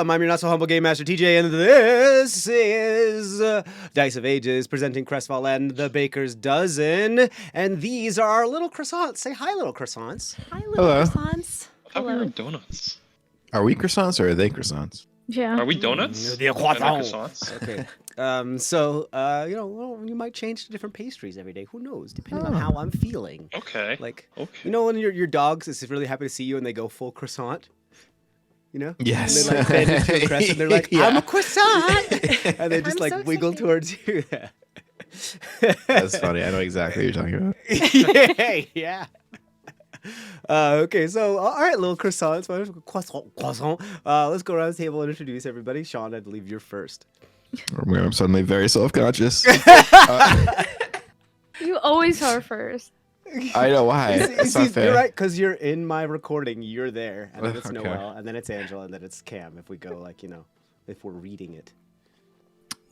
welcome. I'm your not so humble game master TJ, and this is Dice of Ages presenting CrestVahllen, the Baker's Dozen, and these are our little croissants. Say hi, little croissants. Hi, little croissants. I thought we were donuts. Are we croissants or are they croissants? Yeah. Are we donuts? The croissants. Okay. You might change to different pastries every day. Who knows? Depending on how I'm feeling. Okay. Like, okay. when your dogs is really happy to see you and they go full croissant. You know? Yes. And they bend into a crest and they're like, Yeah. I'm a croissant! And they just so wiggle excited. towards you. That's funny. I know exactly what you're talking about. Yeah. Okay, so, all right, little croissants. Croissant. Let's go around the table and introduce everybody. Sean, I believe you're first. I'm suddenly very self-conscious. You always are first. I know why. It's not fair. You're right, because you're in my recording. You're there. And then it's Okay. Noel, and then it's Angela, and then it's Cam, if we go, if we're reading it.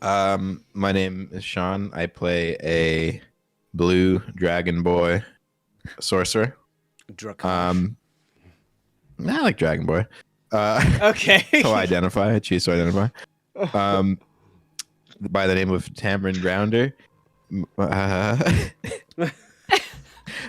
My name is Sean. I play a blue dragon boy sorcerer. Dracon. I like dragon boy. Okay. So I identify. I choose to identify. By the name of Tamron Grounder.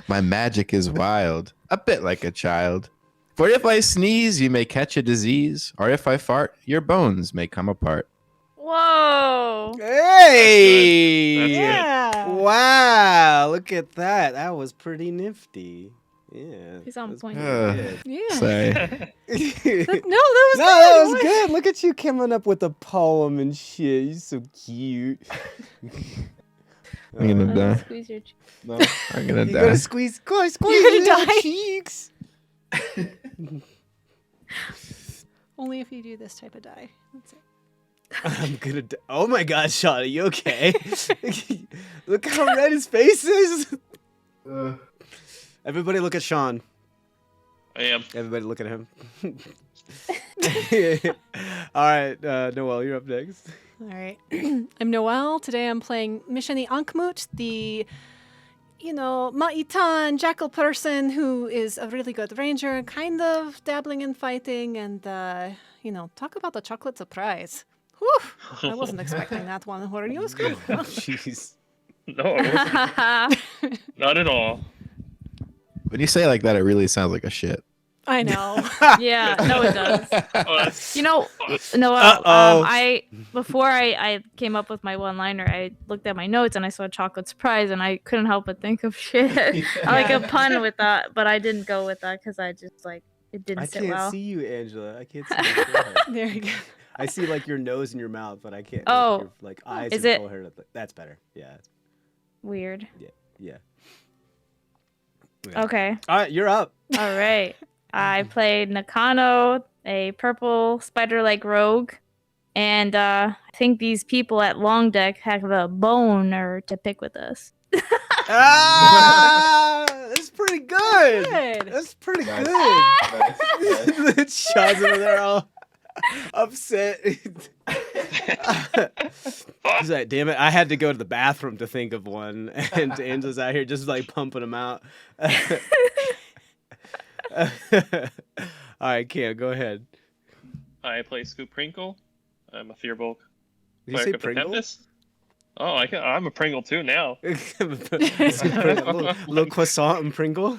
My magic is wild, a bit like a child. For if I sneeze, you may catch a disease, or if I fart, your bones may come apart. Whoa. Hey! That's good. Yeah. Wow, look at that. That was pretty nifty. Yeah. He's on that's point. pretty good. Yeah. Sorry. No, that was No, good. that was good. Look at you coming up with a poem and shit. You're so cute. I'm gonna die. Squeeze your cheek. No, I'm gonna You die. gotta squeeze You're your gonna die. cheeks. Only if you do this type of die. That's it. I'm gonna die. Oh my god, Sean, are you okay? Look how red his face is. Everybody look at Sean. I am. Everybody look at him. All right, Noel, you're up next. All right. I'm Noelle. Today I'm playing Mishani Ankmut, the, Ma'itan jackal person who is a really good ranger, kind of dabbling in fighting, and, talk about the chocolate surprise. Whew! I wasn't expecting that one. What are you? Jeez. No, I wasn't. Not at all. When you say it like that, it really sounds like a shit. I know. Yeah, no, it does. Oh, that's, No, Uh-oh. Before I came up with my one-liner, I looked at my notes and I saw chocolate surprise, and I couldn't help but think of shit. I like a pun with that, but I didn't go with that because I just it didn't I sit can't well. see you, Angela. I can't see your forehead. There you go. I see your nose and your mouth, but I can't. Oh. Your, eyes Is and it- forehead. That's better. Yeah. Weird. Yeah. Okay. All right, you're up. All right. I played Nakano, a purple spider-like rogue, and I think these people at Long Deck have a boner to pick with us. That's pretty good. Good. That's pretty Nice. good. Sean's over there all upset. He's like, damn it, I had to go to the bathroom to think of one. And Angela's out here just pumping them out. All right, Cam, go ahead. I play Scoop Prinkle. I'm a Fearbulk. Did you say Pringle? Tempest. Oh, I'm a Pringle too now. little croissant and Pringle.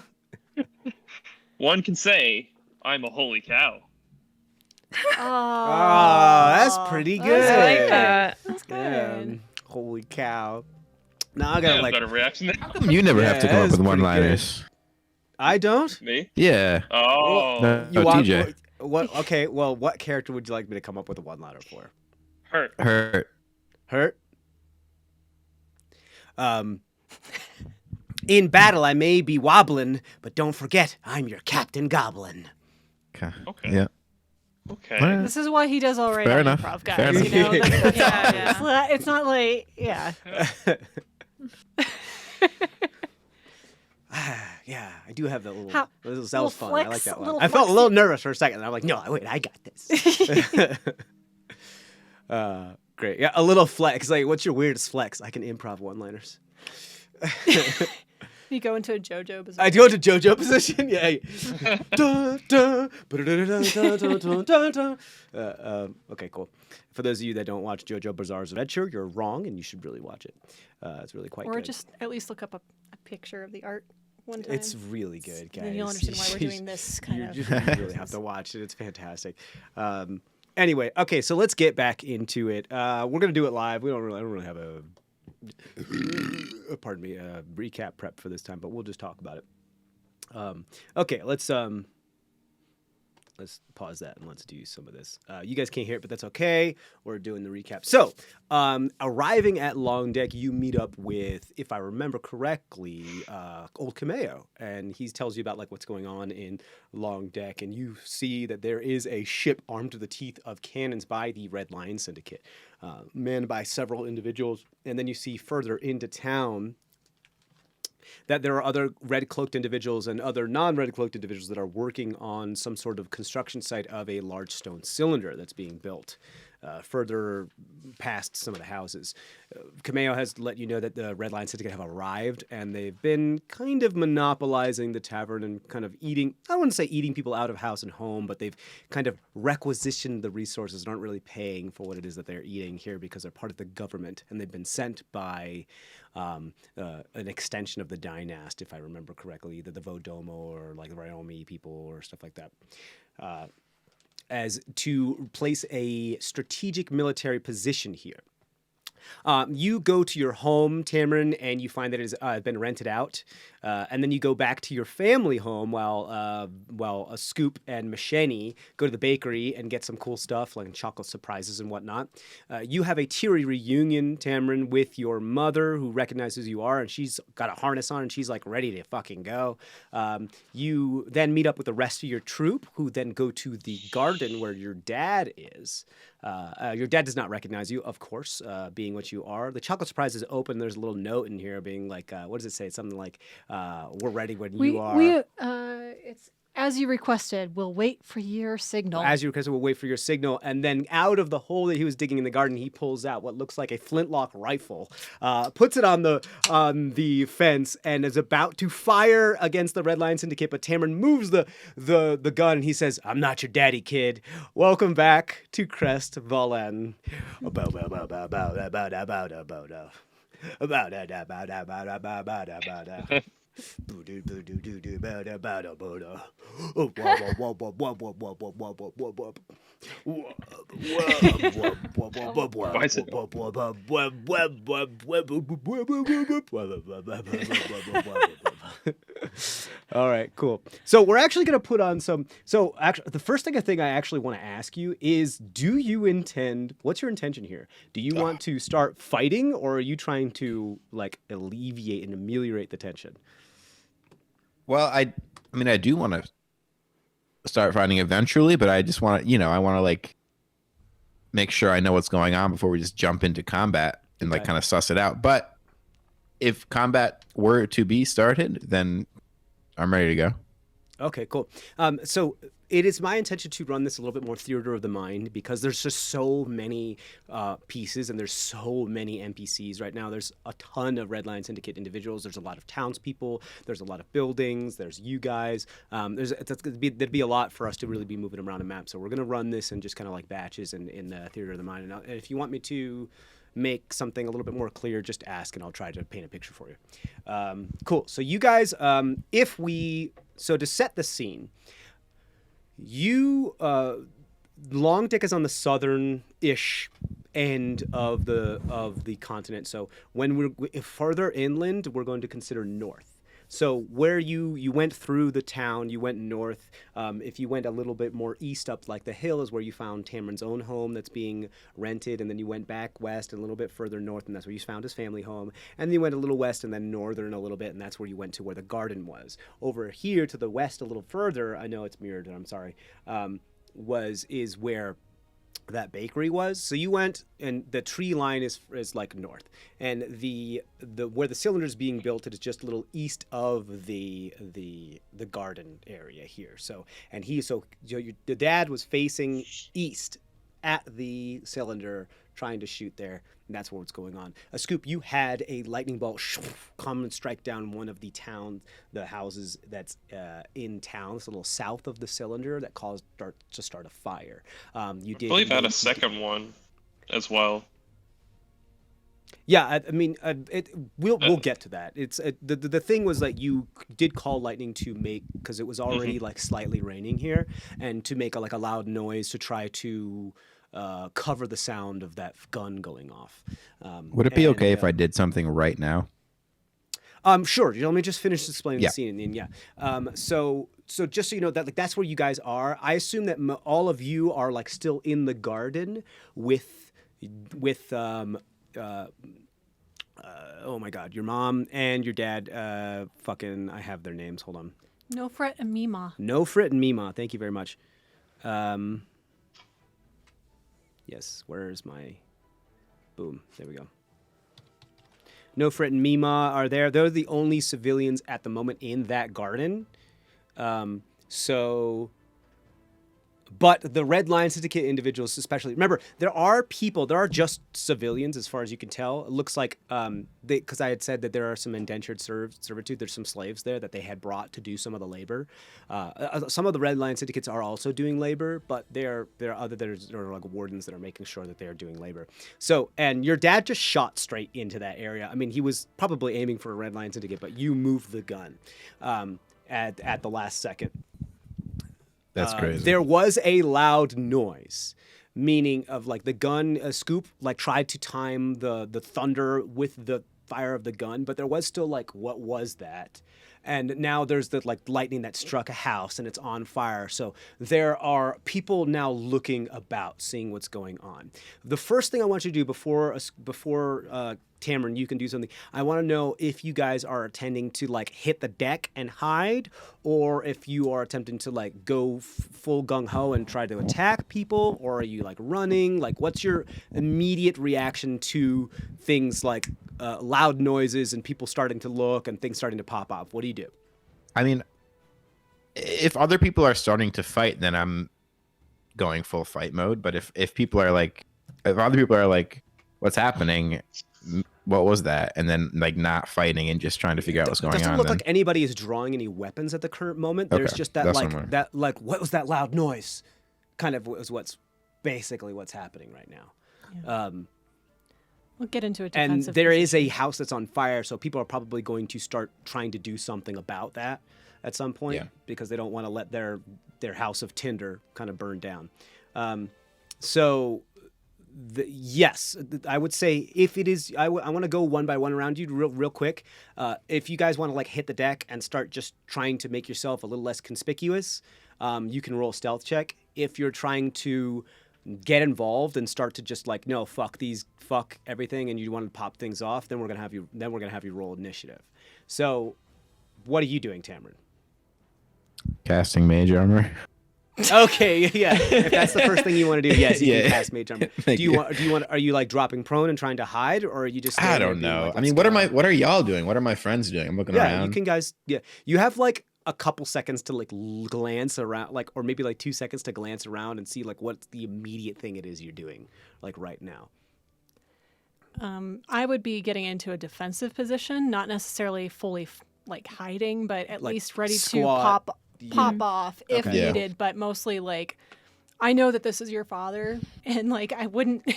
One can say I'm a holy cow. Oh, that's pretty good. I like that. That's good. Yeah. Holy cow. Now I Yeah, gotta better reaction than You never have to Yeah, come that up is with pretty one-liners. I don't? me. Yeah. Oh, No, You want TJ. what? Okay, well, what character would you like me to come up with a one-liner for? hurt. Hurt. Hurt. In battle, I may be wobbling, but don't forget, I'm your Captain Goblin. Okay. Okay. Yeah. Okay. Well, This is why he does all right Fair on enough. improv, guys. Fair enough. You know, that's Yeah, all. yeah. It's not like, yeah. Yeah, I do have that little. How- that was little fun. I flex- like that one. little I felt a flexy- little nervous for a second. And I'm like, no, wait, I got this. Great. Yeah, a little flex. Like, what's your weirdest flex? I can improv one-liners. You go into a JoJo position. I go to JoJo position. Yeah. Dun, dun, ba-da-da-da-da, dun, dun, dun, dun. Okay, cool. For those of you that don't watch JoJo Bizarre's Adventure, you're wrong, and you should really watch it. It's really quite good. Or just at least look up a picture of the art one time. It's really good, guys. Then you'll understand why we're doing this kind of. You really have to watch it. It's fantastic. Anyway, okay, so let's get back into it. We're gonna do it live. I don't really have a recap prep for this time, but we'll just talk about it. Okay, let's pause that and let's do some of this. You guys can't hear it, but that's okay. We're doing the recap. So, arriving at Long Deck, you meet up with, if I remember correctly, old Cameo, and he tells you about like what's going on in Long Deck, and you see that there is a ship armed to the teeth of cannons by the Red Lion Syndicate, manned by several individuals, and then you see further into town that there are other red-cloaked individuals and other non-red-cloaked individuals that are working on some sort of construction site of a large stone cylinder that's being built further past some of the houses. Cameo has let you know that the Red Lion Syndicate have arrived, and they've been kind of monopolizing the tavern and kind of eating, I wouldn't say eating people out of house and home, but they've kind of requisitioned the resources and aren't really paying for what it is that they're eating here because they're part of the government, and they've been sent by an extension of the Dynast, if I remember correctly, either the Vodomo or like the Ryomi people or stuff like that, as to place a strategic military position here. You go to your home, Tamarin, and you find that it has been rented out. And then you go back to your family home while Scoop and Macheni go to the bakery and get some cool stuff like chocolate surprises and whatnot. You have a teary reunion, Tamarin, with your mother who recognizes who you are, and she's got a harness on and she's like ready to fucking go. You then meet up with the rest of your troop who then go to the garden where your dad is. Your dad does not recognize you, of course, being what you are. The chocolate surprise is open. There's a little note in here being like, what does it say? It's something like, we're ready when you are. It's as you requested. We'll wait for your signal. As you requested, we'll wait for your signal. And then out of the hole that he was digging in the garden, he pulls out what looks like a flintlock rifle, puts it on the fence, and is about to fire against the Red Lion Syndicate. But Tamarin moves the gun, and he says, "I'm not your daddy, kid. Welcome back to CrestVahllen." Why is it? All right, cool. So we're actually going to put on some. So actually, the first thing I actually want to ask you is, do you intend? What's your intention here? Do you want to start fighting, or are you trying to like alleviate and ameliorate the tension? Well, I mean, I do want to start fighting eventually, but I just want to, I want to like make sure I know what's going on before we just jump into combat and like kind of suss it out. But if combat were to be started, then I'm ready to go. Okay, cool. So it is my intention to run this a little bit more theater of the mind because there's just so many pieces and there's so many NPCs right now. There's a ton of Red Lion Syndicate individuals. There's a lot of townspeople. There's a lot of buildings. There's you guys. There'd be a lot for us to really be moving around a map. So we're going to run this in just kind of like batches in the theater of the mind. And if you want me to make something a little bit more clear, just ask and I'll try to paint a picture for you. Cool. So you guys, so to set the scene, Long Deck is on the southern-ish end of the continent. So when we're further inland, we're going to consider north. So where you went through the town, you went north. If you went a little bit more east up like the hill is where you found Tamarin's own home that's being rented. And then you went back west and a little bit further north, and that's where you found his family home. And then you went a little west and then northern a little bit, and that's where you went to where the garden was. Over here to the west a little further, I know it's mirrored, I'm sorry, is where that bakery was. So you went, and the tree line is like north, and the where the cylinder is being built, it is just a little east of the garden area here. So the dad was facing east at the cylinder, trying to shoot there. And that's what's going on. Scoop, you had a lightning bolt come and strike down one of the houses that's in town. It's a little south of the cylinder that caused to start a fire. You did. I believe I had a second one as well. Yeah, I mean, we'll get to that. It's the thing was like you did call lightning to make, because it was already like slightly raining here, and to make a loud noise to try to cover the sound of that gun going off. Would it be okay if I did something right now? Sure. Let me just finish explaining the scene, and then So just so you know that that's where you guys are. I assume that all of you are like still in the garden with oh my God, your mom and your dad. I have their names. Hold on. No Fret and Mima. No Fret and Mima. Thank you very much. Yes, where's my... Boom, there we go. No Fret and Mima are there. They're the only civilians at the moment in that garden. But the Red Line Syndicate individuals especially, remember, there are just civilians as far as you can tell. It looks like, because I had said that there are some indentured servitude, there's some slaves there that they had brought to do some of the labor. Some of the Red Line Syndicates are also doing labor, but there are other that are like wardens that are making sure that they are doing labor. So, and your dad just shot straight into that area. I mean, he was probably aiming for a Red Line Syndicate, but you moved the gun at the last second. That's crazy. There was a loud noise, meaning of like the gun Scoop like tried to time the thunder with the fire of the gun, but there was still like, what was that? And now there's the like lightning that struck a house and it's on fire. So there are people now looking about, seeing what's going on. The first thing I want you to do before Tamron, you can do something. I want to know if you guys are attending to like hit the deck and hide, or if you are attempting to like go full gung ho and try to attack people, or are you like running? Like, what's your immediate reaction to things like loud noises and people starting to look and things starting to pop up? What do you do? I mean, if other people are starting to fight, then I'm going full fight mode. But if other people are like, what's happening? What was that? And then like not fighting and just trying to figure out what's going on. It doesn't look like anybody is drawing any weapons at the current moment. There's just that what was that loud noise? Kind of was what's basically what's happening right now. Yeah. We'll get into a defensive and there is position. a house that's on fire, so people are probably going to start trying to do something about that at some point because they don't want to let their house of tinder kind of burn down. Yes, I would say if it is, I want to go one by one around you real quick. If you guys want to like hit the deck and start just trying to make yourself a little less conspicuous, you can roll a stealth check. If you're trying to get involved and start to just like, no, fuck everything, and you want to pop things off, then we're gonna have you roll initiative. So, what are you doing, Tamron? Casting mage armor. Okay, yeah. If that's the first thing you want to do, yes, you can cast mage armor. Thank Are you like dropping prone and trying to hide, or are you just? I don't know. Like, I mean, what are y'all doing? What are my friends doing? I'm looking around. Yeah, you can guys. Yeah, you have like a couple seconds to like glance around, like, or maybe like 2 seconds to glance around and see like what's the immediate thing it is you're doing, like right now. I would be getting into a defensive position, not necessarily fully like hiding, but at like least ready squat. to pop off if needed. But mostly like, I know that this is your father, and like I wouldn't.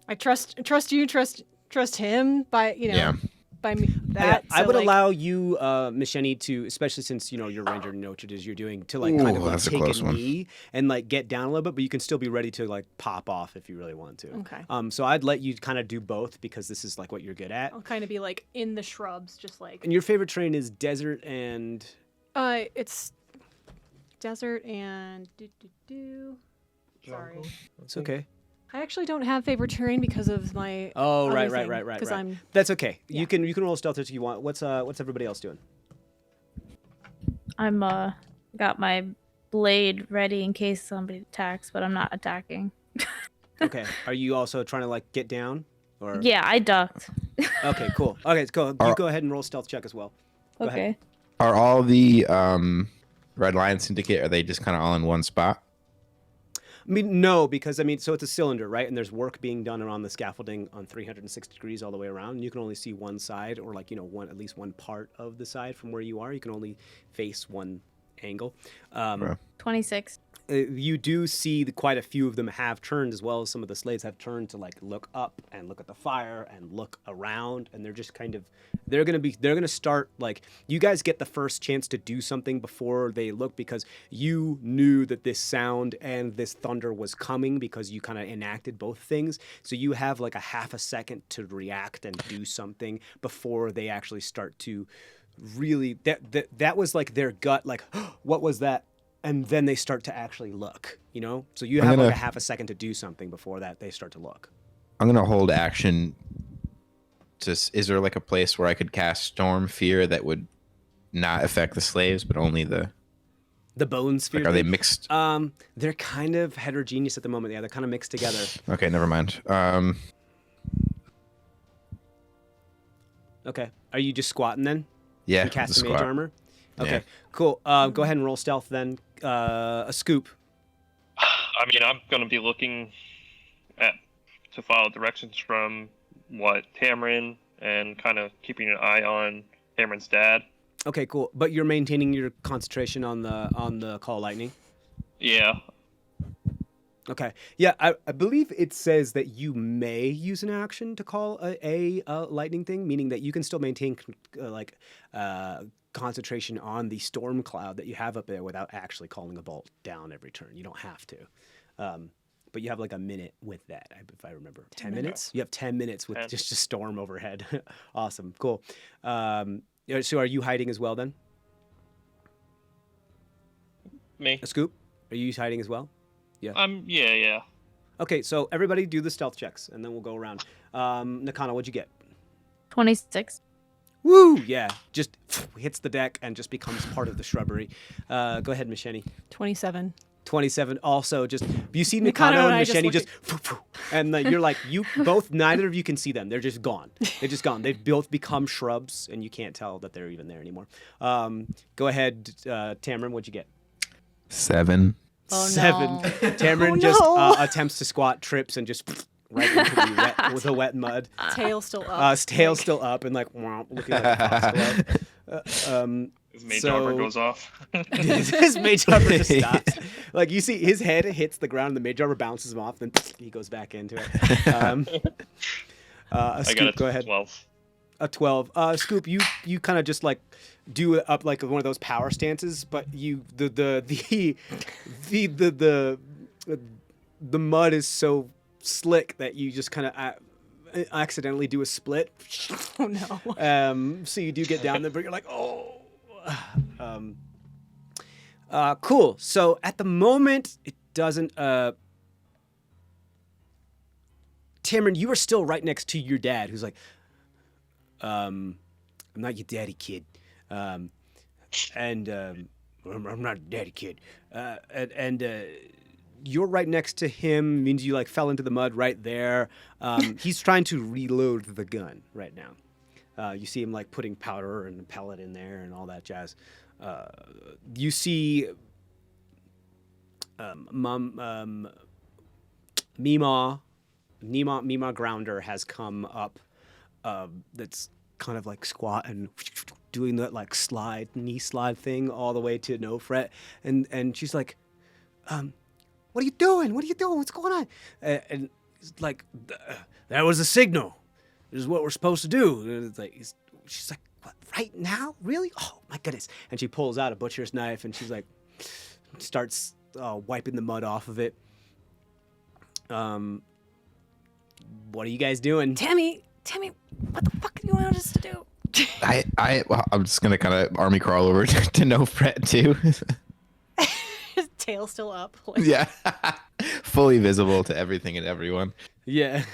I trust you, trust him by by me. I would allow you, Misheni, to, especially since you're a ranger and know what it is you're doing, to like kind of like, take a knee and like get down a little bit, but you can still be ready to like pop off if you really want to. Okay. So I'd let you kind of do both because this is like what you're good at. I'll kind of be like in the shrubs, just like. And your favorite terrain is desert and. It's desert and Sorry. It's okay. I actually don't have favorite terrain because of my. Oh, right. Because I'm. That's okay. Yeah. You can roll stealth if you want. What's everybody else doing? I'm got my blade ready in case somebody attacks, but I'm not attacking. Okay. Are you also trying to like get down? Or yeah, I ducked. Okay, cool. Okay, let's go. You go ahead and roll stealth check as well. Go okay. ahead. Are all the Red Lion Syndicate, are they just kind of all in one spot? I mean, no, because so it's a cylinder, right? And there's work being done around the scaffolding on 360 degrees all the way around. And you can only see one side, or at least one part of the side from where you are. You can only face one angle. 26. You do see quite a few of them have turned, as well as some of the slaves have turned to look up and look at the fire and look around, and they're just they're gonna start you guys get the first chance to do something before they look, because you knew that this sound and this thunder was coming because you kind of enacted both things, so you have a half a second to react and do something before they actually start to really that was their gut, what was that? And then they start to actually look, So you have a half a second to do something before that they start to look. I'm going to hold action. Is there a place where I could cast Storm Fear that would not affect the slaves, but only the bone sphere? Are they mixed? They're kind of heterogeneous at the moment. Yeah, they're kind of mixed together. Okay, never mind. Okay. Are you just squatting then? Yeah. You cast mage armor? Okay, yeah. Cool. Go ahead and roll stealth then. A scoop. I'm going to be looking to follow directions from Tamarin, and kind of keeping an eye on Tamarin's dad. Okay, cool. But you're maintaining your concentration on the call lightning? Yeah. Okay. Yeah, I believe it says that you may use an action to call a lightning thing, meaning that you can still maintain concentration on the storm cloud that you have up there without actually calling a bolt down every turn. You don't have to. But you have a minute with that, if I remember. 10 minutes? You have 10 minutes with just a storm overhead. Awesome. Cool. So are you hiding as well then? Me. A scoop? Are you hiding as well? Yeah. Yeah. Okay, so everybody do the stealth checks, and then we'll go around. Nakana, what'd you get? 26. Woo! Yeah, just hits the deck and just becomes part of the shrubbery. Go ahead, Misheni. 27. 27 also just, you see Nakano and Misheni just and you're you both, neither of you can see them. They're just gone. They're just gone. They've both become shrubs, and you can't tell that they're even there anymore. Go ahead, Tamarin, what'd you get? 7. Oh, 7. no. Tamarin just attempts to squat, trips, and just right into the wet mud. Tail still up. Tail still up and looking like a foxglove. His mage armor goes off. His mage armor just stops. You see his head hits the ground, and the mage armor bounces him off, then he goes back into it. Scoop, go ahead. 12. A 12. Scoop, you kind of just do it up one of those power stances, but the mud is so slick that you just kind of accidentally do a split. Oh no. So you do get down there, but you're oh. Cool. So at the moment, it doesn't. Tamarin, you are still right next to your dad, who's I'm not your daddy, kid. I'm not daddy, kid. You're right next to him, means you fell into the mud right there. He's trying to reload the gun right now. You see him putting powder and pellet in there and all that jazz. You see Mima Grounder has come up. That's kind of squat and doing that knee slide thing all the way to no fret, and she's what are you doing? What's going on? And it's that was a signal. This is what we're supposed to do. And it's she's what, right now? Really? Oh my goodness. And she pulls out a butcher's knife, and she's starts wiping the mud off of it. What are you guys doing? Tammy, what the fuck do you want us to do? I'm just gonna kind of army crawl over to no fret too. His tail still up. Yeah, fully visible to everything and everyone. Yeah.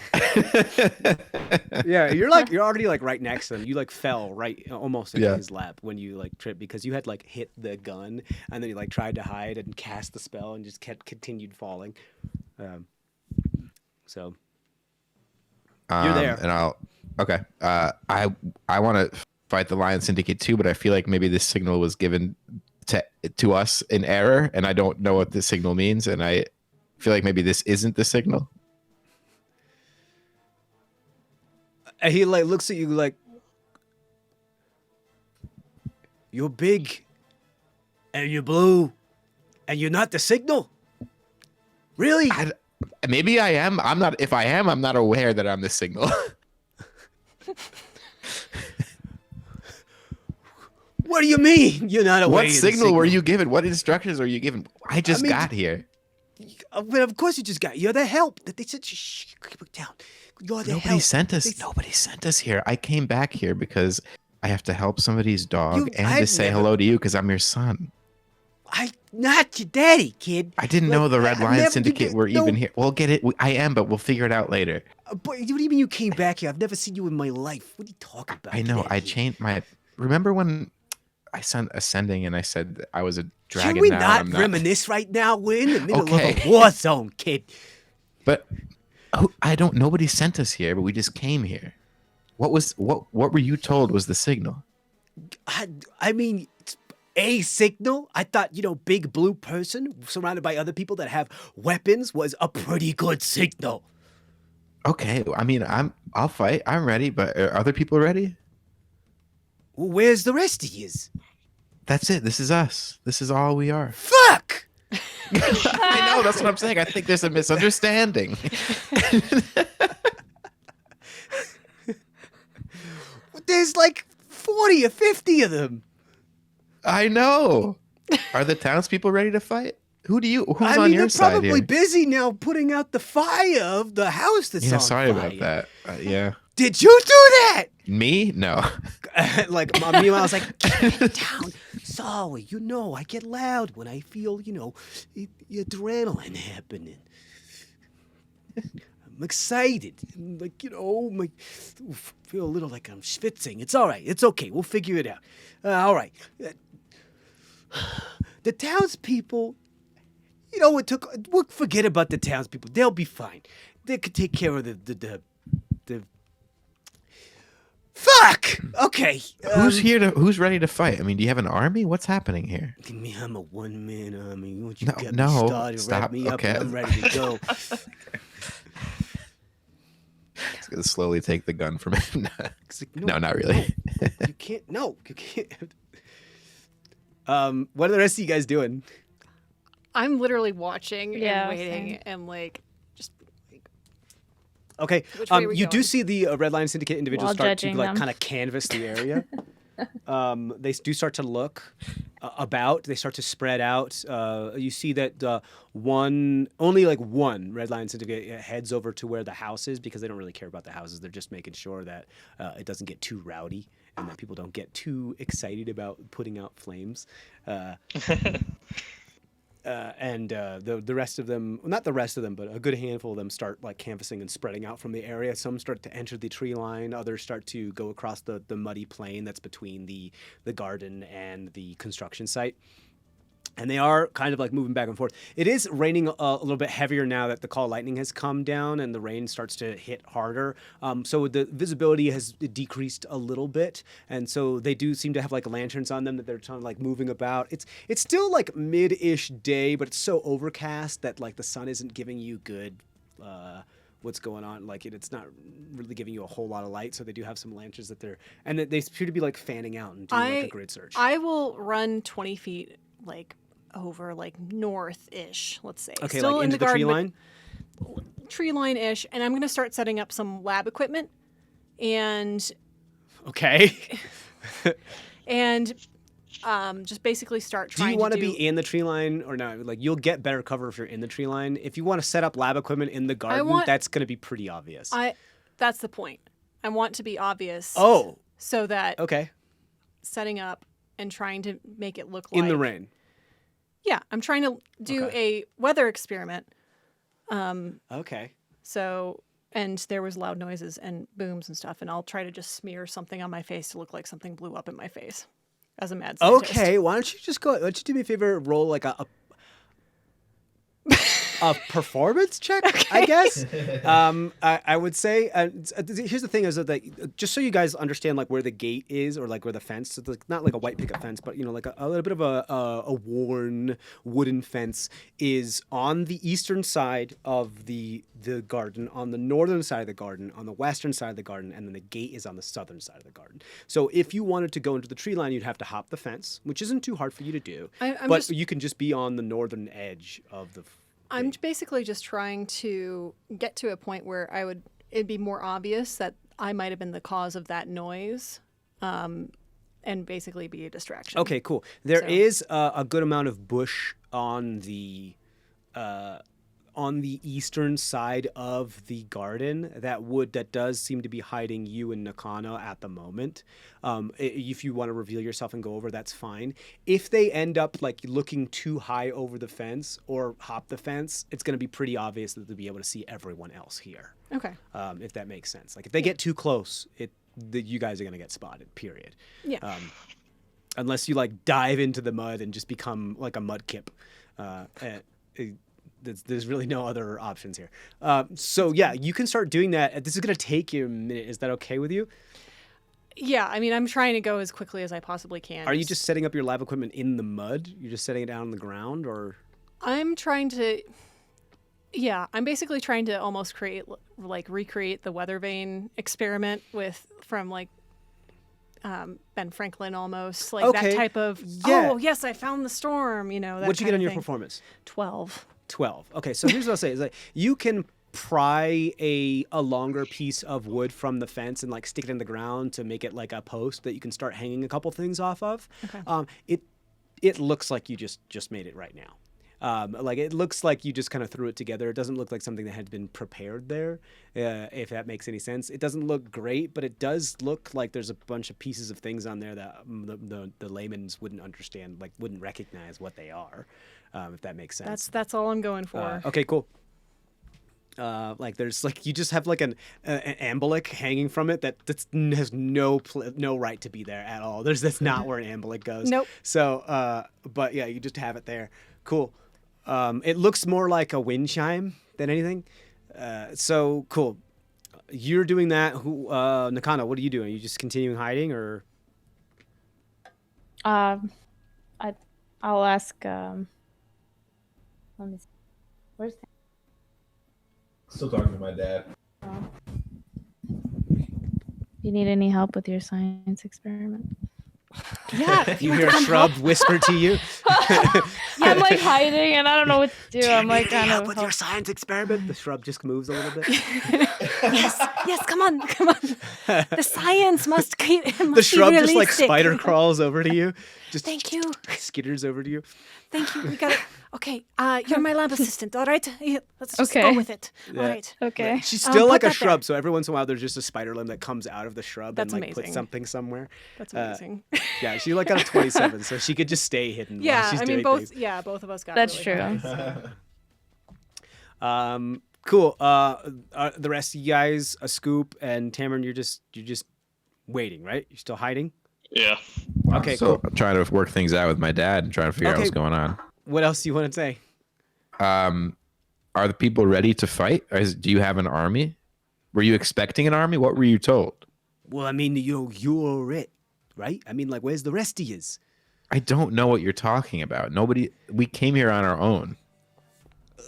Yeah, you're already right next to him. You fell right almost into his lap when you tripped, because you had hit the gun, and then you tried to hide and cast the spell and just continued falling. So you're there. And okay. I want to fight the Lion Syndicate too, but I feel like maybe this signal was given to us in error, and I don't know what this signal means, and I feel like maybe this isn't the signal. And he like looks at you like, you're big, and you're blue, and you're not the signal. Really? Maybe I am. I'm not. If I am, I'm not aware that I'm the signal. What do you mean? You're not aware. What signal were you given? What instructions were you given? I just got here. But of course you just got. You're the help. That they said, shh, keep it down. You're the Nobody help. sent us. Nobody sent us here. I came back here because I have to help somebody's dog and to say hello to you because I'm your son. I'm not your daddy, kid. I didn't know the Red Lion Syndicate were even here. We'll get it. I am, but we'll figure it out later. But what do you mean you came back here? I've never seen you in my life. What are you talking about? I know. I changed my. Remember when I sent ascending and I said that I was a dragon? Can we now not I'm not reminisce right now? We're in the middle of Okay. a war zone, kid. But I don't. Nobody sent us here, but we just came here. What were you told was the signal? I mean, it's a signal. I thought, big blue person surrounded by other people that have weapons was a pretty good signal. Okay, I mean, I'll fight. I'm ready, but are other people ready? Well, where's the rest of yous? That's it. This is us. This is all we are. Fuck! I know. That's what I'm saying. I think there's a misunderstanding. There's like 40 or 50 of them. I know. Are the townspeople ready to fight? Who's I on mean, your they're side probably here? busy now putting out the fire of the house that's Yeah, on sorry fire. about that. Yeah. Did you do that? Me? No. Like, meanwhile, I was like, calm down. Sorry, I get loud when I feel, adrenaline happening. I'm excited. Like, feel a little like I'm schwitzing. It's all right. It's okay. We'll figure it out. All right. The townspeople, we'll forget about the townspeople. They'll be fine. They could take care of the Fuck! Okay. Who's ready to fight? I mean, do you have an army? What's happening here? I'm a one-man army. Once you No, get no, me started, stop. wrap me up, Okay. and I'm ready to go. Just gonna slowly take the gun from him. It's like, No, not really. You can't. No, you can't. What are the rest of you guys doing? I'm literally watching Yeah, and waiting same. and just Okay. Which way are we You do going? see the Red Lion Syndicate individuals While start to judging them. kind of canvass the area. They do start to look about. They start to spread out. You see that only one Red Lion Syndicate heads over to where the house is because they don't really care about the houses. They're just making sure that it doesn't get too rowdy and that people don't get too excited about putting out flames. And the rest of them, well, not the rest of them, but a good handful of them start canvassing and spreading out from the area. Some start to enter the tree line. Others start to go across the muddy plain that's between the garden and the construction site. And they are kind of moving back and forth. It is raining a little bit heavier now that the call lightning has come down and the rain starts to hit harder. So the visibility has decreased a little bit. And so they do seem to have lanterns on them that they're trying to moving about. It's still mid-ish day, but it's so overcast that the sun isn't giving you good what's going on. It's not really giving you a whole lot of light. So they do have some lanterns that and they appear to be fanning out and doing a grid search. I will run 20 feet over north-ish, let's say. Okay, Still in into the tree line? Tree line-ish, and I'm going to start setting up some lab equipment and Okay. and just basically start Do trying you want to to be in the tree line or no? You'll get better cover if you're in the tree line. If you want to set up lab equipment in the garden, that's going to be pretty obvious. That's the point. I want to be obvious. Oh. So that Okay. setting up and trying to make it look In the rain. Yeah, I'm trying to do a weather experiment. Okay. So, and there was loud noises and booms and stuff, and I'll try to just smear something on my face to look like something blew up in my face as a mad scientist. Okay. Why don't you do me a favor? Roll a performance check, I guess. I would say. Here's the thing: is that just so you guys understand, like where the gate is, or like where the fence. It's like, not like a white picket fence, but like a little bit of a worn wooden fence is on the eastern side of the garden, on the northern side of the garden, on the western side of the garden, and then the gate is on the southern side of the garden. So if you wanted to go into the tree line, you'd have to hop the fence, which isn't too hard for you to do. But you can just be on the northern edge of the. I'm basically just trying to get to a point where it'd be more obvious that I might have been the cause of that noise, and basically be a distraction. Okay, cool. There is a good amount of bush on the eastern side of the garden that does seem to be hiding you and Nakano at the moment. If you want to reveal yourself and go over, that's fine. If they end up like looking too high over the fence or hop the fence, it's going to be pretty obvious that they'll be able to see everyone else here. Okay. If that makes sense. Like if they get too close, you guys are going to get spotted, period. Yeah. Unless you like dive into the mud and just become like a mudkip. There's really no other options here. So yeah, you can start doing that. This is going to take you a minute. Is that okay with you? Yeah, I mean, I'm trying to go as quickly as I possibly can. Are you just setting up your lab equipment in the mud? You're just setting it down on the ground, or? I'm trying to. Yeah, I'm basically trying to almost recreate the weather vane experiment from Ben Franklin almost, like that type of. Yeah. Oh yes, I found the storm. That What'd you get on your thing. Performance? 12. 12. Okay, so here's what I'll say: is like you can pry a longer piece of wood from the fence and like stick it in the ground to make it like a post that you can start hanging a couple things off of. Okay. It looks like you just made it right now. Like it looks like you just kind of threw it together. It doesn't look like something that had been prepared there, if that makes any sense. It doesn't look great, but it does look like there's a bunch of pieces of things on there that the layman's wouldn't understand, like wouldn't recognize what they are, if that makes sense. That's all I'm going for. Okay, cool. Like there's like you just have like an ambulek hanging from it that has no right to be there at all. That's not where an ambulek goes. Nope. So, but yeah, you just have it there. Cool. It looks more like a wind chime than anything. So cool. You're doing that. Nakano, what are you doing? Are you just continuing hiding, or? I'll ask. Let me see. Where's that? Still talking to my dad. Do you need any help with your science experiment? Yeah. You hear a shrub whisper to you. Yeah, I'm like hiding and I don't know what to do. I'm like kind of with your science experiment. The shrub just moves a little bit. yes, come on. The science must the shrub just like spider crawls over to you. Just thank you. Skitters over to you. Thank you. We got it. Okay, you're my lab assistant, all right? Let's just go with it. Yeah. All right. Okay. She's still like a shrub, so every once in a while there's just a spider limb that comes out of the shrub That's and like amazing. puts something somewhere. That's amazing. Yeah, she like got a 27, so she could just stay hidden. Yeah, while she's I mean doing both. things. Yeah, both of us got. That's really true. Cool. The rest of you guys, a scoop, and Tamron, you're just waiting, right? You're still hiding. Yeah. Okay. So Cool. I'm trying to work things out with my dad and trying to figure out what's going on. What else do you want to say? Are the people ready to fight? Do you have an army? Were you expecting an army? What were you told? Well, I mean, you're it, right? I mean, like, where's the rest of yous? I don't know what you're talking about. We came here on our own.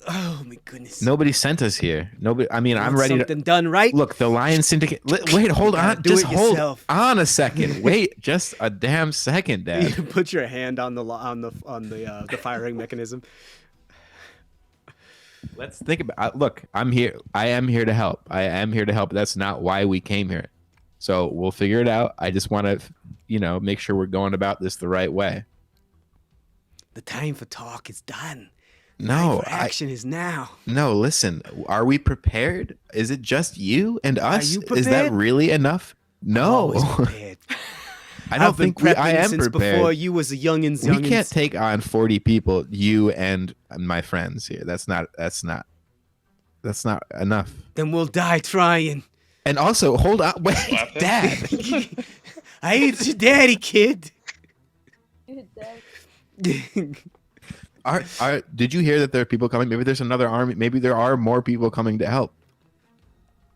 Oh my goodness. Nobody sent us here. Nobody. I mean, I'm ready something done right. Look, the Lion Syndicate. Wait, hold on. Do Just it hold yourself. on a second. Wait, just a damn second, Dad. You put your hand on the firing mechanism. Let's think about. Look, I'm here. I am here to help. That's not why we came here. So we'll figure it out. I just want to, make sure we're going about this the right way. The time for talk is done. No, action is now. No, listen. Are we prepared? Is it just you and us? Are you Is that prepared? really enough? No. Always prepared. I don't think I am since prepared. before you was a youngins. We can't take on 40 people, you and my friends here. That's not enough. Then we'll die trying. And also, hold on. Wait, Dad. I ain't your daddy, kid. Did you hear that there are people coming? Maybe there's another army. Maybe there are more people coming to help.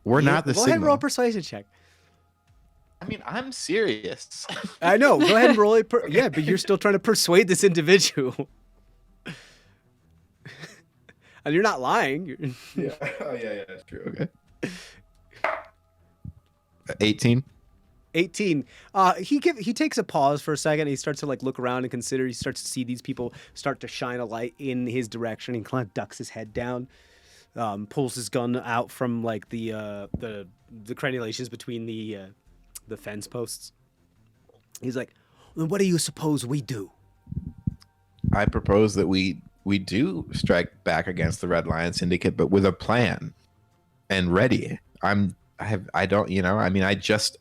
We're not the Go ahead and roll a signal. persuasion check. I mean, I'm serious. I know. Go ahead and roll it. Yeah, but you're still trying to persuade this individual. And you're not lying. Yeah. Oh, yeah, that's true. Okay. 18. 18. He takes a pause for a second. He starts to like look around and consider. He starts to see these people start to shine a light in his direction. He kind of ducks his head down, pulls his gun out from like the crenulations between the fence posts. He's like, "Then what do you suppose we do?" I propose that we do strike back against the Red Lion Syndicate, but with a plan and ready. I just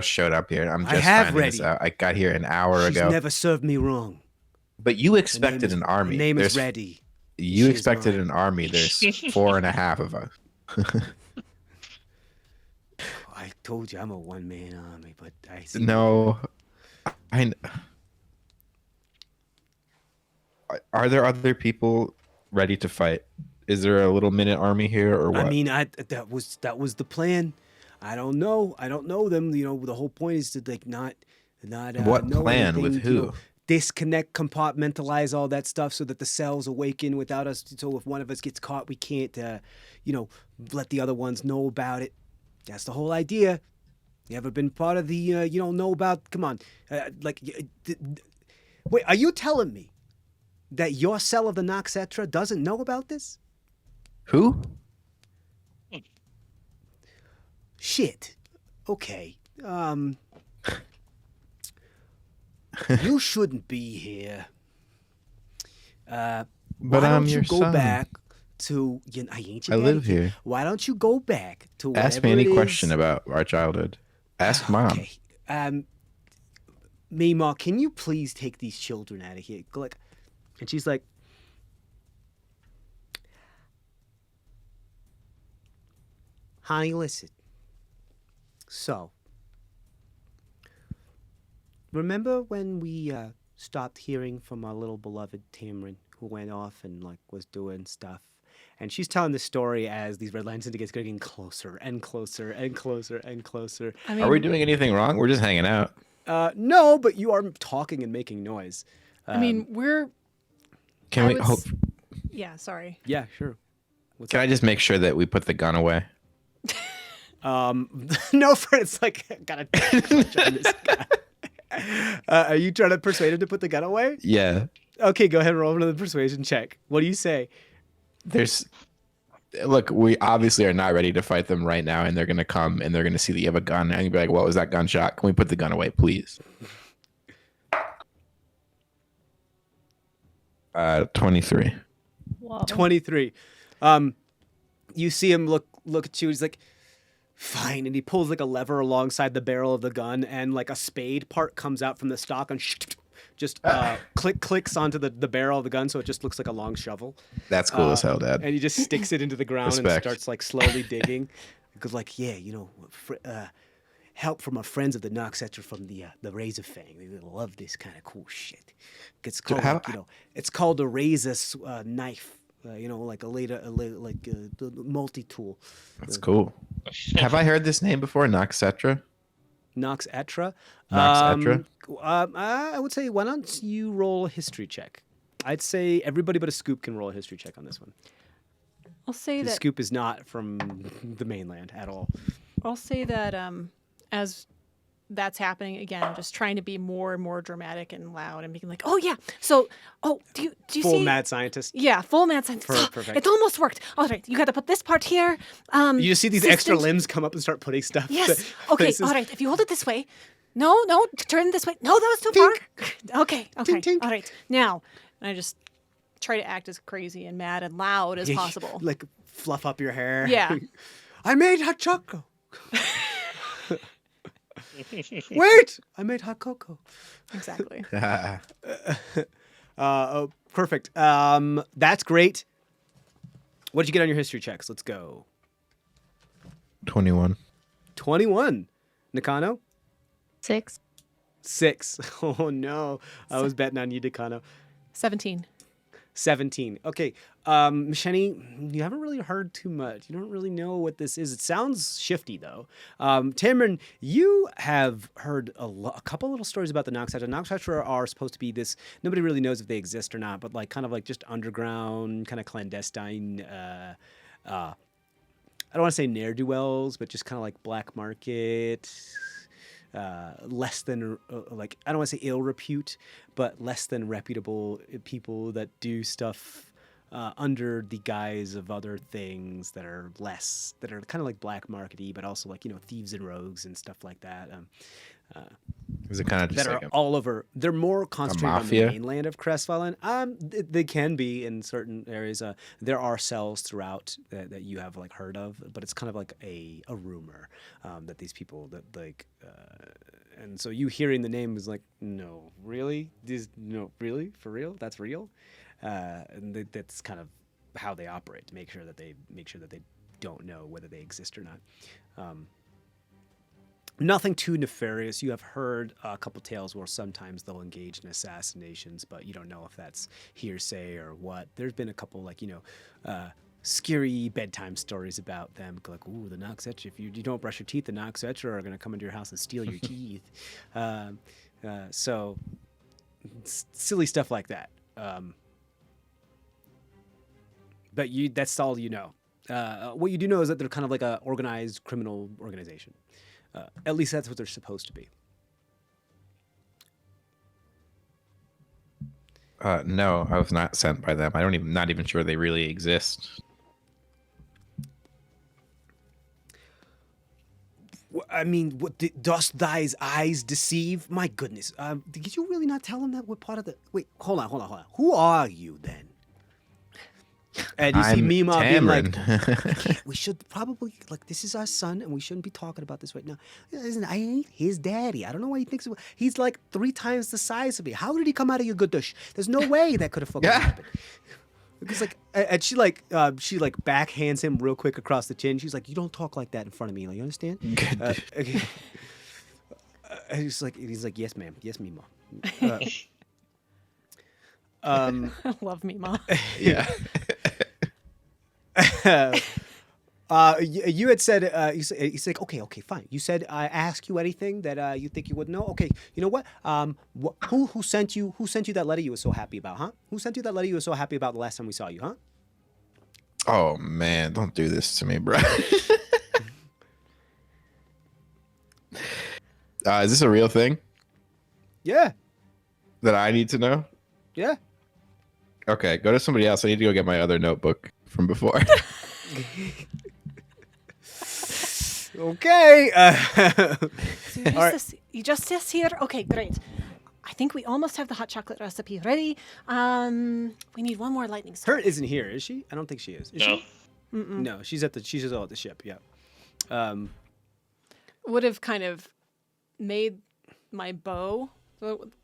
showed up here. I'm just finding this out. I got here an hour She's ago. never served me wrong. But you expected an army. Her name is There's- Ready. You She is expected mine. an army. There's 4.5 of us. I told you I'm a one-man army, but I see. No. Are there other people ready to fight? Is there a little minute army here or what? I mean, that was the plan. I don't know. I don't know them. You know, the whole point is to like not. What know plan with anything, who? Disconnect, compartmentalize all that stuff so that the cells awaken without us. So if one of us gets caught, we can't, let the other ones know about it. That's the whole idea. You ever been part of the? You don't know about? Come on, wait. Are you telling me that your cell of the Noxetra doesn't know about this? Who? Shit. Okay. You shouldn't be here. But why I'm don't your you go son. back to? I ain't your I daddy. live here. Why don't you go back to? Ask me whatever any it question is? about our childhood. Ask mom. Okay. Mima, can you please take these children out of here? Like, and she's like, honey, listen. So, remember when we stopped hearing from our little beloved Tamrin, who went off and like was doing stuff? And she's telling the story as these Red Lion Syndicates getting closer and closer and closer and closer. I mean, Are we doing anything wrong? We're just hanging out. No, but you are talking and making noise. I mean, we're. Can I we? would Hold, s- Yeah, sorry. Yeah, sure. can I just make sure that we put the gun away? No, friend, it's like, I gotta touch on this guy. Are you trying to persuade him to put the gun away? Yeah. Okay, go ahead and roll another persuasion check. What do you say? Look, we obviously are not ready to fight them right now, and they're gonna come and they're gonna see that you have a gun, and you'll be like, "What was that gunshot? Can we put the gun away, please?" 23. Whoa. 23. You see him look at you. He's like, fine. And he pulls like a lever alongside the barrel of the gun, and like a spade part comes out from the stock and just clicks onto the barrel of the gun, so it just looks like a long shovel. That's cool as hell, Dad. And he just sticks it into the ground and Respect. starts like slowly digging. Because like, yeah, help from our friends of the Noxetra from the Razor Fang. They love this kind of cool shit. It's called it's called a razor knife. Like a multi-tool. That's cool. Have I heard this name before? Noxetra? Noxetra. Noxetra? I would say, why don't you roll a history check? I'd say everybody but a Scoop can roll a history check on this one. I'll say The that. Scoop is not from the mainland at all. I'll say that as that's happening again, I'm just trying to be more and more dramatic and loud and being like, "Oh yeah, so do you Full see?" mad scientist. Yeah, full mad science. Perfect. It almost worked. All right, you got to put this part here. You just see these extra systems- limbs come up and start putting stuff. Yes. Okay. places. All right. If you hold it this way. No, turn this way. No, that was too far. Okay. Tink, tink. All right. Now, and I just try to act as crazy and mad and loud as possible. Like fluff up your hair. Yeah. I made hot choco. Wait, I made hot cocoa. Exactly. Perfect. That's great. What did you get on your history checks? Let's go. 21. 21. Nakano? 6. 6. Oh no. I was betting on you, Nakano. 17. 17. Okay. Shani, you haven't really heard too much. You don't really know what this is. It sounds shifty, though. Tamron, you have heard a couple little stories about the Noxetra. The Noxetra are supposed to be this, nobody really knows if they exist or not, but like kind of like just underground, kind of clandestine, I don't want to say ne'er-do-wells, but just kind of like black market, less than like, I don't want to say ill repute, but less than reputable people that do stuff under the guise of other things that are kind of like black markety, but also like, thieves and rogues and stuff like that. Is it kind of just that like are all over? They're more concentrated on the mafia? mainland of CrestVahllen. They can be in certain areas. There are cells throughout that you have like heard of, but it's kind of like a rumor that these people that like, and so you hearing the name is like, no, really, really, for real, that's real, and that's kind of how they operate to make sure that they don't know whether they exist or not. Nothing too nefarious. You have heard a couple tales where sometimes they'll engage in assassinations, but you don't know if that's hearsay or what. There's been a couple like, scary bedtime stories about them. Like, ooh, the Noxetra. If you don't brush your teeth, the Noxetra are going to come into your house and steal your teeth. So silly stuff like that. But that's all you know. What you do know is that they're kind of like a organized criminal organization. At least that's what they're supposed to be. No, I was not sent by them. Not even sure they really exist. I mean, what dost thy eyes deceive? My goodness. Did you really not tell them that we're part of the... Wait, hold on. Who are you then? And you see I'm Mima being like, Tamron. we should probably, like, this is our son, and we shouldn't be talking about this right now. Listen, I ain't his daddy. I don't know why he thinks he's like 3 times the size of me. How did he come out of your good dish? There's no way that could have fucking happened. Because and she backhands him real quick across the chin. She's like, you don't talk like that in front of me. Like, you understand? He's like, yes, ma'am. Yes, Mima. I love Mima. Yeah. You had said he's like, okay, fine. You said I ask you anything that you think you would know. Okay, you know what? Who sent you that letter you were so happy about, huh? Who sent you that letter you were so happy about the last time we saw you, huh? Oh man, don't do this to me, bro. Is this a real thing Yeah, that I need to know? yeah. Okay, go to somebody else. I need to go get my other notebook from before. Okay. So you just this here? Okay, great. I think we almost have the hot chocolate recipe ready. We need one more lightning storm. Her isn't here, is she? I don't think she is. Is No. she? No, she's at the ship. Yeah. Would have kind of made my bow.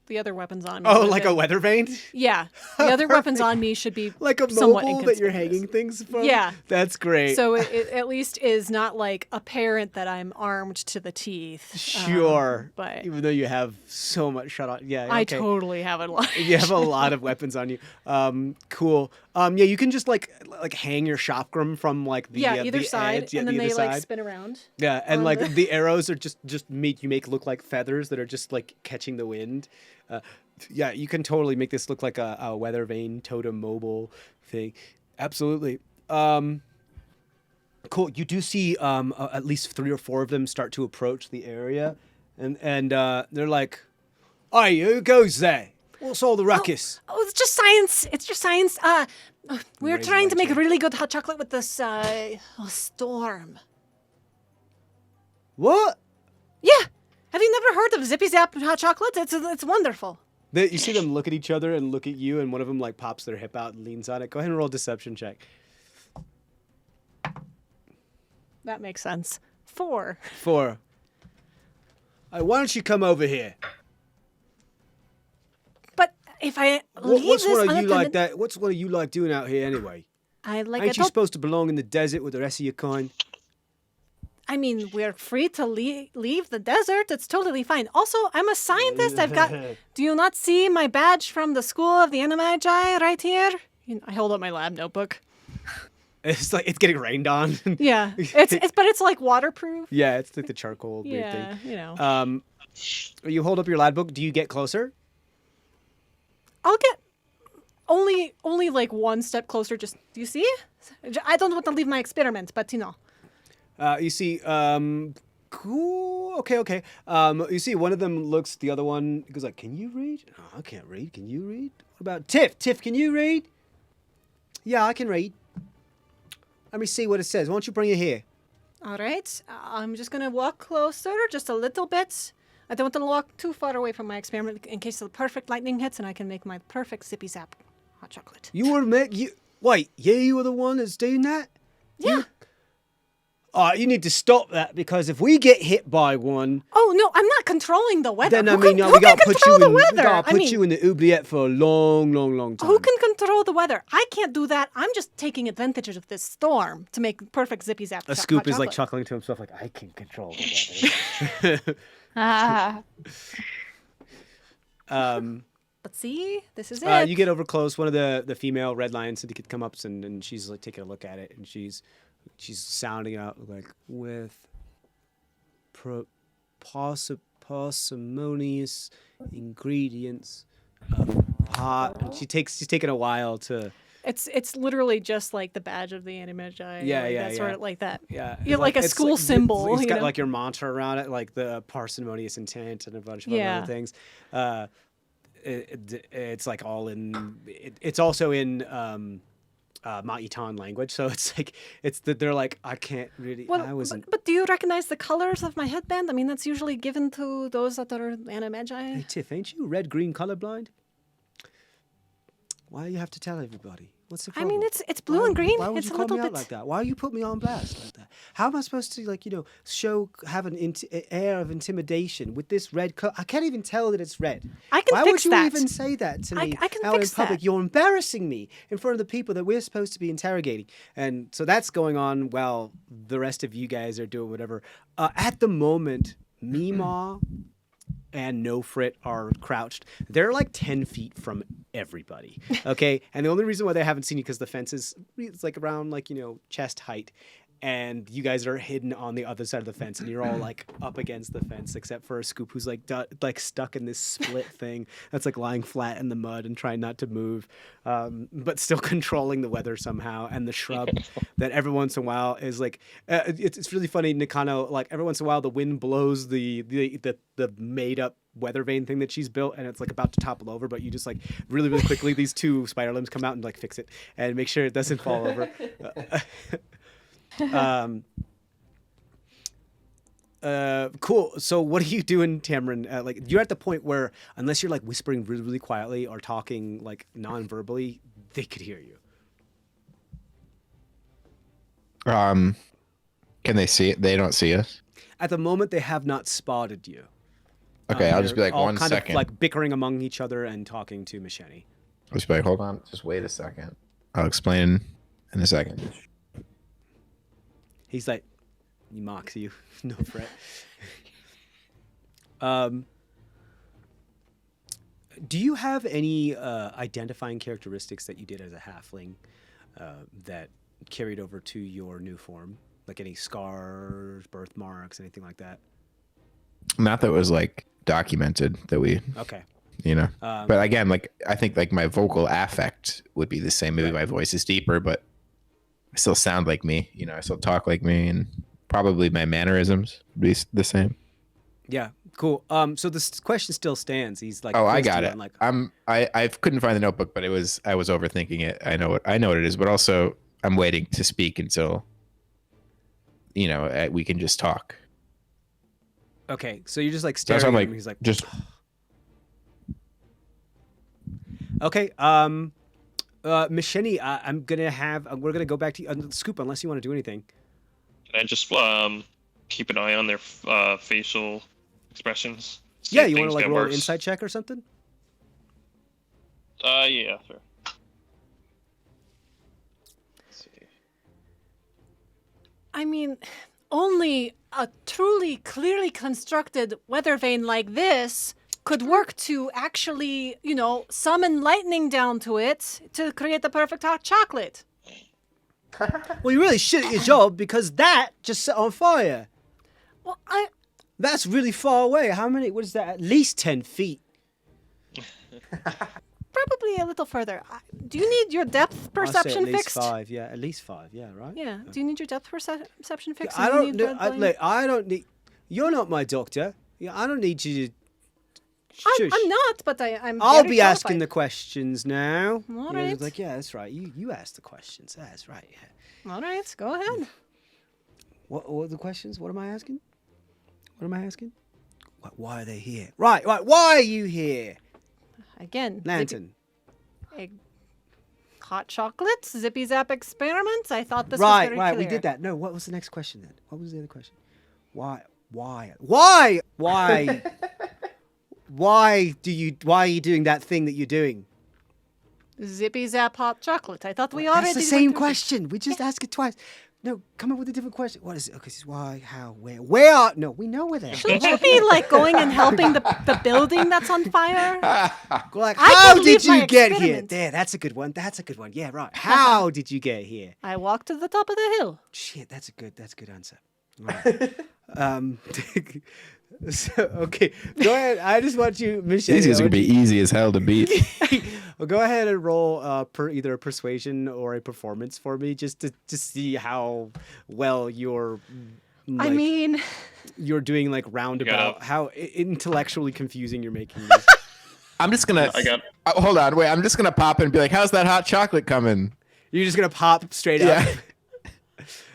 The other weapons on me. Oh, would like a have weather vane? Yeah, the other weapons on me should be Like a somewhat mobile that you're inconspicuous. hanging things from? Yeah. That's great. So it at least is not like apparent that I'm armed to the teeth. Sure. but even though you have so much shut on. Yeah. I okay. totally have a lot. You have a lot of weapons on you. Cool. Yeah, you can just like hang your chakram from like the either the side, edge, yeah, and then the they other like side. spin around. Yeah, and on like the- the arrows are just you make look like feathers that are just like catching the wind. Yeah, you can totally make this look like a weather vane totem mobile thing. Absolutely. Cool. You do see at least 3 or 4 of them start to approach the area, and they're like, "Hey, who goes there? What's all the ruckus?" Oh, it's just science. It's just science. We're Raise trying to one make chair. really good hot chocolate with this storm. What? Yeah. Have you never heard of Zippy Zap hot chocolate? It's wonderful. You see them look at each other and look at you, and one of them like pops their hip out and leans on it. Go ahead and roll a deception check. That makes sense. 4. 4. Why don't you come over here? But if I leave What's this one of you like unattended- that? What's one of you like doing out here anyway? I like. Ain't I you thought- supposed to belong in the desert with the rest of your kind? I mean, we're free to leave the desert. It's totally fine. Also, I'm a scientist. I've got. Do you not see my badge from the School of the Animagi right here? I hold up my lab notebook. It's like it's getting rained on. Yeah, but it's like waterproof. Yeah, it's like the charcoal weird Yeah, thing. You hold up your lab book. Do you get closer? I'll get only like one step closer. Just do you see? I don't want to leave my experiment, but You see, cool. Okay. You see, one of them looks. The other one goes like, "Can you read?" "No, I can't read. Can you read?" "What about Tiff? Tiff, can you read?" "Yeah, I can read." "Let me see what it says. Why don't you bring it here?" All right. I'm just gonna walk closer, just a little bit. I don't want to walk too far away from my experiment in case the perfect lightning hits, and I can make my perfect sippy zap hot chocolate. You were wait. You were the one that's doing that? Yeah. You need to stop that because if we get hit by one, Oh no, I'm not controlling the weather. then I Who mean, can, we who gotta can put control you the in. We weather? gotta put you in the oubliette for a long time. Who can control the weather? I can't do that. I'm just taking advantage of this storm to make perfect zippy zap. A hot Scoop is like chocolate. chuckling to himself, like I can control the weather. Ah. But see, this is it. You get over close. One of the female Red Lion Syndicate come up and she's like taking a look at it and she's sounding out like with parsimonious ingredients of pot. And she's taking a while to. It's literally just like the badge of the Animagi. Yeah, like yeah, that yeah. sort of like that. Yeah, You're like a it's school symbol. It's you got know? like your mantra around it, like the parsimonious intent and a bunch of Yeah. other things. It's like all in. It's also in Ma'itan language, so it's like they're like I can't really. Well, I wasn't. but do you recognize the colors of my headband? I mean, that's usually given to those that are Animagi. Hey Tiff, ain't you red green colorblind? Have to tell everybody? What's the I problem? mean, it's blue and green. Why would It's you a call little me out bit. like that? Why you put me on blast like that? How am I supposed to have an air of intimidation with this red color? I can't even tell that it's red. I can Why fix would you that. even say that to me I can out fix in public? that. You're embarrassing me in front of the people that we're supposed to be interrogating. And so that's going on while the rest of you guys are doing whatever. At the moment, Meemaw and No Frit are crouched. They're like 10 feet from everybody. Okay. And the only reason why they haven't seen you because the fence is it's like around chest height. And you guys are hidden on the other side of the fence, and you're all like up against the fence, except for a Scoop who's like stuck in this split thing that's like lying flat in the mud and trying not to move, but still controlling the weather somehow. And the shrub that every once in a while is like, it's really funny, Nakano. Like every once in a while, the wind blows the made up weather vane thing that she's built, and it's like about to topple over. But you just like really quickly, these two spider limbs come out and like fix it and make sure it doesn't fall over. Cool. So what are you doing, Tamron? Like you're at the point where unless you're like whispering really quietly or talking like non-verbally, they could hear you. Can they see it? They don't see us. At the moment, they have not spotted you. Okay, I'll just be They're like all 1 kind second. of like bickering among each other and talking to Machete. I'll just be like, hold on, just wait a second. I'll explain in a second. He's like, he mocks you. No fret. Do you have any identifying characteristics that you did as a halfling that carried over to your new form? Like any scars, birthmarks, anything like that? Not that was like documented that we, Okay. But again, like I think like my vocal affect would be the same. Maybe Right. my voice is deeper, but I still sound like me. I still talk like me, and probably my mannerisms would be the same. Yeah. Cool. So this question still stands. He's like, Oh, I close to got you it. and like, I couldn't find the notebook, but I was overthinking it. I know what it is, but also I'm waiting to speak until we can just talk. okay. So you're just like So staring I'm at like, him. He's like, just okay. Machete, we're gonna go back to Scoop unless you want to do anything. Can I just keep an eye on their facial expressions? See Yeah, if you want to things like get roll an worse? insight check or something? Yeah, sure. Let's see. I mean, only a truly clearly constructed weather vane like this could work to actually, summon lightning down to it to create the perfect hot chocolate. Well, you're really shit at your job because that just set on fire. Well, That's really far away. How many? What is that? At least 10 feet. probably a little further. Do you need your depth I'll say perception at least fixed? 5. Yeah, at least 5. Yeah, right. Yeah. Do you need your depth perception fixed? I Do you don't. need Do, red I, blind? look, I don't need. You're not my doctor. Yeah, I don't need you to. Shush. I'm not, but I'm. I'll very be asking the qualified. questions now. All Yeah, right. it's like, yeah, that's right. You ask the questions. That's right. Yeah. All right, go ahead. What are the questions? What am I asking? What am I asking? Why are they here? Right. Why are you here? Again, Lantern. Hot chocolates, zippy zap experiments. I thought this was Right. very Right. clear. We did that. No. What was the next question then? What was the other question? Why? Why are you doing that thing that you're doing? Zippy zap hot chocolate. I thought we already. That's the went same through this. question. We just asked it twice. No, come up with a different question. What is it? Okay, this is why, how, where? Where are... No, we know where they are. Shouldn't you be like going and helping the building that's on fire? Go like, I how can did leave my you get here? experiment. There, that's a good one. That's a good one. Yeah, right. How did you get here? I walked to the top of the hill. Shit, that's a good answer. Right. So, okay, go ahead. I just want you, Michelle. These guys are gonna be easy as hell to beat. Well, go ahead and roll either a persuasion or a performance for me, just to see how well you're. I mean, you're doing like roundabout. Gotta- How intellectually confusing you're making this. I'm just gonna. I got. Hold on, wait. I'm just gonna pop in and be like, "How's that hot chocolate coming?" You're just gonna pop straight up.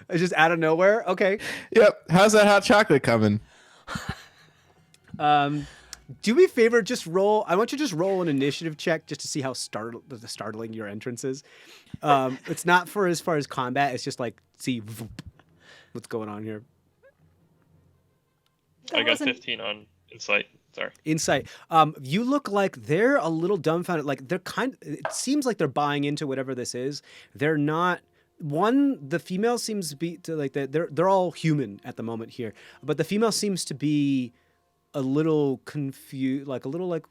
It's just out of nowhere. Okay. Yep. How's that hot chocolate coming? Do me a favor, just roll. I want you to just roll an initiative check just to see how startling your entrance is. It's not for as far as combat. It's just like see what's going on here. I got wasn't- 15 on insight. Sorry. Insight. You look like they're a little dumbfounded. Like they're it seems like they're buying into whatever this is. They're not. The female seems to be they're all human at the moment here, but the female seems to be a little confused, like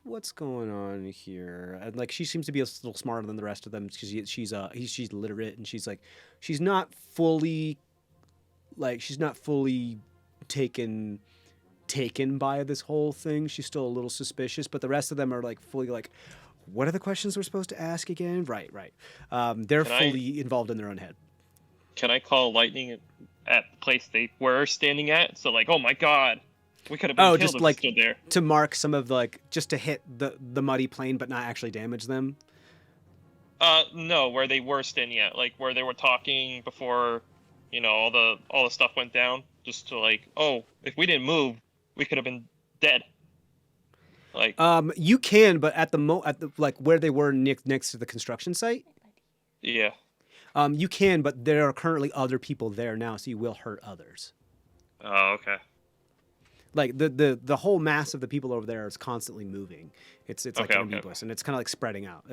what's going on here? And like she seems to be a little smarter than the rest of them because she's literate and she's not fully taken by this whole thing. She's still a little suspicious, but the rest of them are like fully like, what are the questions we're supposed to ask again? Right. They're fully involved in their own head. Can I call lightning at the place they were standing at? So like, oh my god, we could have been killed just if like we stood there. to mark some of just to hit the muddy plane, but not actually damage them. No, where they were standing at, like where they were talking before, all the stuff went down. Just to like, oh, if we didn't move, we could have been dead. Like, You can, but at the like where they were next to the construction site. yeah. You can, but there are currently other people there now, so you will hurt others. Oh, okay. Like the whole mass of the people over there is constantly moving. It's like Okay, an amoebus, and it's kind of like spreading out.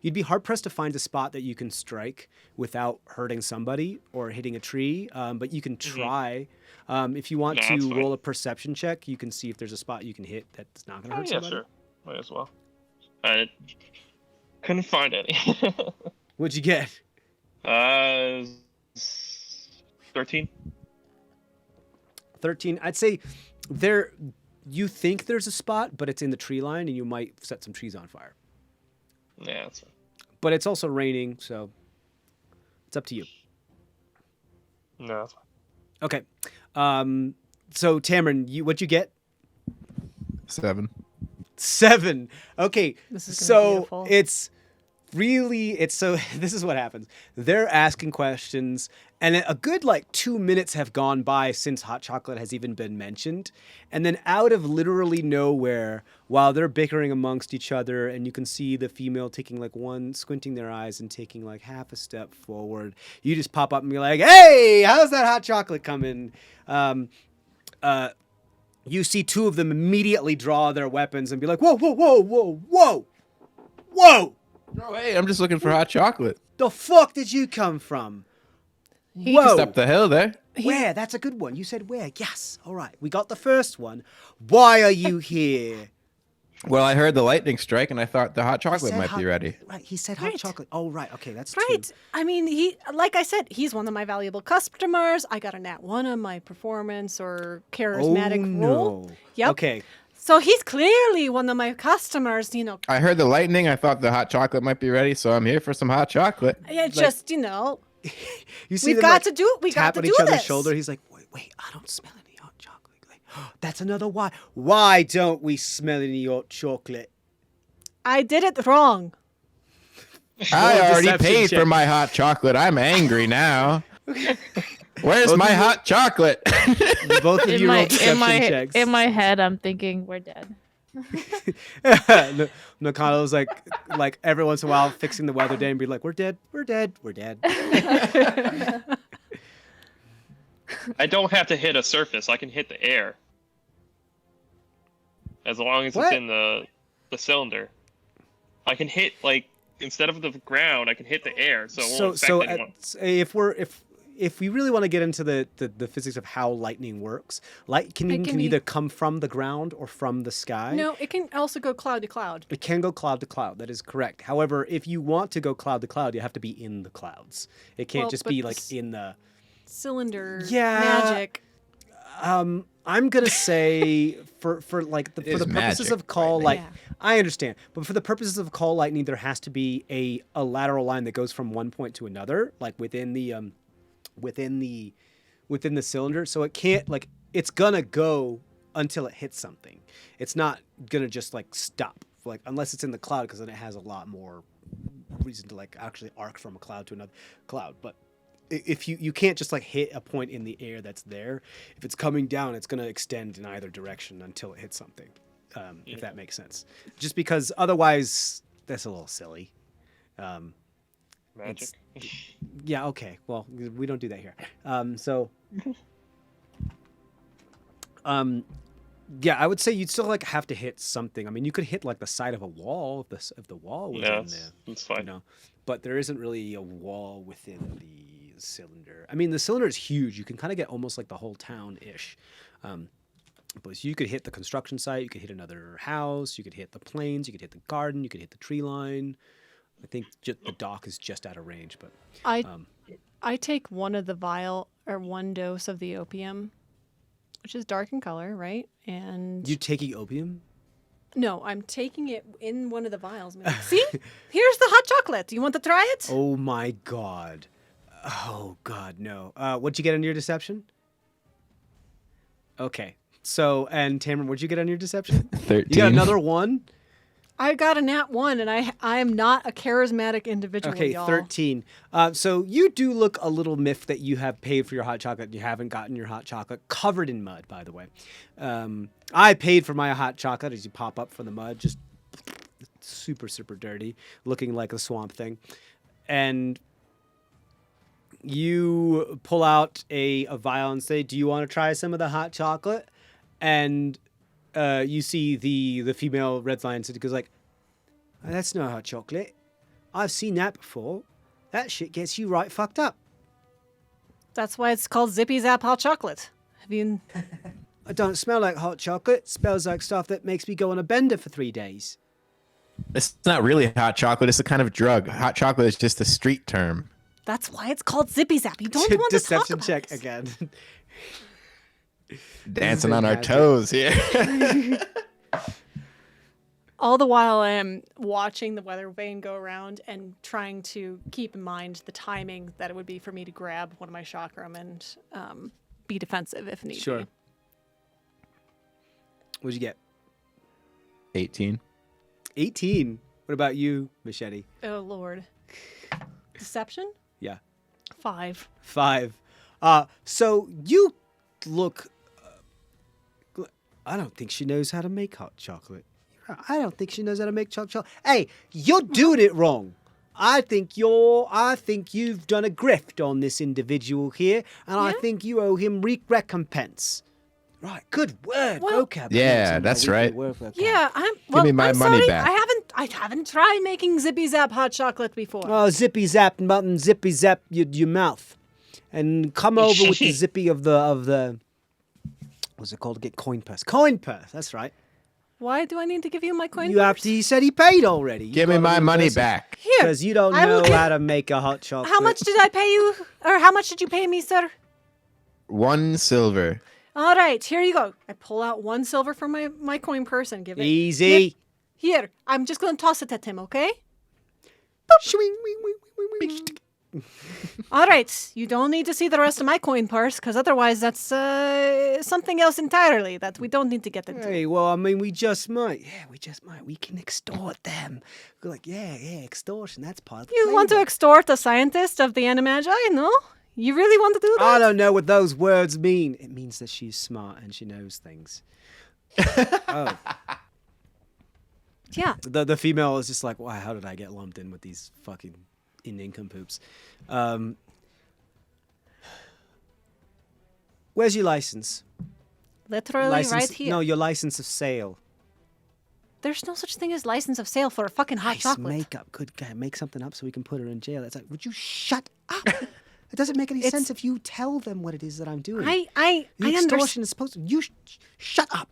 You'd be hard pressed to find a spot that you can strike without hurting somebody or hitting a tree. But you can try. If you want Nah, to that's fine. roll a perception check, you can see if there's a spot you can hit that's not going to Oh, hurt yeah, somebody. sure. Might as well. I couldn't find any. What'd you get? 13. 13. I'd say you think there's a spot, but it's in the tree line, and you might set some trees on fire. Yeah, that's fine. But it's also raining, so it's up to you. No, that's fine. Okay. So Tamron, what'd you get? 7. 7. Okay. This is gonna be So beautiful. this is what happens. They're asking questions, and a good 2 minutes have gone by since hot chocolate has even been mentioned. And then out of literally nowhere, while they're bickering amongst each other, and you can see the female taking squinting their eyes and taking half a step forward, you just pop up and be like, "Hey, how's that hot chocolate coming?" You see two of them immediately draw their weapons and be like, "Whoa, whoa, whoa, whoa, whoa, whoa! No, hey, I'm just looking for hot chocolate. The fuck did you come from?" He Whoa. Just up the hill there. Where? That's a good one. You said where? Yes. All right. We got the first one. Why are you here? Well, I heard the lightning strike, and I thought the hot chocolate said might be ready. Right, he said hot Right. chocolate. Oh, right. Okay, that's Right. two. I mean, like I said, he's one of my valuable customers. I got a nat 1 on my performance or charismatic role. No. Yep. Okay. So he's clearly one of my customers, you know. I heard the lightning. I thought the hot chocolate might be ready, so I'm here for some hot chocolate. It's just, you know, You see we've them, got like, to do we got tap to on do each other's this. shoulder. He's like, wait, I don't smell any hot chocolate. Like, that's another why. Why don't we smell any hot chocolate? I did it wrong. I already deception paid check. for my hot chocolate. I'm angry now. Where's my hot chocolate? Both of In you my roll in deception my checks. in my head, I'm thinking we're dead. Nakano's like every once in a while fixing the weather day and be like, we're dead. I don't have to hit a surface. I can hit the air. As long as What? it's in the cylinder. I can hit, like, instead of the ground, I can hit the air, so it won't affect anyone. If we really want to get into the physics of how lightning works, light can be- either come from the ground or from the sky. No, it can also go cloud to cloud. It can go cloud to cloud. That is correct. However, if you want to go cloud to cloud, you have to be in the clouds. It can't Well, just but be like this- in the. Cylinder Yeah. magic. I'm gonna say for the is purposes magic, of call lightning. light. I understand, but for the purposes of call lightning, there has to be a lateral line that goes from one point to another, like within the cylinder. So it can't it's gonna go until it hits something. It's not gonna just stop unless it's in the cloud, because then it has a lot more reason to actually arc from a cloud to another cloud. But if you can't just hit a point in the air that's there. If it's coming down, it's going to extend in either direction until it hits something, if that makes sense. Just because otherwise that's a little silly. Magic. Yeah, okay. Well, we don't do that here. Yeah, I would say you'd still have to hit something. I mean, you could hit the side of a wall if the wall was Yeah, in there. it's fine. You know, but there isn't really a wall within the cylinder. I mean, the cylinder is huge. You can kind of get almost like the whole town-ish. But you could hit the construction site. You could hit another house. You could hit the plains. You could hit the garden. You could hit the tree line. I think the dock is just out of range. But I take one of the vial or one dose of the opium, which is dark in color, right? And you taking opium? no, I'm taking it in one of the vials. I'm like, see, here's the hot chocolate. Do you want to try it? Oh my god. Oh god, no. What'd you get on your deception? Okay. So, and Tamara, what'd you get on your deception? 13. You got another one? I got a nat 1, and I am not a charismatic individual, Okay, y'all. 13. So you do look a little miffed that you have paid for your hot chocolate and you haven't gotten your hot chocolate, covered in mud, by the way. I paid for my hot chocolate as you pop up from the mud, just super, super dirty, looking like a swamp thing. And you pull out a vial and say, do you want to try some of the hot chocolate? And you see the female Red Lion City goes like, that's not hot chocolate. I've seen that before. That shit gets you right fucked up. That's why it's called Zippy Zap Hot Chocolate. Have you? I don't smell like hot chocolate. It smells like stuff that makes me go on a bender for 3 days. It's not really hot chocolate. It's a kind of drug. Hot chocolate is just a street term. That's why it's called Zippy Zap. You don't want to talk Deception about check this. again. Dancing on our fantastic. toes here. All the while, I am watching the weather vane go around and trying to keep in mind the timing that it would be for me to grab one of my chakram and be defensive if need Sure. be. What'd you get? 18. 18. What about you, Machete? Oh Lord, deception. Yeah. 5. 5. So you look. I don't think she knows how to make hot chocolate. I don't think she knows how to make chocolate. Hey, you're doing it wrong. I think you've done a grift on this individual here, and I Yeah? think you owe him recompense. Right, good word, Well- vocab. Yeah, Some that's weekly right. word vocab. Yeah, I'm. me my I'm money sorry. back. I haven't tried making Zippy Zap hot chocolate before. Oh, zippy zap button, zippy zap your mouth, and come over with the zippy of the what's it called? Get coin purse. Coin purse. That's right. Why do I need to give you my coin? You have to. He said he paid already. You Give me gotta my be money aggressive. back. Here. Because you don't I will know give- how to make a hot chocolate. How much did I pay you? Or how much did you pay me, sir? 1 silver. All right, here you go. I pull out 1 silver from my coin purse and give it. Easy. Here, I'm just going to toss it at him, okay? Shwing, wing, wing, wing, wing, wing. All right, you don't need to see the rest of my coin purse, because otherwise that's something else entirely that we don't need to get into. Hey, well, I mean, we just might. Yeah, we just might. We can extort them. We're like, yeah, extortion. That's part of the You want to playbook. extort a scientist of the Animagi? No? You really want to do that? I don't know what those words mean. It means that she's smart and she knows things. Oh, Yeah. the female is just like, wow, how did I get lumped in with these fucking nincompoops? Where's your license? Literally License? right here. No, your license of sale. There's no such thing as license of sale for a fucking hot Nice chocolate. makeup. Good guy. Make something up so we can put her in jail. It's like, would you shut up? It doesn't make any sense if you tell them what it is that I'm doing. I The extortion is supposed to. You shut up.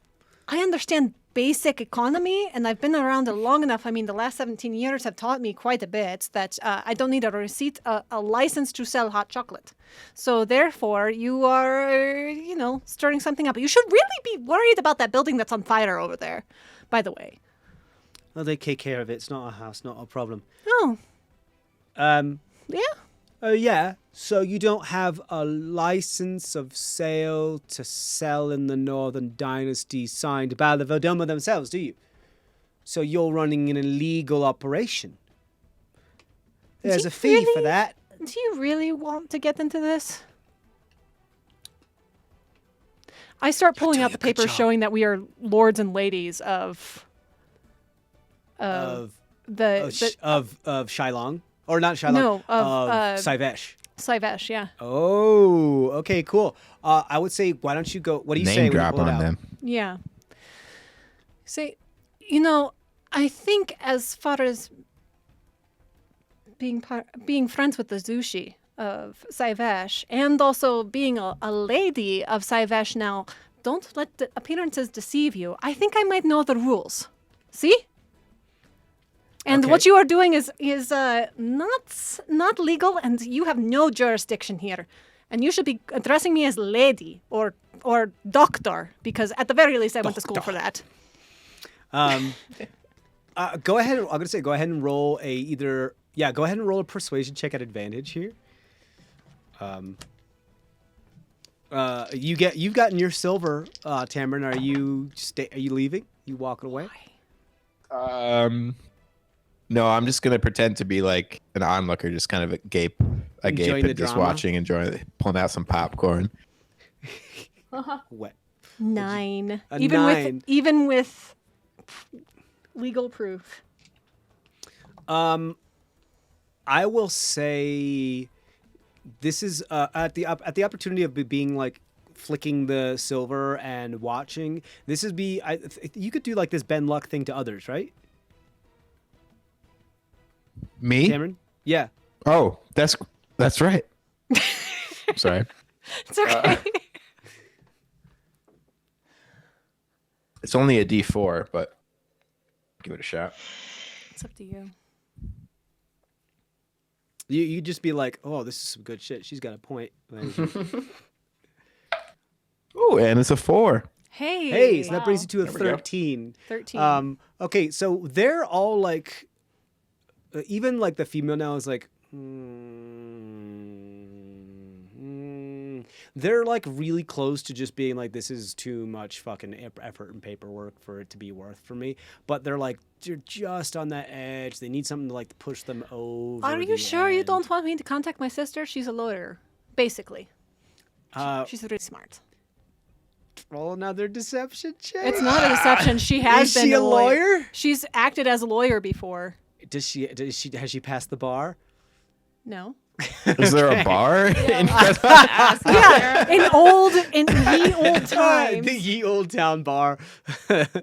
I understand basic economy, and I've been around it long enough. I mean, the last 17 years have taught me quite a bit that I don't need a receipt, a license to sell hot chocolate. So therefore, you are, stirring something up. You should really be worried about that building that's on fire over there, by the way. Well, they take care of it. It's not a house, not a problem. Oh, Yeah. yeah. So you don't have a license of sale to sell in the Northern Dynasty signed by the Vodoma themselves, do you? So you're running an illegal operation. There's you a fee for really- that. Do you really want to get into this? I start pulling out the doing a good papers job. showing that we are lords and ladies of Of the Shylong. Or not Shylong. No, of, Saivesh. Saivesh, yeah. Oh, okay, cool. I would say, why don't you go? What do you say? Name when you drop pull it on out? them. Yeah. Say, I think as far as being friends with the Zushi of Saivesh, and also being a lady of Saivesh now, don't let the appearances deceive you. I think I might know the rules. See? And Okay. what you are doing is not legal, and you have no jurisdiction here. And you should be addressing me as lady or doctor, because at the very least I went to school for that. Go ahead. I'm gonna say, go ahead and roll go ahead and roll a persuasion check at advantage here. You've gotten your silver, Tamron. Are you leaving? You walking away? No, I'm just gonna pretend to be like an onlooker, just kind of agape Enjoying the and just drama? watching, pulling out some popcorn. What? 9. A even 9. even with legal proof. I will say this is at the opportunity of being like flicking the silver and watching. This is you could do like this Ben Luck thing to others, right, Me? Cameron? Yeah. Oh, that's right. Sorry. It's okay. It's only a D4, but give it a shot. It's up to you. You just be like, oh, this is some good shit. She's got a point. Oh, and it's a 4. Hey. Hey, so that brings you to a There we go. 13. 13. Okay, so they're all like, even like the female now is like, they're like really close to just being like, this is too much fucking effort and paperwork for it to be worth for me. But they're like, they're just on that edge. They need something to like push them over. Are you the sure you edge. don't want me to contact my sister? She's a lawyer, basically. She's really smart. Roll another deception check. It's not a deception. She has Is been she a lawyer? She's acted as a lawyer before. Has she passed the bar? No. Is there a bar? Yeah, in ye old times. The ye old town bar.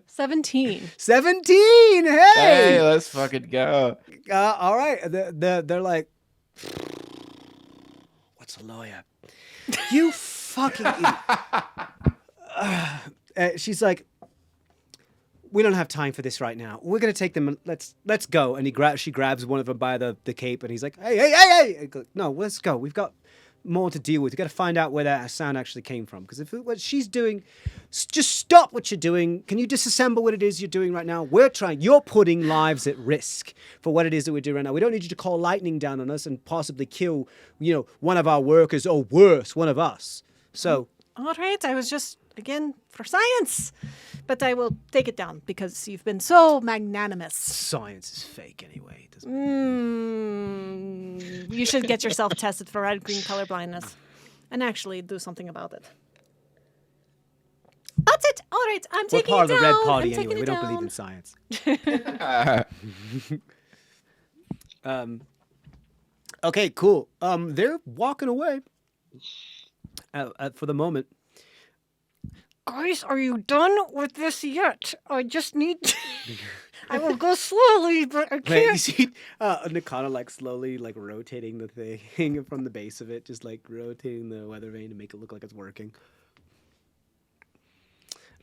17. 17. Hey. Hey, let's fucking go. All right. They're like, what's a lawyer? You fucking idiot. She's like, we don't have time for this right now. We're gonna take them. Let's go. And she grabs one of them by the cape, and he's like, hey! No, let's go. We've got more to deal with. We got to find out where that sound actually came from. Because if what she's doing, just stop what you're doing. Can you disassemble what it is you're doing right now? You're putting lives at risk for what it is that we're doing right now. We don't need you to call lightning down on us and possibly kill, one of our workers or worse, one of us. So. All right, I was just, again, for science. But I will take it down because you've been so magnanimous. Science is fake anyway. You should get yourself tested for red-green color blindness and actually do something about it. That's it. All right, I'm We're taking part it of the down. Red Party I'm taking anyway. We it don't down. believe in science. Okay, cool. They're walking away for the moment. Guys, are you done with this yet? I just need I will go slowly, but I Wait, can't. you see Nakano slowly rotating the thing from the base of it, just rotating the weather vane to make it look like it's working.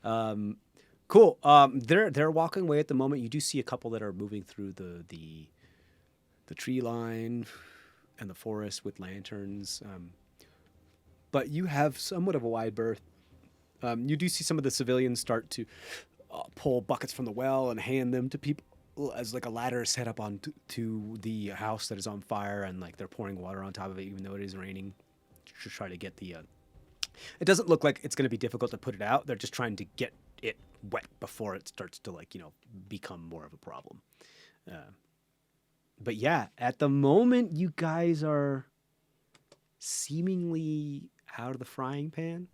Cool. They're walking away at the moment. You do see a couple that are moving through the tree line and the forest with lanterns. But you have somewhat of a wide berth. You do see some of the civilians start to pull buckets from the well and hand them to people as a ladder set up to the house that is on fire, and they're pouring water on top of it even though it is raining to try to get the it doesn't look like it's going to be difficult to put it out. They're just trying to get it wet before it starts to become more of a problem. But yeah, at the moment you guys are seemingly out of the frying pan.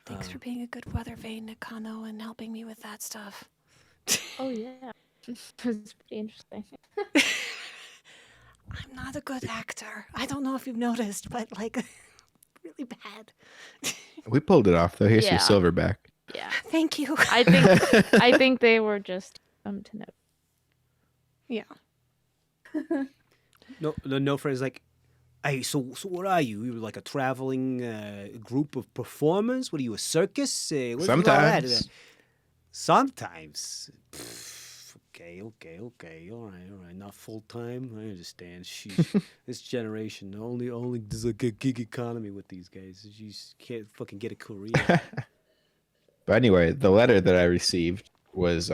Thanks for being a good weather vane, Nakano, and helping me with that stuff. Oh yeah, it's pretty interesting. I'm not a good actor. I don't know if you've noticed, but really bad. We pulled it off though. Here's Yeah. your silverback. Yeah, Thank you. I think they were just to know. Yeah. No, Nofra's hey, so what are you? You were a traveling group of performers? What are you, a circus? What's all that? Sometimes. Okay. All right. Not full time. I understand. Sheesh. This generation only does a gig economy with these guys. You just can't fucking get a career. But anyway, the letter that I received was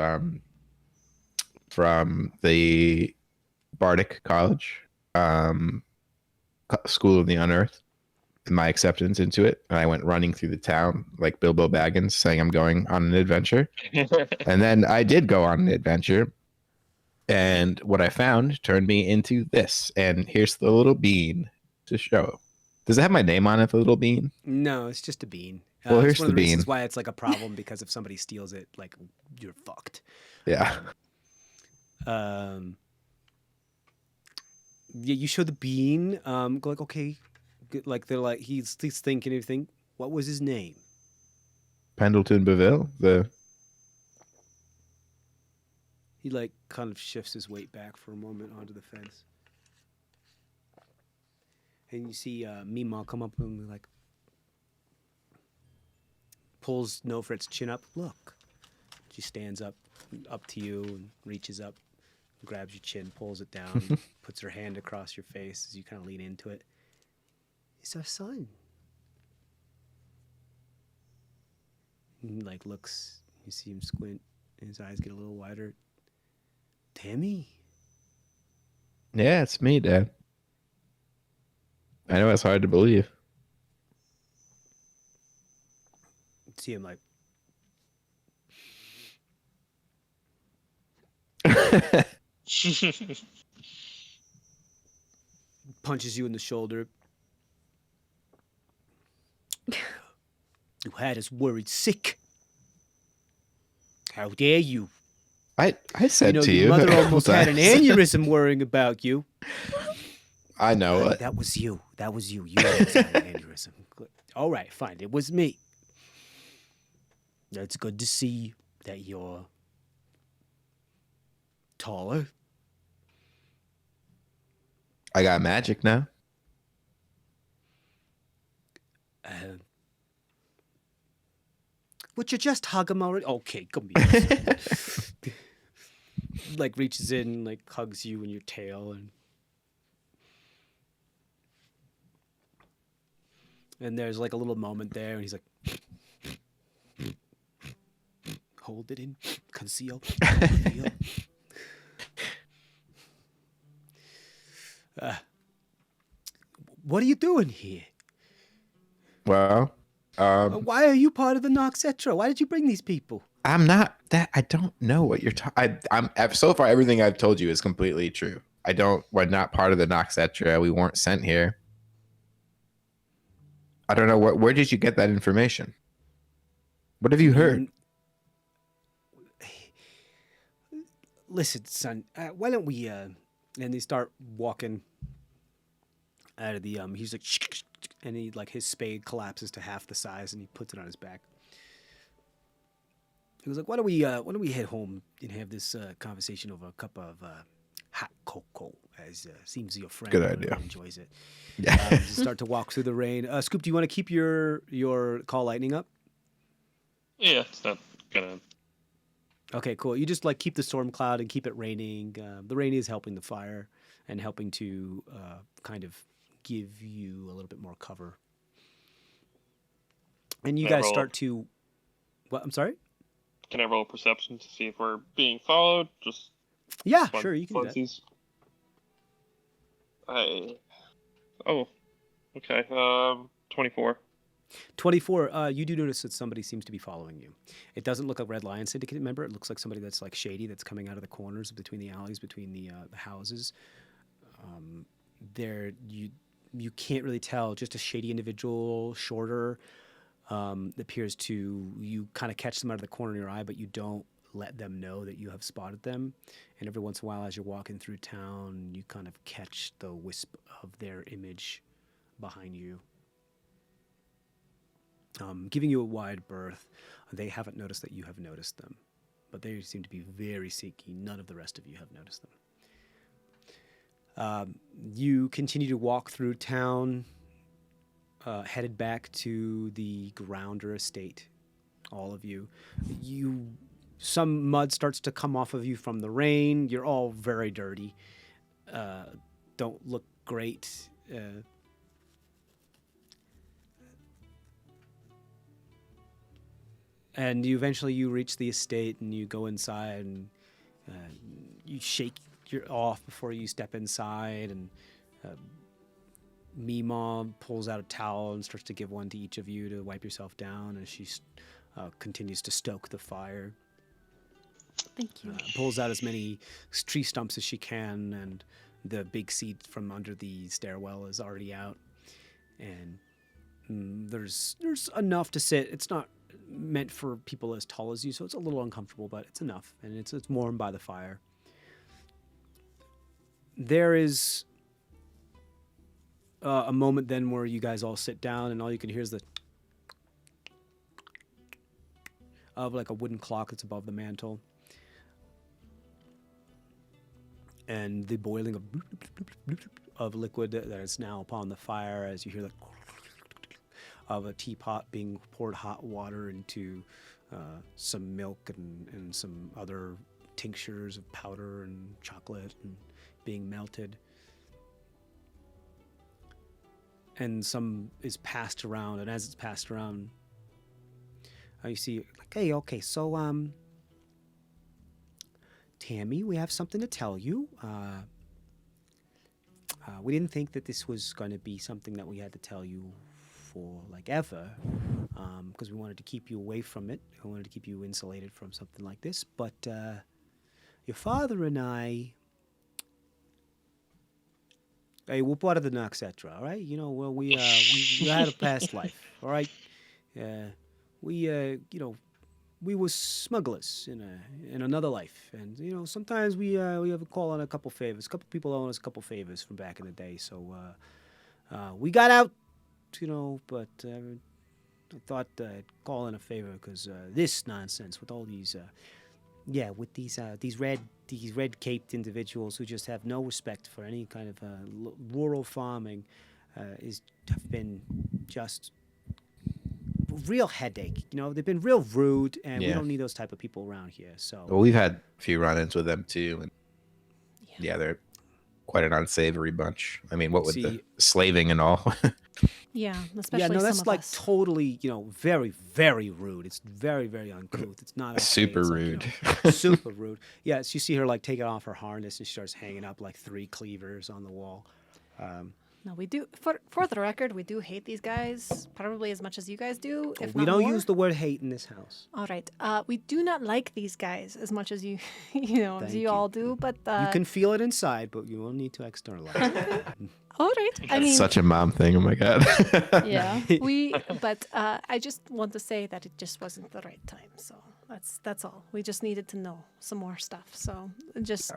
from the Bardic College, School of the Unearthed, and my acceptance into it. And I went running through the town like Bilbo Baggins, saying I'm going on an adventure. And then I did go on an adventure. And what I found turned me into this. And here's the little bean to show. Does it have my name on it, the little bean? No, it's just a bean. Well, here's it's one of the the reasons bean. why it's a problem, because if somebody steals it, you're fucked. Yeah. Yeah, you show the bean. Go okay. They're he's thinking everything. What was his name? Pendleton Beville. He kind of shifts his weight back for a moment onto the fence. And you see Mima come up and pulls Nofret's chin up. Look. She stands up to you and reaches up, grabs your chin, pulls it down, puts her hand across your face as you kind of lean into it. It's our son. And looks, you see him squint, and his eyes get a little wider. Tammy? Yeah, it's me, Dad. I know it's hard to believe. See him punches you in the shoulder. You had us worried sick. How dare you? I said to your you. mother almost had an Sometimes. aneurysm worrying about you. I know Honey, it. that was you. You almost had an aneurysm. All right, fine. It was me. It's good to see that you're taller. I got magic now. Would you just hug him already? Okay, come here. Like reaches in, like hugs you in your tail, and there's like a little moment there, and he's like, hold it in, conceal, reveal. What are you doing here? Well, Why are you part of the Noxetra? Why did you bring these people? I'm not that. I don't know what you're talking. I'm so far everything I've told you is completely true. We're not part of the Noxetra. We weren't sent here. I don't know where did you get that information? What have you heard? Listen, son, why don't we, and they start walking out of the, he's like, and he, like, his spade collapses to half the size, and he puts it on his back. He was like, why don't we head home and have this conversation over a cup of hot cocoa, as seems your friend Good really idea. enjoys it. Yeah. Start to walk through the rain. Scoop, do you want to keep your call lightning up? Yeah, it's not gonna. Okay, cool. You just like keep the storm cloud and keep it raining. The rain is helping the fire and helping to kind of give you a little bit more cover. And you Can I guys roll? start to. What? I'm sorry. Can I roll perception to see if we're being followed? Just Yeah, fun- sure. You can do that. funsies. Oh, okay. 24. 24. You do notice that somebody seems to be following you. It doesn't look like Red Lion Syndicate member. It looks like somebody that's like shady, that's coming out of the corners between the alleys, between the houses. There, you can't really tell. Just a shady individual, shorter. Appears to you kind of catch them out of the corner of your eye, but you don't let them know that you have spotted them. And every once in a while, as you're walking through town, you kind of catch the wisp of their image behind you. Giving you a wide berth. They haven't noticed that you have noticed them, but they seem to be very seeky. None of the rest of you have noticed them. You continue to walk through town, headed back to the Grounder estate. All of you. Some mud starts to come off of you from the rain. You're all very dirty. Don't look great. And you reach the estate and you go inside and you shake your off before you step inside, and Mima pulls out a towel and starts to give one to each of you to wipe yourself down as she continues to stoke the fire. Thank you. Pulls out as many tree stumps as she can, and the big seat from under the stairwell is already out. And there's enough to sit. It's not meant for people as tall as you, so it's a little uncomfortable, but it's enough, and it's warm by the fire. There is a moment then where you guys all sit down, and all you can hear is the of like a wooden clock that's above the mantle, and the boiling of liquid that is now upon the fire as you hear the of a teapot being poured hot water into some milk and some other tinctures of powder and chocolate and being melted. And some is passed around, and as it's passed around, you see, like, hey, okay, so, Tammy, we have something to tell you. We didn't think that this was going to be something that we had to tell you for, like, ever, because we wanted to keep you away from it. We wanted to keep you insulated from something like this, but, your father and I... Hey, we're part of the Noxetra, all right? You know, well, we had a past life, all right? We were smugglers in another life, and you know, sometimes we have a call on a couple favors. A couple people owe us a couple favors from back in the day, so we got out, you know. But I thought I'd call in a favor because this nonsense with all these, with these red caped individuals who just have no respect for any kind of rural farming have been just real headache. You know, they've been real rude, and we Yeah. don't need those type of people around here. So Well, we've had a few run-ins with them too, and yeah, they're quite an unsavory bunch. I mean, what with the See- slaving and all. Yeah, especially yeah, no, some that's of like us. totally, very, very rude. It's very, very uncouth. It's not okay. Super It's like, rude. super rude. Yeah, so you see her like taking off her harness and she starts hanging up like 3 cleavers on the wall. No, we do. For the record, we do hate these guys probably as much as you guys do. If We not don't more. use the word hate in this house. All right. We do not like these guys as much as you, as Thank you you. all do. But You can feel it inside, but you don't need to externalize it. all right. I mean, Such a mom thing. Oh my god. Yeah. But I just want to say that it just wasn't the right time. So that's all. We just needed to know some more stuff. So just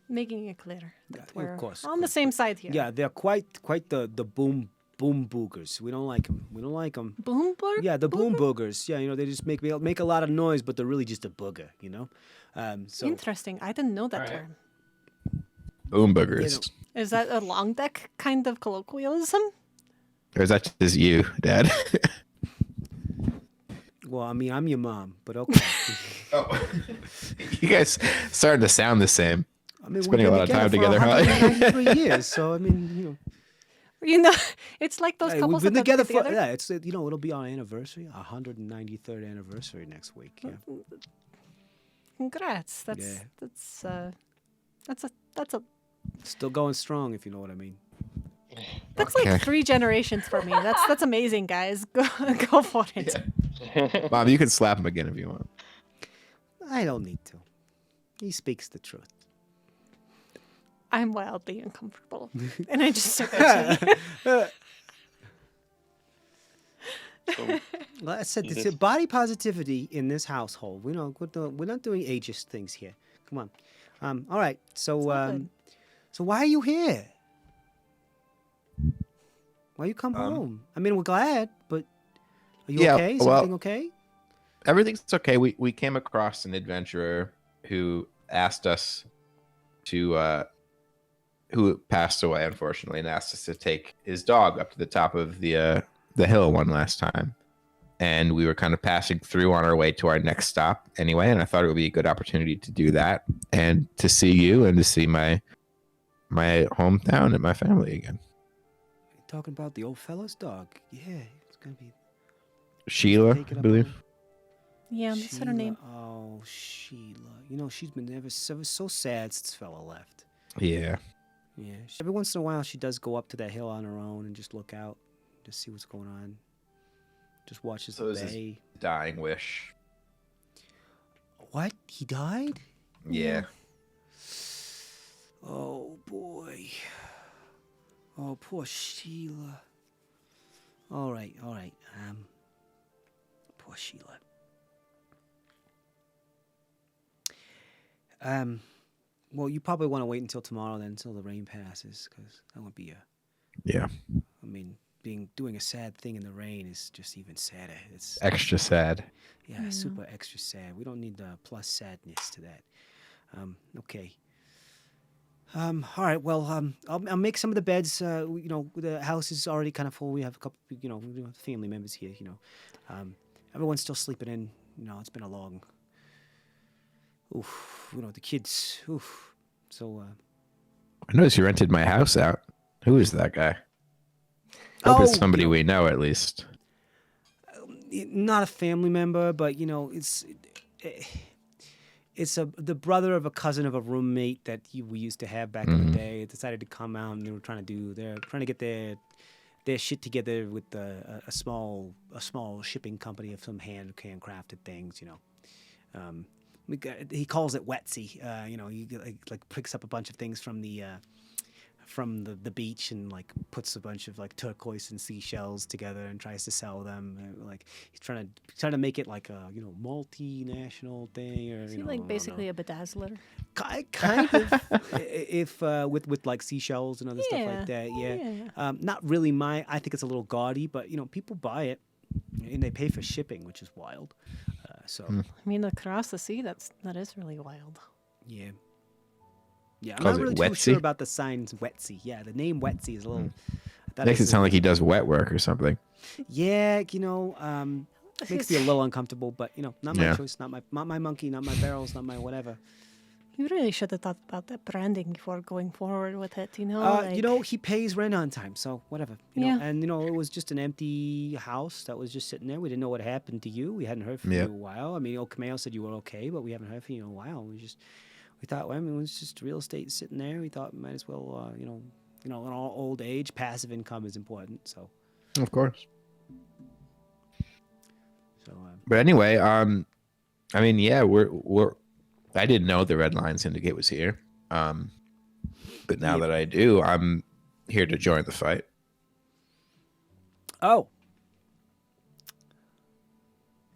making it clear that of we're course, on the same side here. Yeah, they're quite the boom boogers. We don't like them. We don't like them. Boomberg? Yeah, the boom boogers. Yeah, they just make a lot of noise, but they're really just a booger. So Interesting. I didn't know that All right. term. Boom boogers. Is that a long deck kind of colloquialism? Or is that just you, Dad? well, I mean, I'm your mom, but okay. Oh. You guys starting to sound the same. I mean, Spending a we've lot been of time together, for huh? 193 years, so I mean, It's like those hey, couples we've been that together come for together. it's it'll be our anniversary, our 193rd anniversary next week. Yeah. Congrats. Yeah. That's a Still going strong, if you know what I mean. that's Okay. like 3 generations for me. That's amazing, guys. Go for it. Mom, you can slap him again if you want. I don't need to. He speaks the truth. I'm wildly uncomfortable, and I just took a tea. Well, I said This- this body positivity in this household. We're not doing ageist things here. Come on. All right. So all good. so why are you here? Why you come home? I mean, we're glad, but are you Yeah, okay? Is well- everything okay? Everything's okay. We came across an adventurer who asked us to who passed away, unfortunately, and asked us to take his dog up to the top of the hill one last time. And we were kind of passing through on our way to our next stop anyway, and I thought it would be a good opportunity to do that and to see you and to see my hometown and my family again. You talking about the old fella's dog? Yeah, it's gonna be Sheila, Take it I up believe. on- Yeah, that's her Sheila. name. Oh, Sheila. She's been ever so sad since fella left. Yeah. Yeah. Every once in a while, she does go up to that hill on her own and just look out, just see what's going on. Just watches So the is this- bay. Dying wish. What? He died? Yeah. Oh boy. Oh, poor Sheila. All right. Poor Sheila. Well, you probably want to wait until tomorrow then, until the rain passes, because that would be Yeah. I mean, doing a sad thing in the rain is just even sadder. It's Extra sad. yeah, super extra sad. We don't need the plus sadness to that. Okay. All right. Well, I'll make some of the beds. The house is already kind of full. We have a couple. We have family members here. Everyone's still sleeping in. It's been a long. Oof. The kids. Oof. So. I noticed you rented my house out. Who is that guy? Hope it's somebody we know at least. Not a family member, but it's the brother of a cousin of a roommate that we used to have back in the day. Decided to come out, and they're trying to get their shit together with a small shipping company of some handcrafted things. He calls it Wetsy. He like picks up a bunch of things from the beach and like puts a bunch of like turquoise and seashells together and tries to sell them. Like he's trying to make it like a multinational thing, or Is he like basically a bedazzler? kind of if with like seashells and other stuff like that. Yeah. Not really I think it's a little gaudy, but people buy it and they pay for shipping, which is wild. So I mean, across the sea, that is really wild. yeah. Yeah, I'm Calls not it really too Wetsy? sure about the signs Wetsy. Yeah, the name Wetsy is a little. That Makes is it sound like he does wet work or something. Yeah, makes me a little uncomfortable, but not my Yeah. choice, not my monkey, not my barrels, not my whatever. You really should have thought about that branding before going forward with it. Like, He pays rent on time, so whatever. Yeah. And it was just an empty house that was just sitting there. We didn't know what happened to you. We hadn't heard from Yep. you in a while. I mean, old Cameo said you were okay, but we haven't heard from you in a while. We thought, well, I mean, it was just real estate sitting there. We thought we might as well, in our old age, passive income is important. So, Of course. so But anyway, I mean, yeah, we're. I didn't know the Red Lion Syndicate was here. But now that I do, I'm here to join the fight. oh,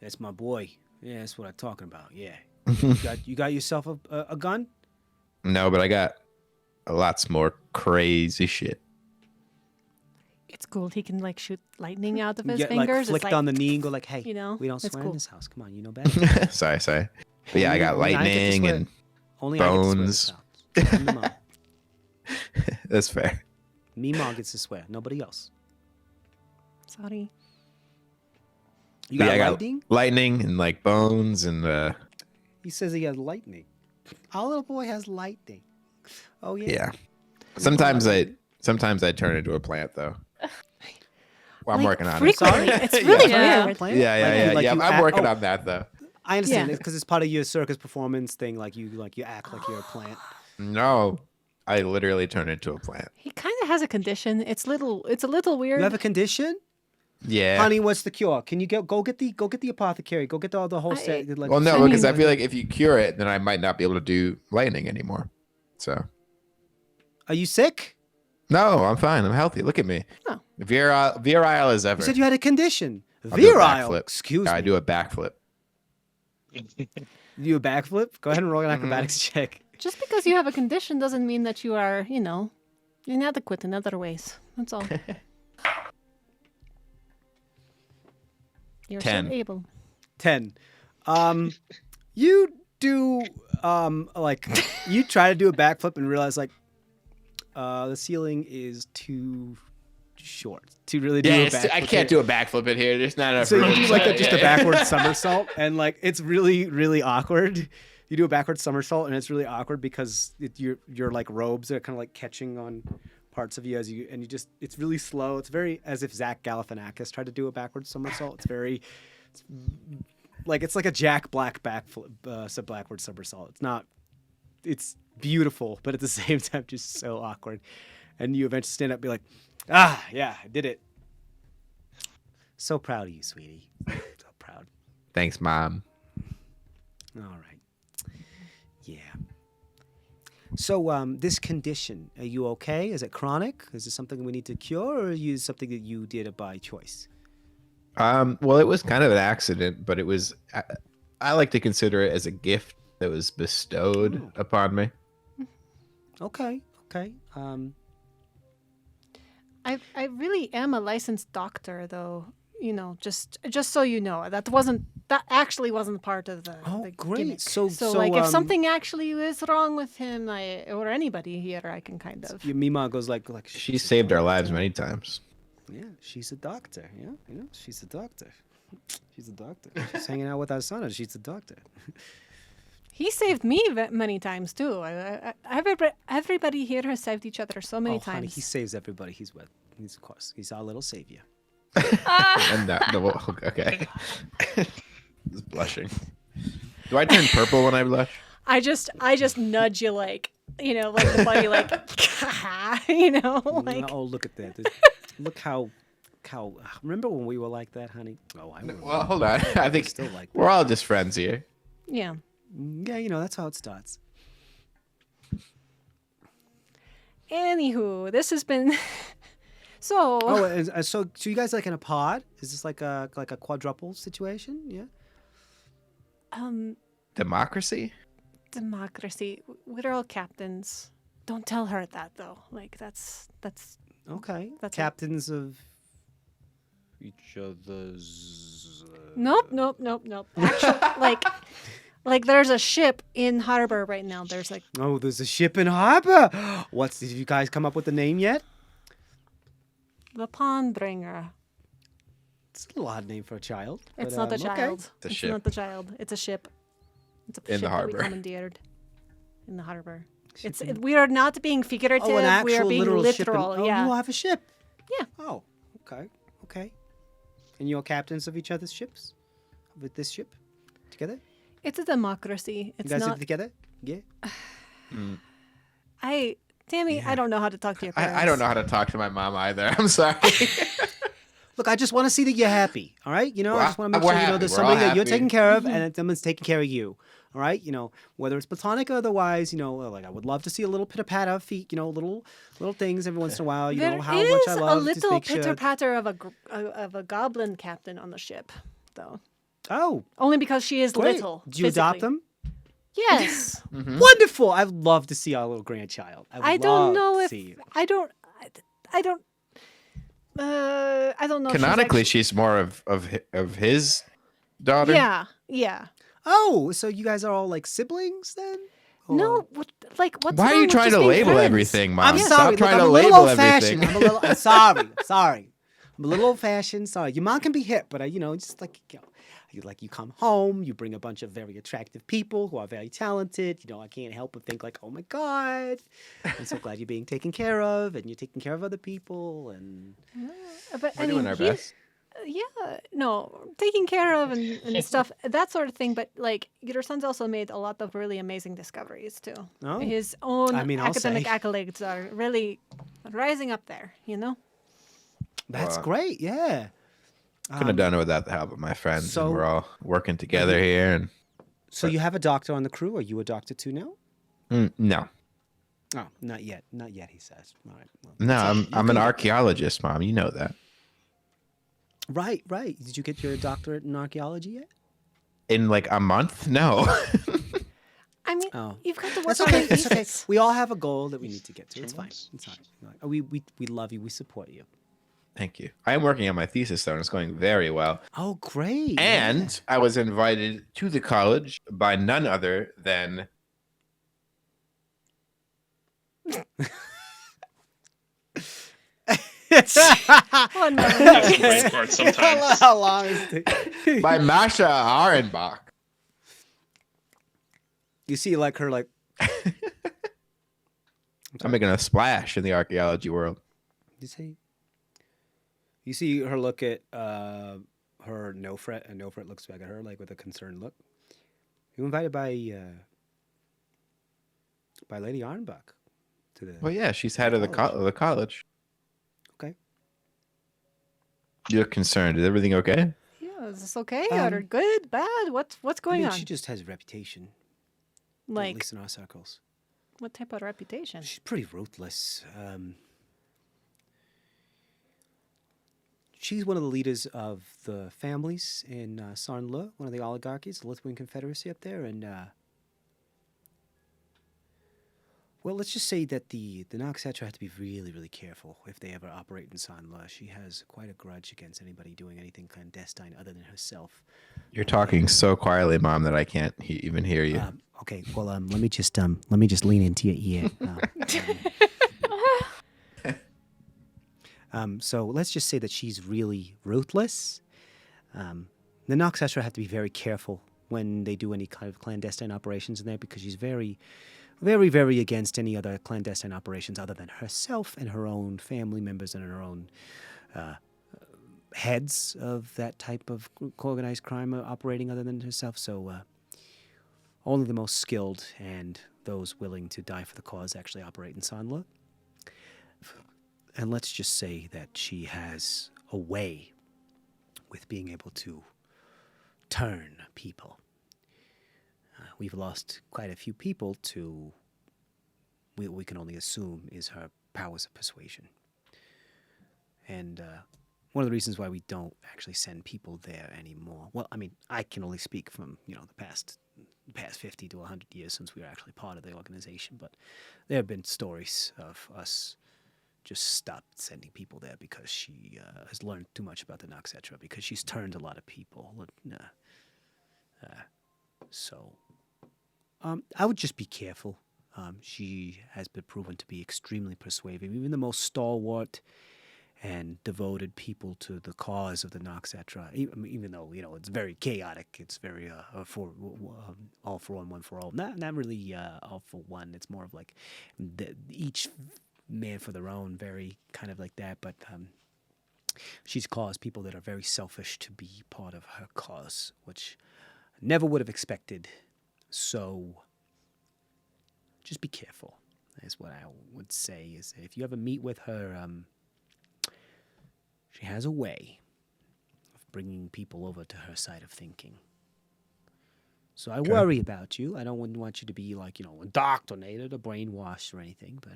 that's my boy. Yeah, that's what I'm talking about. Yeah, you got yourself a gun. No, but I got lots more crazy shit. it's cool. He can like shoot lightning out of his Get fingers. flicked it's like, on the knee and go like, hey, you know, we don't it's swear cool. in this house. Come on, you know better. sorry. But yeah, I got Only I get to lightning swear. and Only I get to swear in this bones. house. I'm the mom. that's fair. Me mom gets to swear. Nobody else. Sorry. You But got yeah, I lightning? lightning and like bones and He says he has lightning. Our little boy has lightning. Oh yeah. yeah. Sometimes I turn into a plant though. Well, I'm Like, working on it. frequently. Sorry? It's really Yeah. weird. Plant? Yeah. Like you I'm act- working oh, on that though. I understand Yeah. because it's part of your circus performance thing. Like you act like you're a plant. No, I literally turn into a plant. He kind of has a condition. It's a little weird. You have a condition, Yeah. honey. What's the cure? Can you go get the apothecary? Go get the whole set. Like, Well, no, I because I mean- feel like if you cure it, then I might not be able to do lightning anymore. So Are you sick? no, I'm fine. I'm healthy. Look at me. Oh. Virile as ever. You said you had a condition. I'll do a Virile. backflip. Excuse I me. do a backflip. You do a backflip? Go ahead and roll an acrobatics check. Just because you have a condition doesn't mean that you are, inadequate in other ways. That's all. You're 10. so able. 10. You do you try to do a backflip and realize the ceiling is too short to really do a backflip. I can't do a backflip in here. There's not enough So room. you do just a backward somersault, and it's really, really awkward. You do a backward somersault, and it's really awkward because your like robes are kind of like catching on parts of you it's really slow. It's very as if Zach Galifianakis tried to do a backward somersault. It's like a Jack Black backflip, backward somersault. It's beautiful, but at the same time just so awkward. And you eventually stand up and be like, yeah, I did it. So proud of you, sweetie. So proud. Thanks, Mom. All right. Yeah. So this condition, are you okay? Is it chronic? Is it something we need to cure, or is it something that you did by choice? Well, it was kind of an accident, but it was. I like to consider it as a gift that was bestowed upon me. I Okay. really am a licensed doctor, though. Just so you know, that actually wasn't part of the. Oh, the great. gimmick. So, if something actually is wrong with him, or anybody here, I can kind of. your Mima goes like She saved our lives many times. Yeah, she's a doctor. Yeah, she's a doctor. She's a doctor. She's hanging out with our son, and she's a doctor. He saved me many times too. Everybody here has saved each other so many Oh, honey, times. he saves everybody he's with. Of course, he's our little savior. And okay. Just blushing. Do I turn purple when I blush? I just nudge you like the buddy like like. Oh, look at that! Look how. Remember when we were like that, honey? Oh, I remember. Well, hold on. I think Still like that. we're all just friends here. Yeah. Yeah, that's how it starts. Anywho, this has been so. Oh, and so you guys like in a pod? Is this like a quadruple situation? Yeah. Democracy? Democracy. We're all captains. Don't tell her that though. Like that's. Okay. That's it. Captains of each other's. Nope. Actually, like there's a ship in harbor right now. There's like. Oh, there's a ship in harbor. Did you guys come up with the name yet? The Pawn Bringer. It's a little odd name for a child. It's but, not the okay. child. It's a It's ship. not the child. It's a ship. It's a In the ship that harbor. we commandeered in the harbor. Ship We are not being figurative. Oh, an actual we are being literal ship. literal. Oh, yeah. you all have a ship. Yeah. Oh, okay, okay. And you're captains of each other's ships? With this ship? Together? It's a democracy. It's you guys not. are together? Yeah. Tammy, I don't know how to talk to your parents. I don't know how to talk to my mom either. I'm sorry. Look, I just want to see that you're happy. All right, I just want to make we're sure happy. there's We're all somebody that you're happy. taking care of, and that someone's taking care of you. All right, whether it's platonic or otherwise, like I would love to see a little pitter patter of feet, little things every once in a while. You There know how is much I love a to little make sure. pitter patter of a goblin captain on the ship, though. Oh, Only because she is great. little. Do you adopt physically. them? Yes. Wonderful. I'd love to see our little grandchild. I don't know if see. I don't. I don't. I don't know. if she's Canonically, actually- she's more of his daughter. Yeah. Oh, so you guys are all like siblings then? Or- No, what's Why are wrong you with trying just to being label friends? everything, Mom? I'm Stop sorry. Look, trying I'm to a little label old-fashioned. everything. I'm sorry. Sorry. I'm a little old-fashioned. Sorry. Your mom can be hip, but just like you come home, you bring a bunch of very attractive people who are very talented. I can't help but think like, oh my god, I'm so glad you're being taken care of, and you're taking care of other people, and But We're doing our best. Yeah, no, taking care of and stuff, that sort of thing. But your son's also made a lot of really amazing discoveries too. Oh. His own I mean, I'll academic say. accolades are really rising up there. that's Wow. great. Yeah. Couldn't have done it without the help of my friends. so- and we're all working together here. And So you have a doctor on the crew. Are you a doctor too now? no, Oh, not yet. Not yet. He says. All right. Well, no, I'm an archaeologist, Mom. You know that. Right. Did you get your doctorate in archaeology yet? In like a month? No. I mean, Oh. you've got to work That's on okay. your That's okay. thesis. We all have a goal that we need to get to. It's 2 fine. months? It's fine. We love you. We support you. Thank you. I am working on my thesis though, and it's going very well. Oh, great. And I was invited to the college by none other than Oh, no. Takes a break for it sometimes. How long is it? by Masha Arenbach. You see, like her, like I'm making a splash in the archaeology world. you see her look at her no fret, and no fret looks back at her like with a concerned look. You were invited by Lady Arnbach to the. Well, yeah, she's head of the college. Okay. You look concerned. Is everything okay? Yeah, is this okay? Or good, bad? What's I going mean, on? she just has a reputation, at Like, least in our circles. what type of reputation? She's pretty ruthless. She's one of the leaders of the families in Sarnle, one of the oligarchies, the Lithuanian Confederacy up there, and well, let's just say that the Noxetra have to be really, really careful if they ever operate in Sarnle. She has quite a grudge against anybody doing anything clandestine other than herself. You're talking so quietly, Mom, that I can't even hear you. Okay, well, let me just lean into your ear. So let's just say that she's really ruthless. The Noxetra have to be very careful when they do any kind of clandestine operations in there because she's very, very, very against any other clandestine operations other than herself and her own family members and her own heads of that type of organized crime operating other than herself. So only the most skilled and those willing to die for the cause actually operate in Sanla. And let's just say that she has a way with being able to turn people. We've lost quite a few people to what we can only assume is her powers of persuasion. And one of the reasons why we don't actually send people there anymore, well, I mean, I can only speak from, the past 50 to 100 years since we were actually part of the organization, but there have been stories of us just stopped sending people there because she has learned too much about the Noxetra, because she's turned a lot of people. So I would just be careful. She has been proven to be extremely persuasive. Even the most stalwart and devoted people to the cause of the Noxetra, even though it's very chaotic. It's very all for one for all. Not really all for one. It's more of like each man for their own, very kind of like that. But she's caused people that are very selfish to be part of her cause, which I never would have expected. So just be careful, is what I would say. Is if you ever meet with her, she has a way of bringing people over to her side of thinking. So I worry about you. I don't want you to be like, indoctrinated or brainwashed or anything, but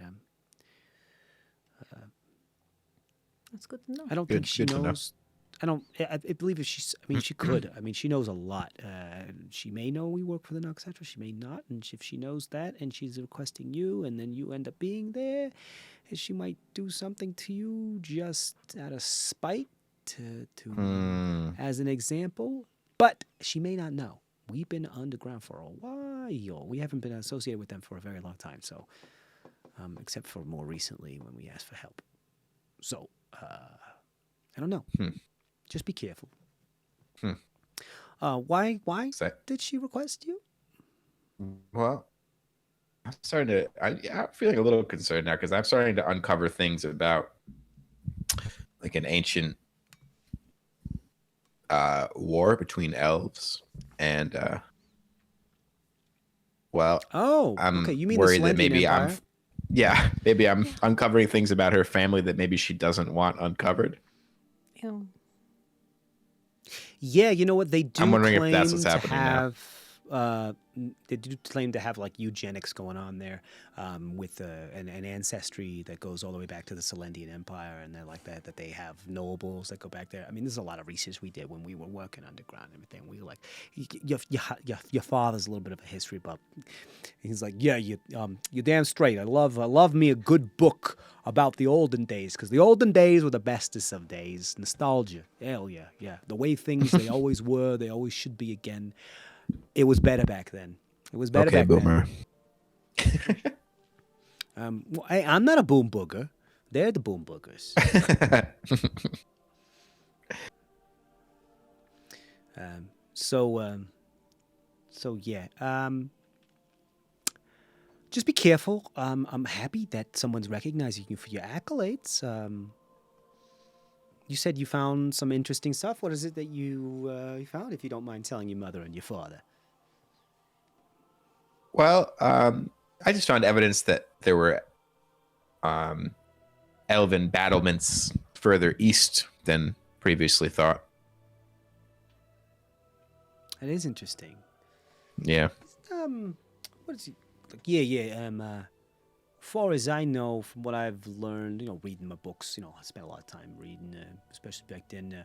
That's good to know. I don't think she knows. I believe if she's. I mean, she could. I mean, she knows a lot. She may know we work for the Noxetra. She may not. And if she knows that, and she's requesting you, and then you end up being there, and she might do something to you just out of spite, as an example. But she may not know. We've been underground for a while. We haven't been associated with them for a very long time. So, except for more recently when we asked for help. So, I don't know. Just be careful. Why did she request you? Well, I'm feeling a little concerned now because I'm starting to uncover things about like an ancient war between elves and I'm okay. You mean worried the that maybe Empire? maybe I'm uncovering things about her family that maybe she doesn't want uncovered. Ew. Yeah, you know what they do. I'm wondering if claim that's what's to happening now. have. They do claim to have like eugenics going on there, with an ancestry that goes all the way back to the Selendian Empire, and they're like that. That they have nobles that go back there. I mean, there's a lot of research we did when we were working underground and everything. We were like, your father's a little bit of a history buff. He's like, yeah, you're damn straight. I love me a good book about the olden days, because the olden days were the bestest of days. Nostalgia, hell yeah. The way things they always were, they always should be again. It was better back then. It was better back boomer. then. Hey, I'm not a boom booger. They're the boom boogers. So yeah. Just be careful. I'm happy that someone's recognizing you for your accolades. You said you found some interesting stuff. What is it that you found, if you don't mind telling your mother and your father? Well, I just found evidence that there were elven battlements further east than previously thought. That is interesting. Yeah. What is he? Like, yeah. Far as I know, from what I've learned, reading my books, I spent a lot of time reading, especially back then.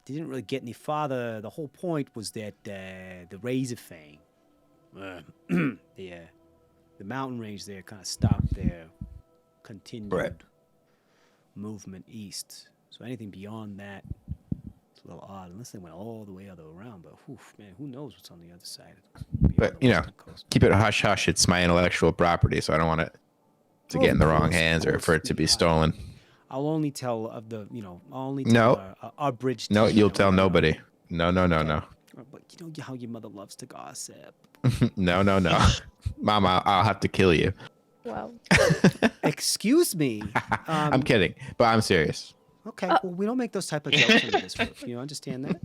They didn't really get any farther. The whole point was that the Razor Fang, the mountain range there, kind of stopped their continued movement east. So anything beyond that, it's a little odd, unless they went all the way other around. But man, who knows what's on the other side? But keep it hush hush. It's my intellectual property, so I don't want it to get in the wrong hands or for it to be stolen. I'll only tell of the, I'll only tell our bridge team. No, you'll tell nobody. No. But you know how your mother loves to gossip. No. Mama, I'll have to kill you. Wow. Excuse me. I'm kidding, but I'm serious. Okay, well, we don't make those type of jokes into this group. You understand that?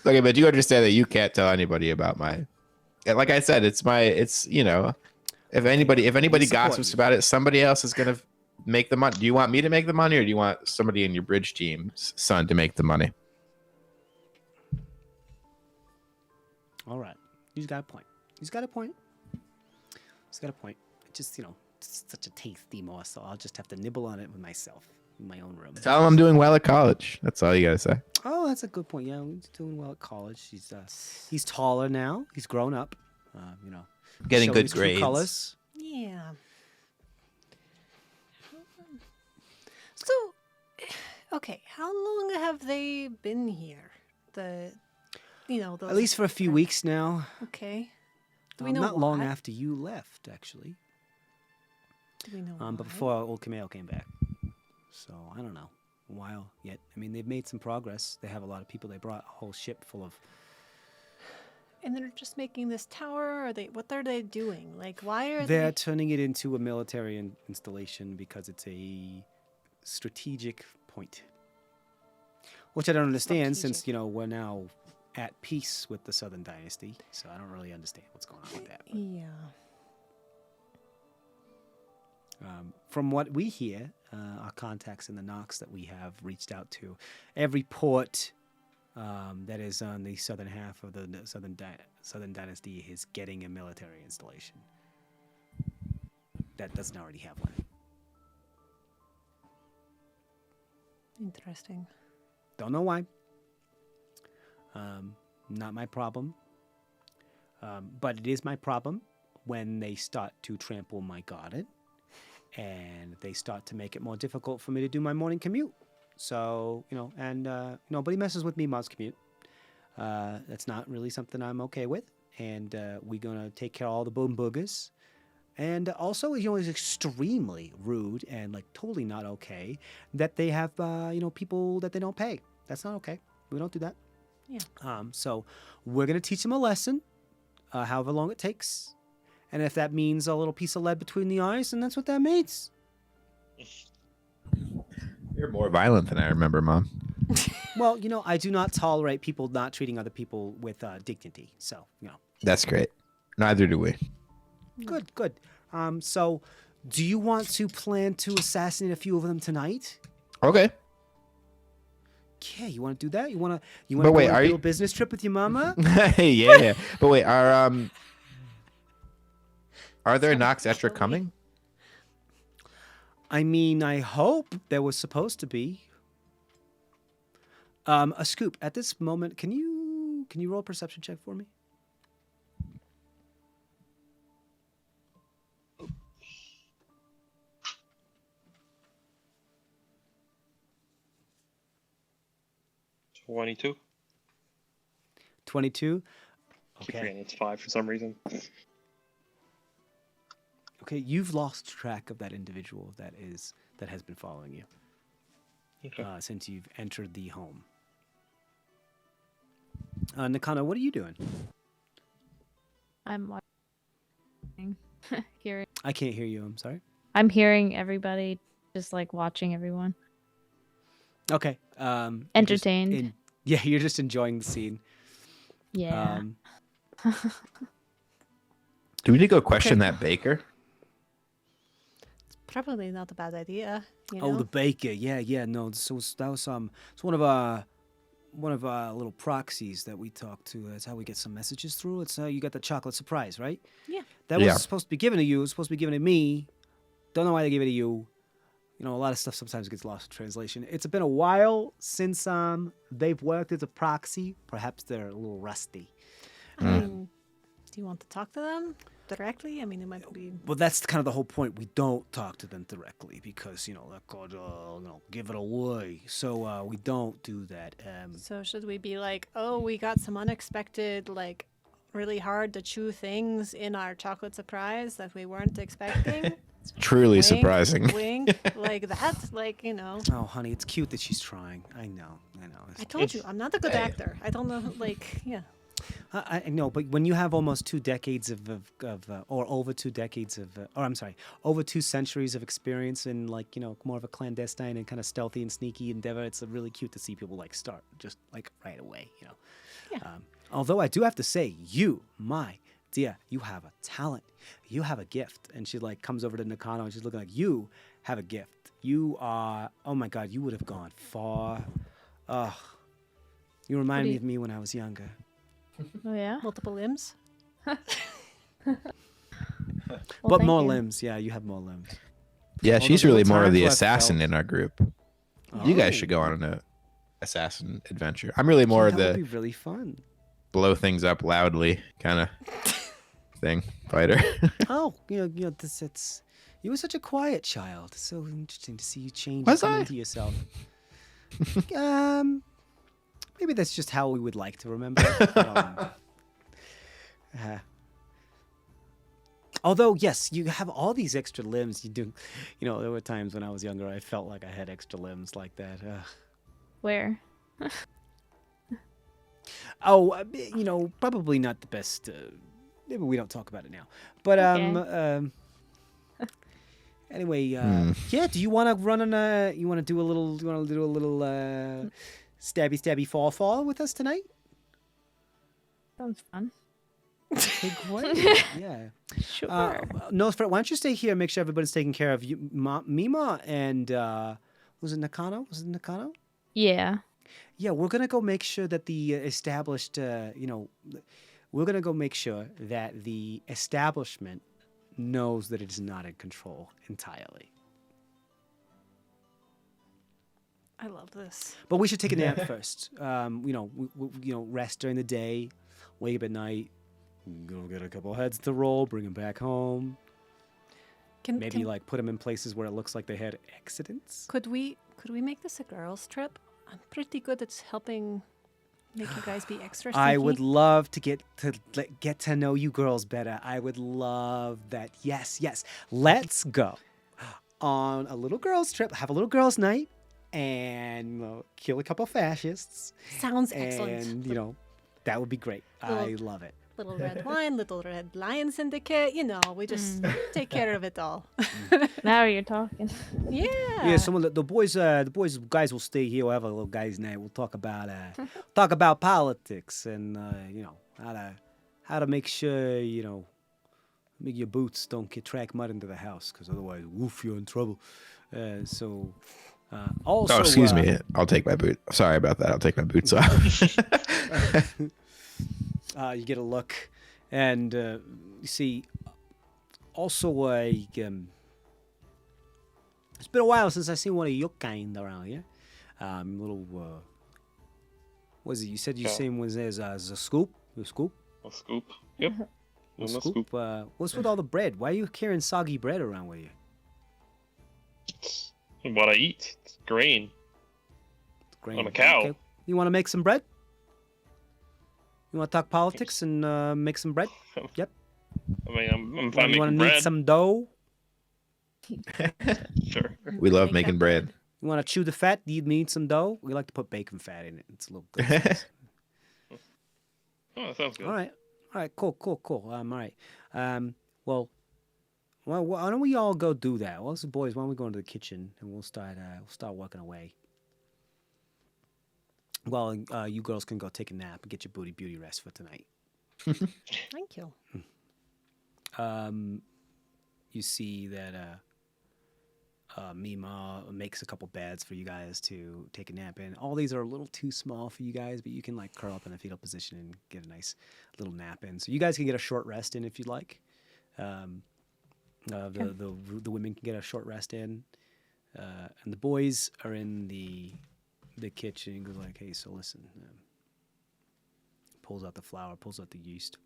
Okay, but you understand that you can't tell anybody about my... Like I said, if anybody gossips about it, somebody else is going to make the money. Do you want me to make the money, or do you want somebody in your bridge team's son to make the money? All right. He's got a point. It's just, it's such a tasty morsel. I'll just have to nibble on it with myself in my own room. Tell him I'm doing well at college. That's all you got to say. Oh, that's a good point. Yeah, he's doing well at college. He's taller now. He's grown up. Getting showing good his true grades. Colors. Yeah. So, okay, how long have they been here? Those... At least for a few weeks now. Okay. Do we know not long why? after you left, actually. Do we know But why? before old Camille came back. So I don't know. A while yet. I mean, they've made some progress. They have a lot of people. They brought a whole ship full of. And they're just making this tower. What are they doing? Like, why are They're they? turning it into a military installation because it's a strategic point. Which I don't understand since, Strategic. we're now at peace with the Southern Dynasty. So I don't really understand what's going on with that. But, Yeah. from what we hear, our contacts in the Nox that we have reached out to, every port that is on the southern half of the Southern Dynasty is getting a military installation. That doesn't already have one. Interesting. Don't know why. Not my problem. But it is my problem when they start to trample my garden and they start to make it more difficult for me to do my morning commute. So, nobody messes with me mom's commute. That's not really something I'm okay with. And we're going to take care of all the boom boogers. And also, it's extremely rude and like totally not okay that they have, people that they don't pay. That's not okay. We don't do that. Yeah. So we're going to teach them a lesson, however long it takes. And if that means a little piece of lead between the eyes, then that's what that means. You're more violent than I remember, Mom. Well, I do not tolerate people not treating other people with dignity. So, That's great. Neither do we. Good. So do you want to plan to assassinate a few of them tonight? Okay. Yeah, you want to do that? You want to But wait, go are on a you- business trip with your mama? Yeah. But wait, are there Nox Etra coming? I mean, I hope there was supposed to be. A scoop. At this moment, can you roll a perception check for me? So 22. 22. Keep Okay. forgetting it's 5 for some reason. Okay, you've lost track of that individual that has been following you Okay. since you've entered the home. Nakano, what are you doing? I'm watching, hearing. I can't hear you. I'm sorry. I'm hearing everybody, just like watching everyone. Okay. You're just Entertained. yeah, you're just enjoying the scene. Yeah. Do we need to go question that baker? Probably not a bad idea. Oh, the baker. Yeah. No, it's one of our little proxies that we talk to. That's how we get some messages through. It's you got the chocolate surprise, right? Yeah. That Yeah. was supposed to be given to you. It was supposed to be given to me. Don't know why they give it to you. A lot of stuff sometimes gets lost in translation. It's been a while since they've worked as a proxy. Perhaps they're a little rusty. I mean, do you want to talk to them directly? I mean, it might be. But that's kind of the whole point. We don't talk to them directly because that could give it away. So we don't do that. So should we be like, oh, we got some unexpected, like, really hard to chew things in our chocolate surprise that we weren't expecting? It's truly Wink, surprising. Wink, like that, like Oh, honey, it's cute that she's trying. I know. I told you, I'm not a good Hey. actor. I don't know, like, yeah. I know, but when you have almost 2 decades or over 2 decades over 2 centuries of experience in more of a clandestine and kind of stealthy and sneaky endeavor, it's really cute to see people start just right away. Yeah. Although I do have to say, you, my dear, you have a talent, you have a gift, and she comes over to Nakano and she's looking like you have a gift. You are, oh my God, you would have gone far. You remind me of me when I was younger. Oh yeah. Multiple limbs. Well, But thank more you. limbs, yeah, you have more limbs. Yeah, All she's those really little more of times the where I assassin felt- in our group. You guys should go on an assassin adventure. I'm really more of that would the be really fun. blow things up loudly kind of thing fighter. Oh, it's you were such a quiet child. It's so interesting to see you change Was and come I? into yourself. Maybe that's just how we would like to remember. Although, yes, you have all these extra limbs. You do, there were times when I was younger, I felt like I had extra limbs like that. Where? Probably not the best. Maybe we don't talk about it now. But Okay. anyway, yeah. Do you want to run on a? You want to do a little? You want to do a little stabby fall with us tonight? Sounds fun. Okay, great. Yeah. Sure. No, why don't you stay here and make sure everybody's taken care of? You, Mima, and was it Nakano? Was it Nakano? Yeah. Yeah, we're gonna go make sure that the established, we're gonna go make sure that the establishment knows that it is not in control entirely. I love this. But we should take a nap first. Rest during the day, wake up at night, go get a couple heads to roll, bring them back home. Maybe put them in places where it looks like they had accidents. Could we make this a girls' trip? I'm pretty good at helping make you guys be extra sneaky. I would love to get to know you girls better. I would love that. Yes. Let's go on a little girls' trip. Have a little girls' night. And kill a couple fascists. Sounds excellent. And, that would be great. I love it. Little red wine, little red lion syndicate. We just take care of it all. Now you're talking. Yeah. Yeah. The guys will stay here. We'll have a little guys' night. We'll talk about politics and how to make sure make your boots don't get track mud into the house, because otherwise, woof, you're in trouble. Also, excuse me. I'll take my boot. Sorry about that. I'll take my boots off. You get a look, and you see. Also, it's been a while since I seen one of your kind around here. What was it? You said your name was as a scoop. A scoop. A scoop. Yep. A scoop. What's with all the bread? Why are you carrying soggy bread around with you? What I eat. It's grain. Grain. I'm a cow. Okay. You want to make some bread? You want to talk politics and make some bread? Yep. I mean, I'm fine You want making to knead bread. some dough? Sure. We love making bread. You want to chew the fat? Do you need some dough? We like to put bacon fat in it. It's a little good. Oh, that sounds good. All right. Cool. All right. Well, why don't we all go do that? Well, so boys, why don't we go into the kitchen and we'll start working away. Well, you girls can go take a nap and get your beauty rest for tonight. Thank you. You see that Mima makes a couple beds for you guys to take a nap in. All these are a little too small for you guys, but you can curl up in a fetal position and get a nice little nap in. So you guys can get a short rest in if you'd like. The women can get a short rest in, and the boys are in the kitchen. And goes like, hey, so listen. Pulls out the flour, pulls out the yeast,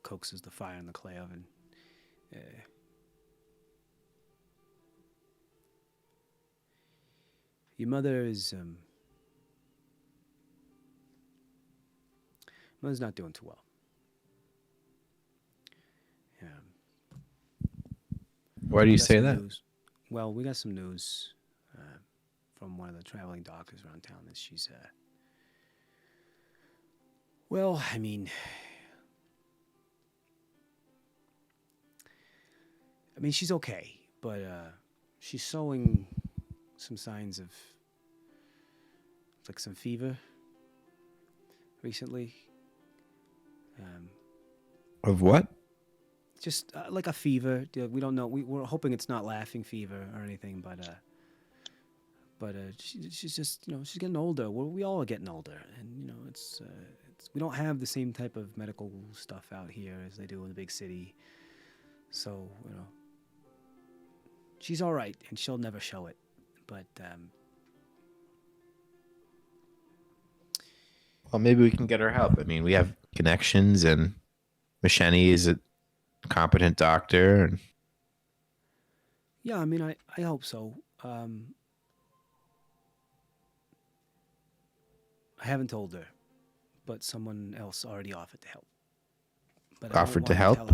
coaxes the fire in the clay oven. Your mother's not doing too well. Why do you got say some that? news. Well, we got some news from one of the traveling doctors around town that she's, she's okay, but she's showing some signs of some fever recently. Of what? Just like a fever. We don't know. We're hoping it's not laughing fever or anything, but she's just she's getting older. We all are getting older, and it's we don't have the same type of medical stuff out here as they do in the big city. So she's all right, and she'll never show it. But well, maybe we can get her help. I mean, we have connections, and Macheni is a competent doctor. And yeah, I hope so. I haven't told her, but someone else already offered to help. But Offered to help?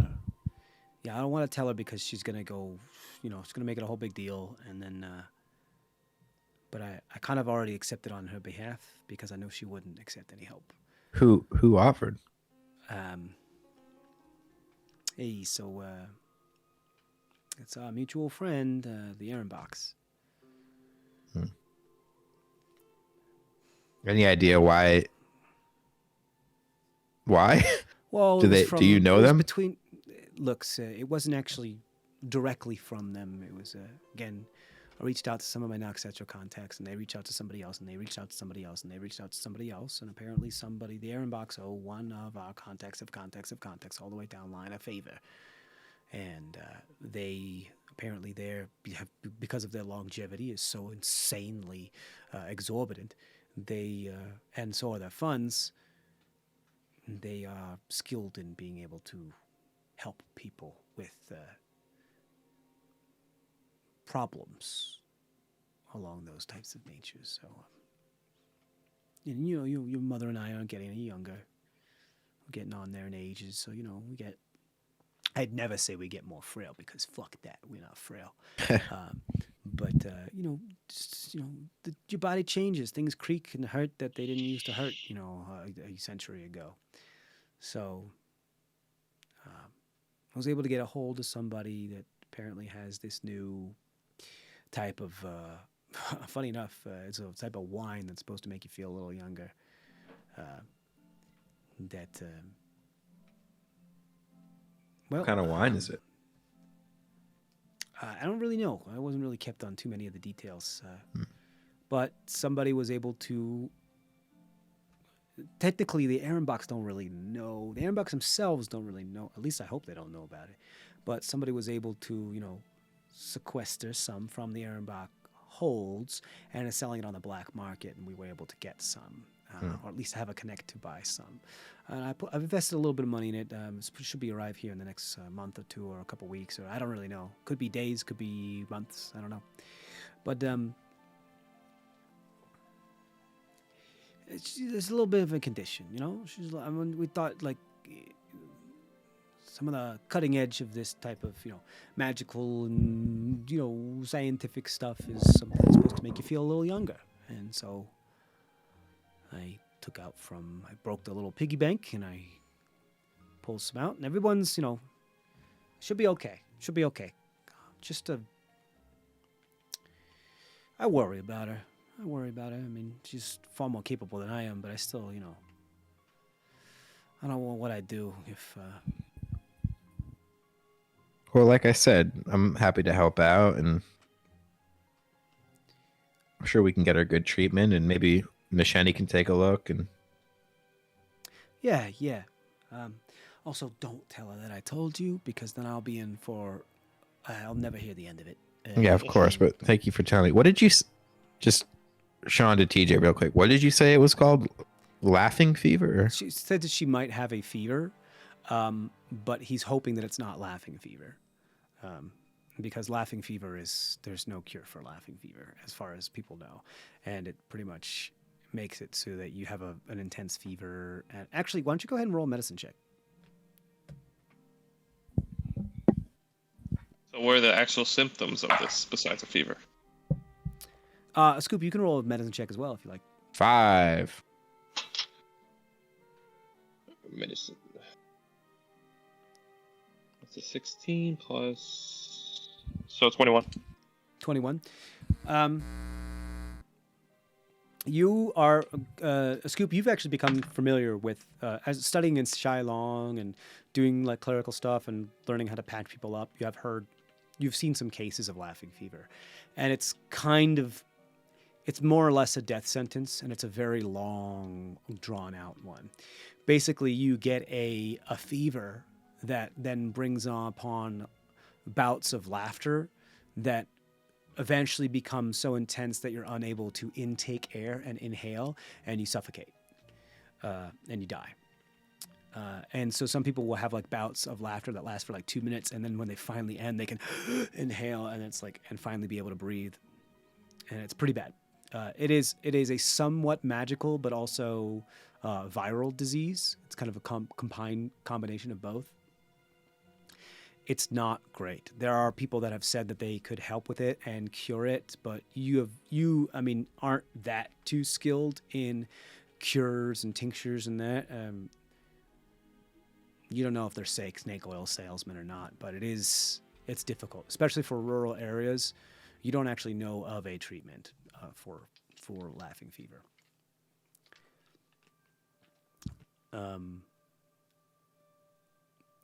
Yeah, I don't want to tell her because she's gonna go, she's gonna make it a whole big deal, and then. But I kind of already accepted on her behalf because I know she wouldn't accept any help. Who offered? Hey, so it's our mutual friend, the Aaron Box. Any idea why? Why? Well, Do you know them? It wasn't actually directly from them. It was again. I reached out to some of my Noxetro contacts, and they reached out to somebody else, and they reached out to somebody else, and they reached out to somebody else, and apparently the Aaron Box one of our contacts all the way down line a favor. And they apparently because of their longevity is so insanely exorbitant, and so are their funds, they are skilled in being able to help people with problems along those types of natures. So, your mother and I aren't getting any younger. We're getting on there in ages, so I'd never say we get more frail because fuck that, we're not frail. But your body changes. Things creak and hurt that they didn't used to hurt, a century ago. So, I was able to get a hold of somebody that apparently has this new type of, funny enough, it's a type of wine that's supposed to make you feel a little younger. What kind of wine is it? I don't really know. I wasn't really kept on too many of the details. But somebody was able to... Technically, the Aaron Box don't really know. The Aaron Box themselves don't really know. At least I hope they don't know about it. But somebody was able to, sequester some from the Aaron Box holds and is selling it on the black market, and we were able to get some. Or at least have a connect to buy some. And I've invested a little bit of money in it. It should be arrive here in the next month or two or a couple weeks, or I don't really know. Could be days, could be months. I don't know. But there's a little bit of a condition, we thought some of the cutting edge of this type of magical and scientific stuff is something that's supposed to make you feel a little younger, and so. I broke the little piggy bank and I pulled some out, and everyone's, should be okay. I worry about her. I mean, she's far more capable than I am, but I still, I don't know what I'd do if... Well, like I said, I'm happy to help out, and I'm sure we can get her good treatment, and maybe Nishani can take a look. And yeah. Also, don't tell her that I told you, because then I'll be in for... I'll never hear the end of it. Yeah, of course, but thank you for telling me. What did you... Just Sean to TJ real quick. What did you say it was called? Laughing fever? Or? She said that she might have a fever, but he's hoping that it's not laughing fever. Because laughing fever there's no cure for laughing fever, as far as people know. And it pretty much makes it so that you have an intense fever. And actually, why don't you go ahead and roll a medicine check? So what are the actual symptoms of this besides a fever? Scoop, you can roll a medicine check as well if you like. 5. Medicine. That's a 16 plus... So 21. 21. You are, Scoop, you've actually become familiar with as studying in Shylong and doing like clerical stuff and learning how to patch people up. You've seen some cases of laughing fever, and it's more or less a death sentence, and it's a very long, drawn out one. Basically, you get a fever that then brings upon bouts of laughter that eventually become so intense that you're unable to intake air and inhale, and you suffocate, and you die. And so some people will have like bouts of laughter that last for like 2 minutes, and then when they finally end, they can inhale and finally be able to breathe. And it's pretty bad. It is a somewhat magical but also viral disease. It's kind of a combination of both. it's not great. There are people that have said that they could help with it and cure it, but you aren't that too skilled in cures and tinctures and that. You don't know if they're snake oil salesmen or not, but it's difficult, especially for rural areas. You don't actually know of a treatment for laughing fever.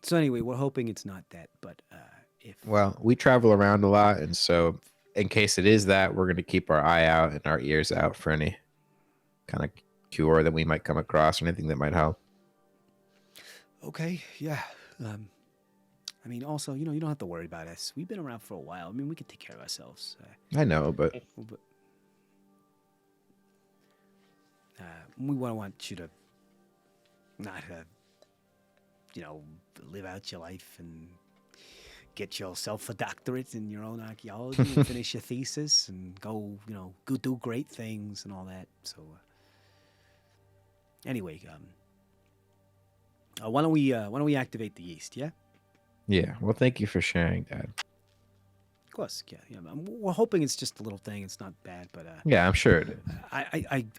So anyway, we're hoping it's not that, but if Well, we travel around a lot, and so in case it is that, we're going to keep our eye out and our ears out for any kind of cure that we might come across or anything that might help. okay, yeah. Also, you don't have to worry about us. We've been around for a while. We could take care of ourselves. I know, but But we want you to not, live out your life and get yourself a doctorate in your own archaeology and finish your thesis and go do great things and all that. So anyway, why don't we activate the yeast? Yeah. yeah. Well, thank you for sharing, Dad. Of course, yeah. We're hoping it's just a little thing. It's not bad, but Yeah, I'm sure it is.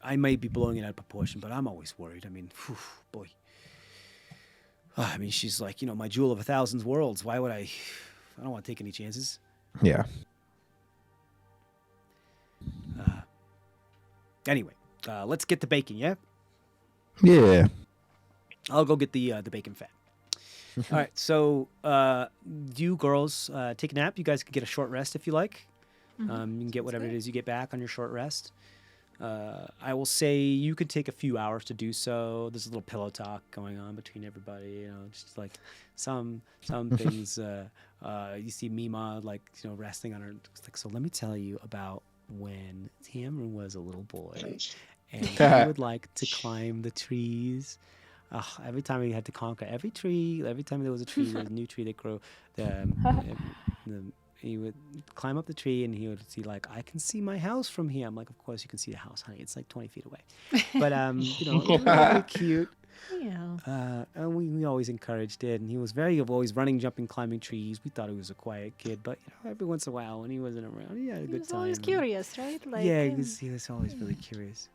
I may be blowing it out of proportion, but I'm always worried. Whew, boy. She's like, my jewel of 1,000 worlds. Why would I don't want to take any chances. Yeah. Anyway, let's get to baking, yeah? Yeah. I'll go get the bacon fat. All right, so you girls take a nap. You guys can get a short rest if you like. You can get whatever it is you get back on your short rest. I will say you could take a few hours to do so. There's a little pillow talk going on between everybody. Just like some things. You see Mima resting on her. It's like, so let me tell you about when Cameron was a little boy, and he would like to climb the trees. Every time he had to conquer every tree, every time there was a tree, there was a new tree that grew. He would climb up the tree and he would see I can see my house from here. I'm like, of course you can see the house, honey. It's like 20 feet away. But really cute. Yeah. And we always encouraged it. And he was always running, jumping, climbing trees. We thought he was a quiet kid, but every once in a while when he wasn't around, he had a He good was time. always curious, right? He was always really curious.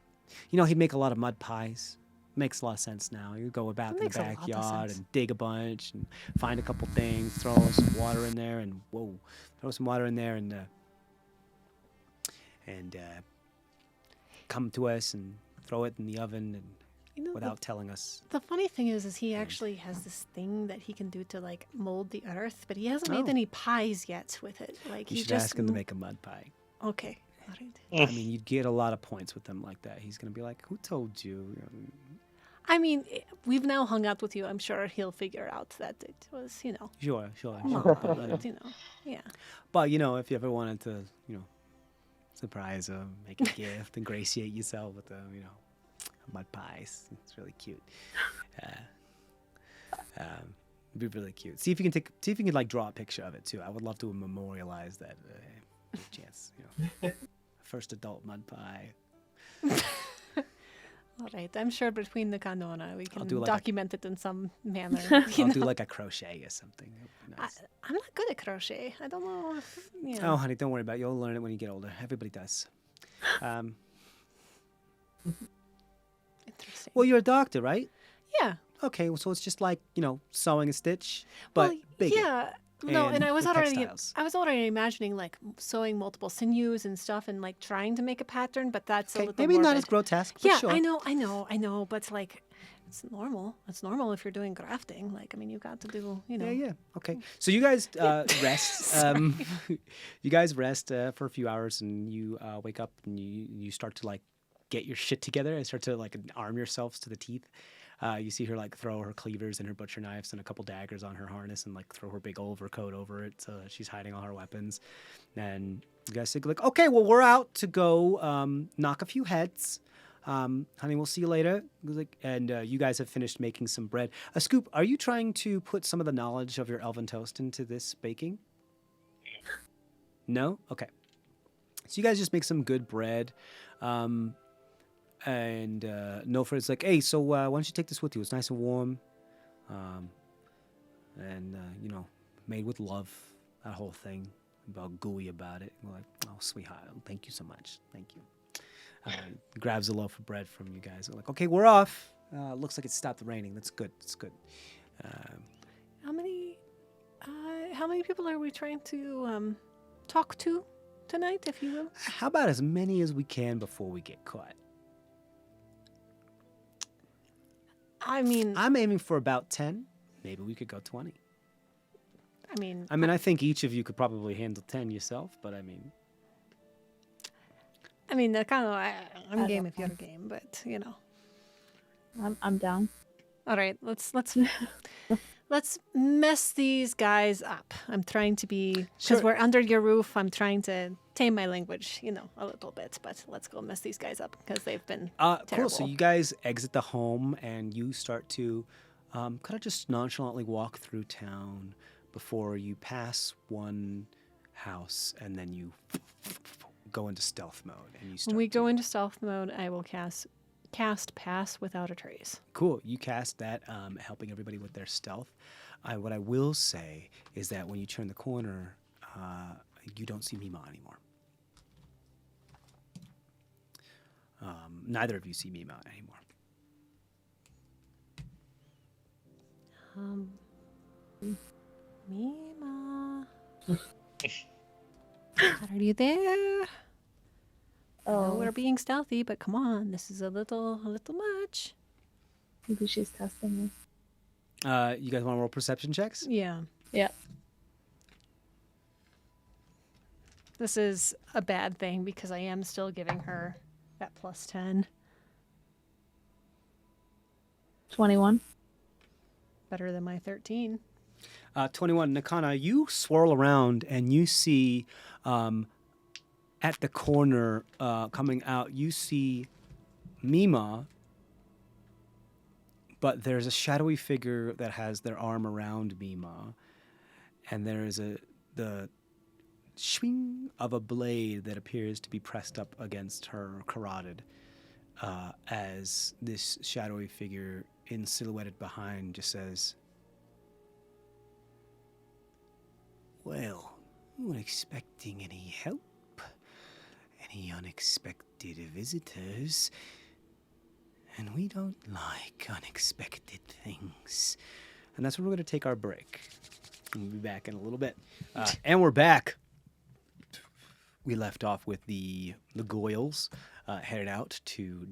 He'd make a lot of mud pies. Makes a lot of sense now. You go about in the makes a lot of backyard sense. and dig a bunch and find a couple things, throw some water in there, and come to us and throw it in the oven and without telling us. The funny thing is he actually has this thing that he can do to mold the earth, but he hasn't made Oh. any pies yet with it. You he should just ask him to make a mud pie. Okay. All right. You'd get a lot of points with them like that. He's gonna be like, "Who told you?" We've now hung out with you. I'm sure he'll figure out that it was, Sure. but, yeah. But if you ever wanted to, surprise him, make a gift, ingratiate yourself with a mud pie, it's really cute. It'd be really cute. See if you can draw a picture of it too. I would love to memorialize that chance. First adult mud pie. All right. I'm sure between the Kanona we can do document it in some manner. I'll do a crochet or something. Nice. I'm not good at crochet. I don't know if, Oh, honey, don't worry about it. You'll learn it when you get older. Everybody does. Interesting. Well, you're a doctor, right? Yeah. Okay, well, so it's just sewing a stitch, but bigger. Yeah. No, and I was with already textiles. imagining sewing multiple sinews and stuff and trying to make a pattern, but that's a Okay, little maybe not morbid. as grotesque, but Yeah, sure. I know, but it's normal. It's normal if you're doing grafting. You got to do, Yeah. Okay. So you guys rest. You guys rest for a few hours, and you wake up and you start to get your shit together and start to arm yourselves to the teeth. You see her throw her cleavers and her butcher knives and a couple daggers on her harness and throw her big overcoat over it so that she's hiding all her weapons. And you guys say okay, well we're out to go knock a few heads. Honey, we'll see you later. And you guys have finished making some bread. Scoop, are you trying to put some of the knowledge of your elven toast into this baking? No? Okay. So you guys just make some good bread. And Nofred's like, hey, so why don't you take this with you? It's nice and warm. made with love, that whole thing, about gooey about it. We're like, oh, sweetheart, thank you so much. Thank you. Grabs a loaf of bread from you guys. We're like, okay, we're off. Looks like it stopped raining. That's good. That's good. How many people are we trying to talk to tonight, if you will? How about as many as we can before we get caught? I mean, I'm aiming for about 10. Maybe we could go 20. I think each of you could probably handle 10 yourself, but I mean, that kind of I'm I game don't if you're game, but you know. I'm down. All right, let's let's mess these guys up. I'm trying to be because Sure. we're under your roof. I'm trying to tame my language, a little bit. But let's go mess these guys up because they've been cool. terrible. So you guys exit the home and you start to kind of just nonchalantly walk through town before you pass one house and then you go into stealth mode and you start When we to- go into stealth mode, I will cast pass without a trace. Cool. You cast that, helping everybody with their stealth. What I will say is that when you turn the corner, you don't see Mima anymore. Neither of you see Mima anymore. Mima. Are you there? I know we're being stealthy, but come on, this is a little much. Maybe she's testing me. You guys want to roll perception checks? Yeah. Yeah. This is a bad thing because I am still giving her that plus 10. 21. Better than my 13. 21. Nakana, you swirl around and you see at the corner coming out, you see Mima, but there's a shadowy figure that has their arm around Mima, and there is the swing of a blade that appears to be pressed up against her carotid as this shadowy figure in silhouetted behind just says, "Well, you weren't expecting any help? Any unexpected visitors? And we don't like unexpected things." And that's where we're going to take our break. We'll be back in a little bit. And we're back. We left off with the Goyles headed out to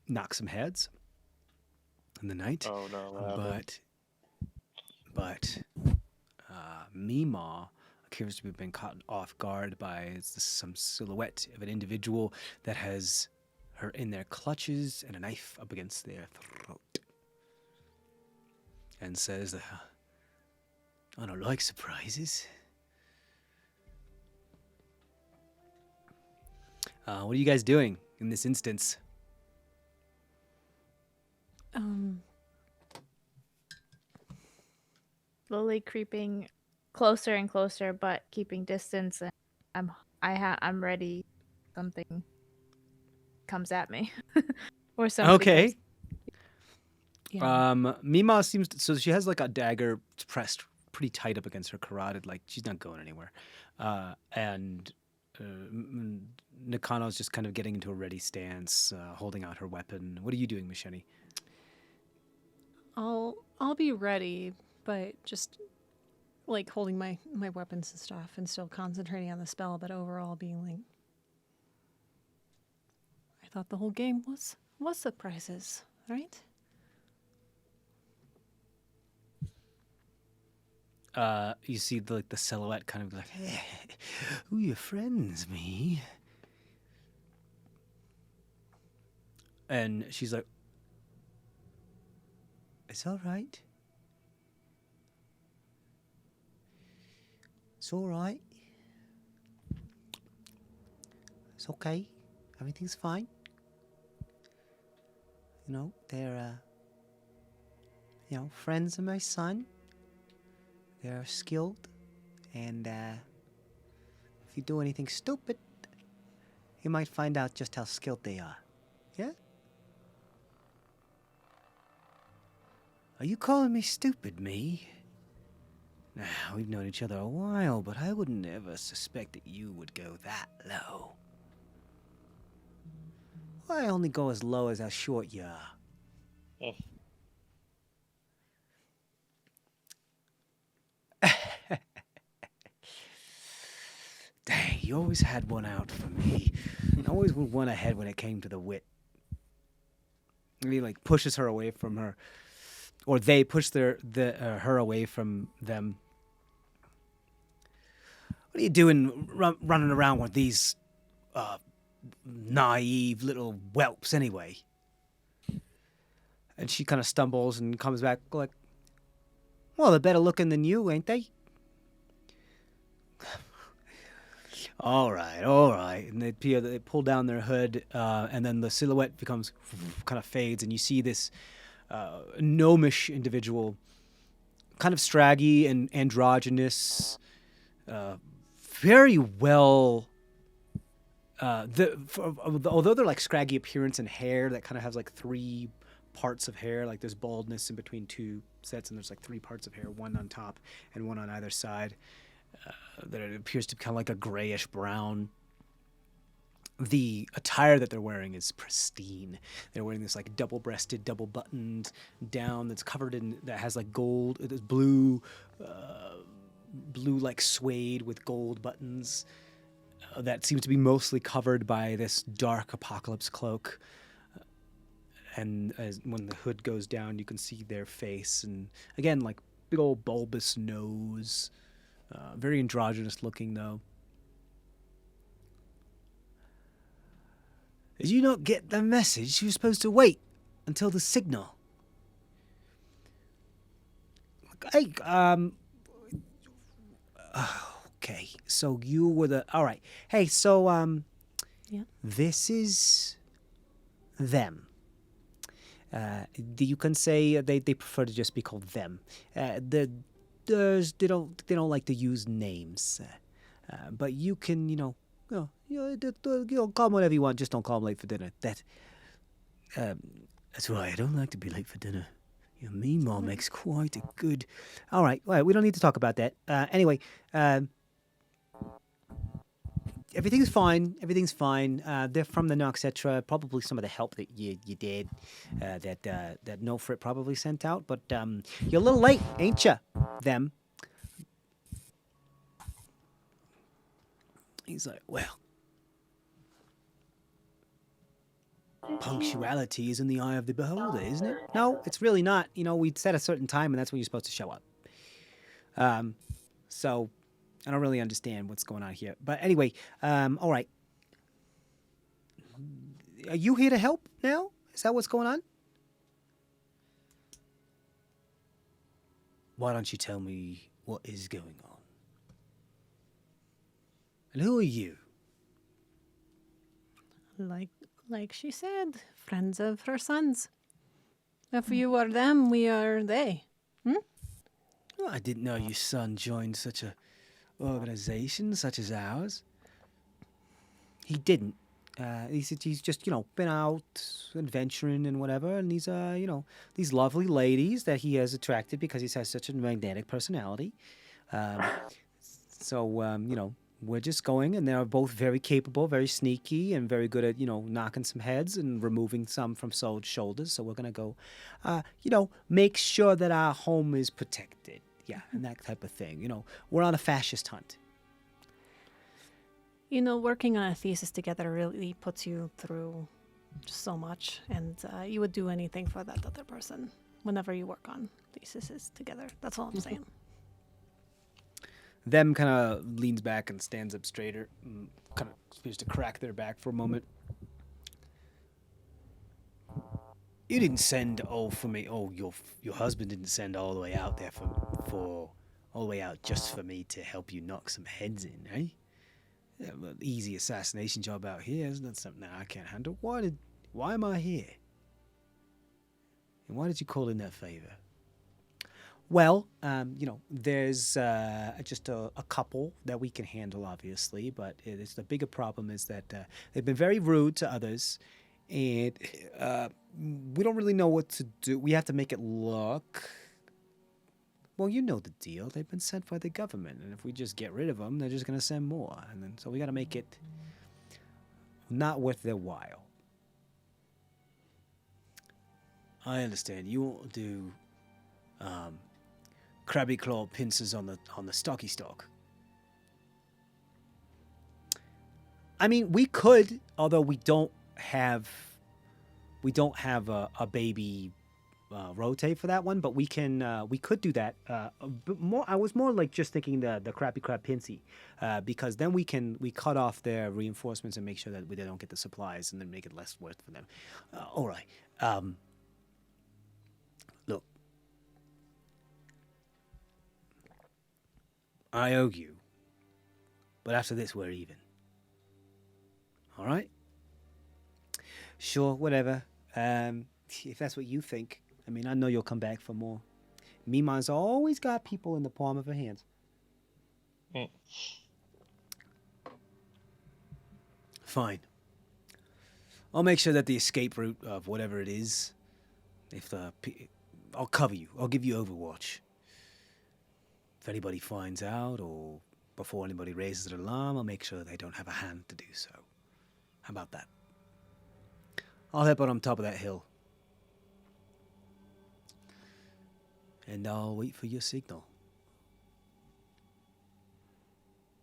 knock some heads in the night. Oh no! what happened? But Mima appears to have been caught off guard by some silhouette of an individual that has her in their clutches and a knife up against their throat, and says, "I don't like surprises." What are you guys doing in this instance? Slowly creeping closer and closer, but keeping distance. And I'm ready. Something comes at me, or something. Okay. Yeah. Mima seems so she has like a dagger pressed pretty tight up against her carotid, like she's not going anywhere. And Nakano's just kind of getting into a ready stance, holding out her weapon. What are you doing, Machete? I'll be ready, but just like holding my weapons and stuff and still concentrating on the spell, but overall being like, I thought the whole game was surprises, right? You see the silhouette kind of like, "Hey, who your friends, me?" And she's like, "It's all right. It's all right. It's okay. Everything's fine. You know, they're, friends of my son. They're skilled, and if you do anything stupid, you might find out just how skilled they are. Yeah? Are you calling me stupid, me? Now, we've known each other a while, but I wouldn't ever suspect that you would go that low. I only go as low as how short you are. Oh. Dang, you always had one out for me. I always would one ahead when it came to the wit. And he like pushes her away from her, or they push her away from them. What are you doing, running around with these naive little whelps anyway? And she kind of stumbles and comes back like, well, they're better looking than you, ain't they? All right. And they pull down their hood, and then the silhouette becomes kind of fades, and you see this gnomish individual, kind of scraggy and androgynous, very well. Although they're like scraggy appearance and hair that kind of has like three parts of hair, like there's baldness in between two sets, and there's like three parts of hair, one on top and one on either side. That it appears to be kind of like a grayish brown. The attire that they're wearing is pristine. They're wearing this like double-breasted, double-buttoned down that's covered in, that has like gold, it is blue like suede with gold buttons. That seems to be mostly covered by this dark apocalypse cloak. And when the hood goes down, you can see their face, and again, like big old bulbous nose. Very androgynous looking, though. Did you not get the message? You were supposed to wait until the signal. Hey, okay, so you were the... All right. Hey, so, Yeah. This is them. You can say they prefer to just be called them. They don't like to use names, but you can call them whatever you want. Just don't call them late for dinner. That's right. I don't like to be late for dinner. Your meemaw makes quite a good. All right. We don't need to talk about that. Anyway, everything's fine. Everything's fine. They're from the Noxetra. Probably some of the help that you did, that Nofrit probably sent out. But you're a little late, ain't you? Them. He's like, well, punctuality is in the eye of the beholder, isn't it? No, it's really not. We set a certain time, and that's when you're supposed to show up. So I don't really understand what's going on here. But anyway, all right. Are you here to help now? Is that what's going on? Why don't you tell me what is going on? And who are you? Like she said, friends of her sons. If you are them, we are they. Well, I didn't know your son joined such a organization such as ours. He didn't. He's just, been out adventuring and whatever, and these these lovely ladies that he has attracted because he has such a magnetic personality. So, we're just going, and they're both very capable, very sneaky, and very good at, knocking some heads and removing some from shoulders. So we're going to go, make sure that our home is protected. Yeah, and that type of thing. We're on a fascist hunt. Working on a thesis together really puts you through just so much, and you would do anything for that other person whenever you work on theses together. That's all I'm saying. Them kind of leans back and stands up straighter, and kind of appears to crack their back for a moment. You didn't send for me. Oh, your husband didn't send all the way out there for all the way out just for me to help you knock some heads in, eh? Yeah, well, easy assassination job out here isn't that something that I can't handle? Why am I here? And why did you call in that favor? Well, there's just a couple that we can handle, obviously, but the bigger problem is that they've been very rude to others, and we don't really know what to do. We have to make it look Well, you know the deal. They've been sent by the government, and if we just get rid of them, they're just gonna send more, and then so we gotta make it not worth their while. I understand. You won't do crabby claw pincers on the stocky stock. I mean, we could, although we don't have a baby rotate for that one, but we could do that. But more, I was more like just thinking the crappy crab pincy, because then we cut off their reinforcements and make sure that they don't get the supplies, and then make it less worth for them. All right. Look, I owe you, but after this we're even. All right? Sure, whatever. If that's what you think. I mean, I know you'll come back for more. Mima's always got people in the palm of her hands. Fine. I'll make sure that the escape route of whatever it is, I'll cover you. I'll give you overwatch. If anybody finds out, or before anybody raises an alarm, I'll make sure they don't have a hand to do so. How about that? I'll help out on top of that hill. And I'll wait for your signal.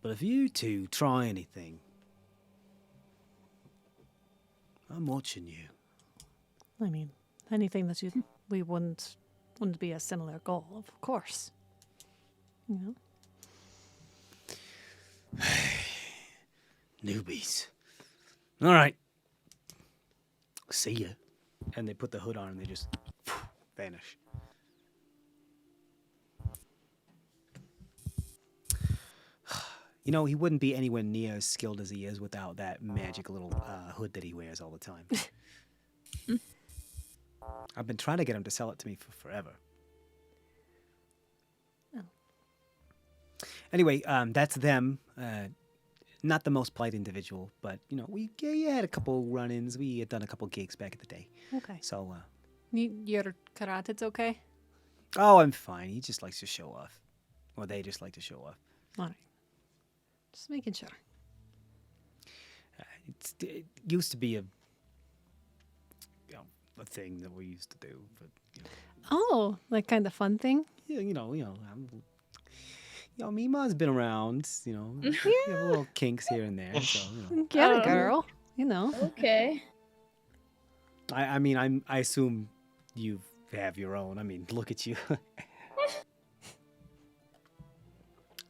But if you two try anything, I'm watching you. I mean, anything that we wouldn't be a similar goal, of course. You know? Newbies. All right. See ya. And they put the hood on and they just vanish. You know, he wouldn't be anywhere near as skilled as he is without that magic little hood that he wears all the time. I've been trying to get him to sell it to me for forever. Oh. Anyway, that's them. Not the most polite individual, but, you know, we had a couple run-ins. We had done a couple gigs back in the day. Okay. So, Your karate's okay? oh, I'm fine. He just likes to show off. Or they just like to show off. All right. Just making sure. It used to be a thing that we used to do, but Oh, like kind of fun thing? Mima's been around, we have little kinks here and there, so, Get it, Oh. girl. You know. Okay. I mean, I assume you have your own. I mean, look at you.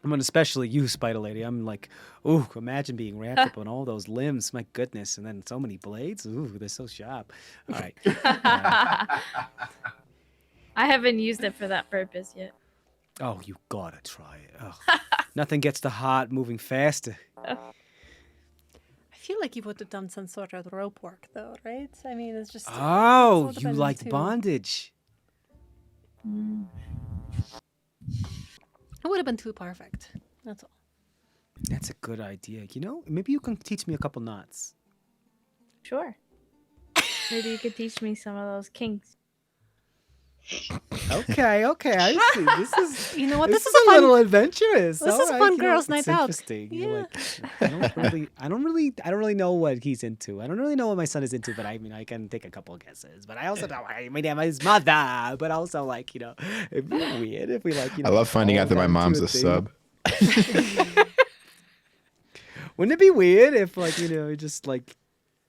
I mean, especially you, Spider Lady. I'm like, ooh, imagine being wrapped up on all those limbs. My goodness. And then so many blades. Ooh, they're so sharp. All right. I haven't used it for that purpose yet. Oh, you gotta try it. Oh, nothing gets the heart moving faster. I feel like you would have done some sort of rope work, though, right? I mean, it's just. Oh, it's all you dependent liked too. bondage. It would have been too perfect. That's all. That's a good idea. Maybe you can teach me a couple knots. Sure. Maybe you could teach me some of those kinks. Okay, I see. This is You know what? this This is is a a fun. little adventurous. This All is a right, fun girls' it's night out. Interesting. Yeah. I don't really know what he's into. I don't really know what my son is into, but I mean, I can take a couple of guesses. But I also know my name is mother. But also, it'd be weird if we I love finding out that my mom's a sub. Wouldn't it be weird if just I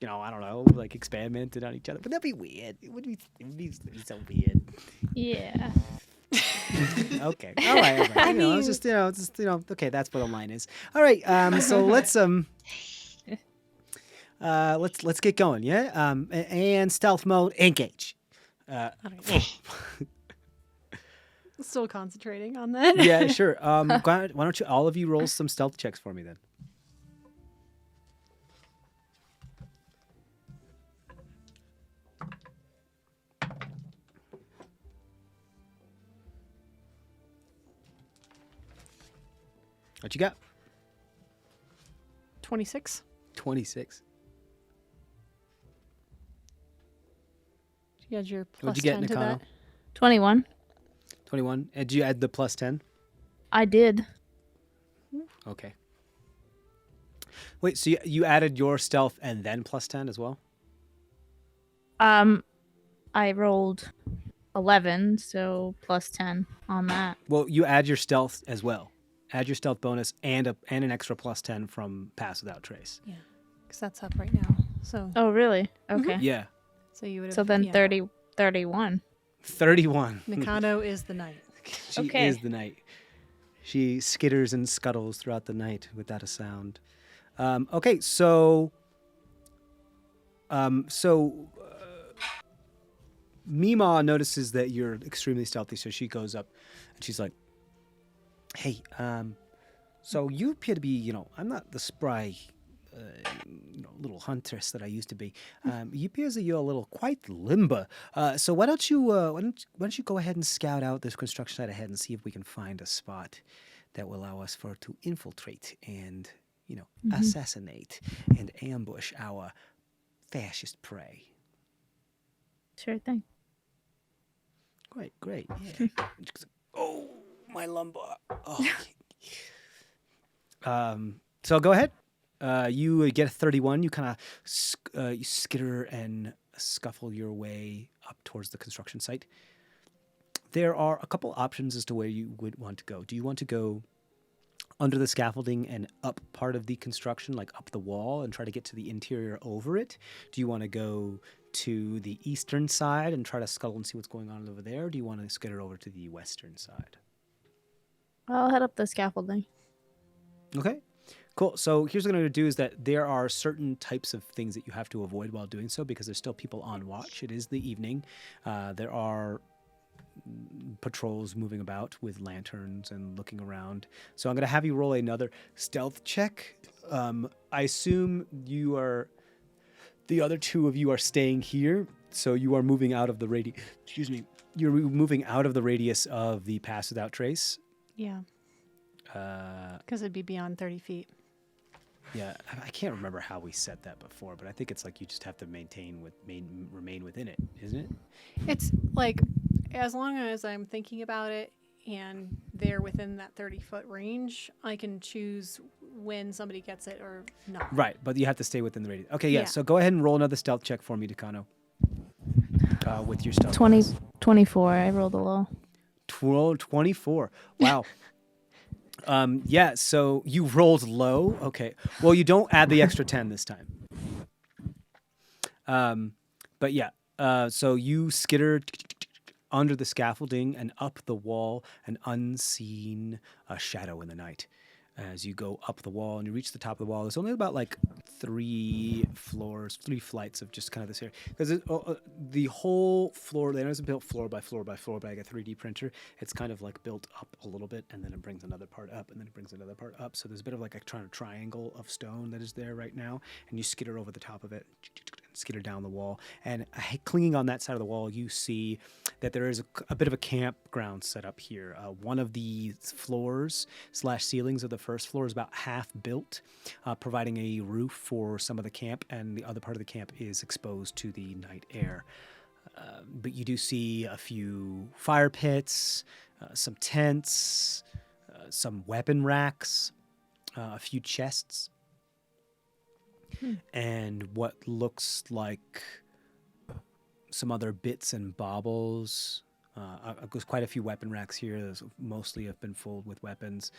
don't know, experimented on each other? But that'd be weird. It would be so weird. Yeah. Okay. All right. I mean, it's just okay, that's what the line is. All right. So let's get going, yeah? And stealth mode, engage. All right. Still concentrating on that. Yeah, sure. Why don't you all of you roll some stealth checks for me then? What you got? 26. 26. You had your What'd plus you get, 10 to Nakano? that. 21. 21. And did you add the plus 10? I did. Okay. Wait, so you added your stealth and then plus 10 as well? I rolled 11, so plus 10 on that. Well, you add your stealth as well. Add your stealth bonus and an extra plus 10 from Pass Without Trace. Yeah, because that's up right now. So Oh, really? Okay. Yeah. so you would have. So then 31. 31. Mikado is the knight. She Okay. is the knight. She skitters and scuttles throughout the night without a sound. Okay, so Mima notices that you're extremely stealthy, so she goes up and she's like, "Hey, so you appear to be, I'm not the spry, little huntress that I used to be. You appears that you're a little quite limber. So why don't you go ahead and scout out this construction site ahead and see if we can find a spot that will allow us to infiltrate and, assassinate and ambush our fascist prey." Sure thing. Great. Yeah. Oh, my lumbar. Oh. So go ahead. You get a 31. You kind of you skitter and scuffle your way up towards the construction site. There are a couple options as to where you would want to go. Do you want to go under the scaffolding and up part of the construction, like up the wall, and try to get to the interior over it? Do you want to go to the eastern side and try to scuttle and see what's going on over there? Or do you want to skitter over to the western side? I'll head up the scaffolding. Okay, cool. So here's what I'm going to do is that there are certain types of things that you have to avoid while doing so because there's still people on watch. It is the evening. There are patrols moving about with lanterns and looking around. So I'm going to have you roll another stealth check. I assume the other two of you are staying here, so you are moving out of the radius. Excuse me. You're moving out of the radius of the Pass Without Trace. Yeah, because it'd be beyond 30 feet. Yeah, I can't remember how we said that before, but I think it's like you just have to remain within it, isn't it? It's like as long as I'm thinking about it and they're within that 30-foot range, I can choose when somebody gets it or not. Right, but you have to stay within the radius. Okay, yeah. Yeah. So go ahead and roll another stealth check for me, Takano. With your stealth. 24. I rolled a low. 24. Wow. Yeah, so you rolled low. Okay. Well, you don't add the extra 10 this time. But yeah, so you skitter under the scaffolding and up the wall, an unseen shadow in the night. As you go up the wall and you reach the top of the wall, there's only about like 3 flights of just kind of this area. Because the whole floor, there isn't built floor by floor by floor by like a 3D printer. It's kind of like built up a little bit, and then it brings another part up, and then it brings another part up. So there's a bit of like a kind of triangle of stone that is there right now, and you skitter over the top of it, skitter down the wall. And clinging on that side of the wall, you see that there is a bit of a campground set up here. One of the floors / ceilings of the first floor is about half built, providing a roof for some of the camp, and the other part of the camp is exposed to the night air. But you do see a few fire pits, some tents, some weapon racks, a few chests, and what looks like some other bits and baubles. There's quite a few weapon racks here. Those mostly have been filled with weapons.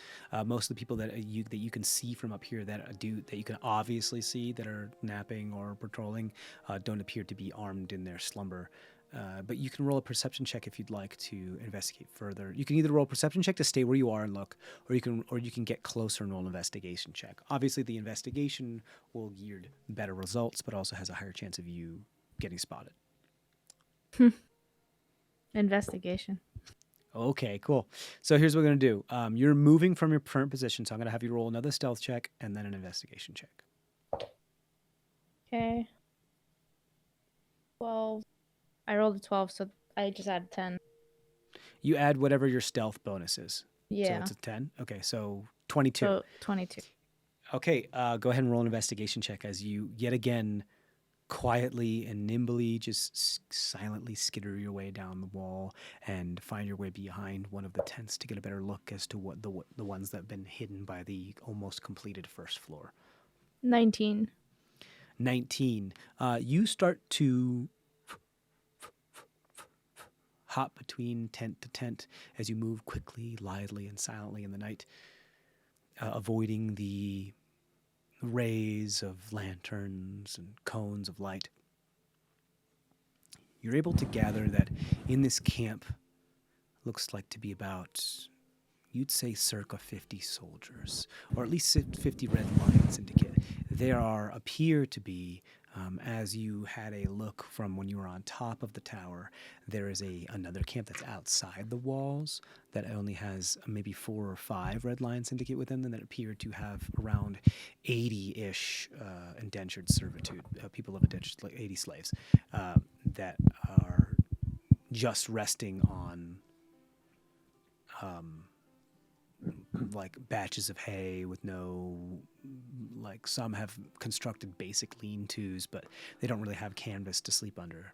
Most of the people that you can see from up here that you can obviously see that are napping or patrolling don't appear to be armed in their slumber. But you can roll a perception check if you'd like to investigate further. You can either roll a perception check to stay where you are and look, or you can get closer and roll an investigation check. Obviously, the investigation will yield better results, but also has a higher chance of you getting spotted. Investigation. Okay, cool. So here's what we're going to do. You're moving from your current position, so I'm going to have you roll another stealth check and then an investigation check. Okay. 12. I rolled a 12, so I just added 10. You add whatever your stealth bonus is. Yeah. So it's a 10? Okay, so 22. So 22. Okay, go ahead and roll an investigation check as you yet again quietly and nimbly just silently skitter your way down the wall and find your way behind one of the tents to get a better look as to what the ones that have been hidden by the almost completed first floor. 19. 19. You start to hop between tent to tent as you move quickly, lithely, and silently in the night, avoiding the rays of lanterns and cones of light. You're able to gather that in this camp looks like to be about, you'd say, circa 50 soldiers, or at least 50 Red Lion Syndicate. There appear to be, as you had a look from when you were on top of the tower, there is another camp that's outside the walls that only has maybe 4 or 5 Red Lion Syndicate within them that appear to have around 80-ish indentured servitude, people of indentured, like 80 slaves, that are just resting on like batches of hay with no, like some have constructed basic lean-tos, but they don't really have canvas to sleep under.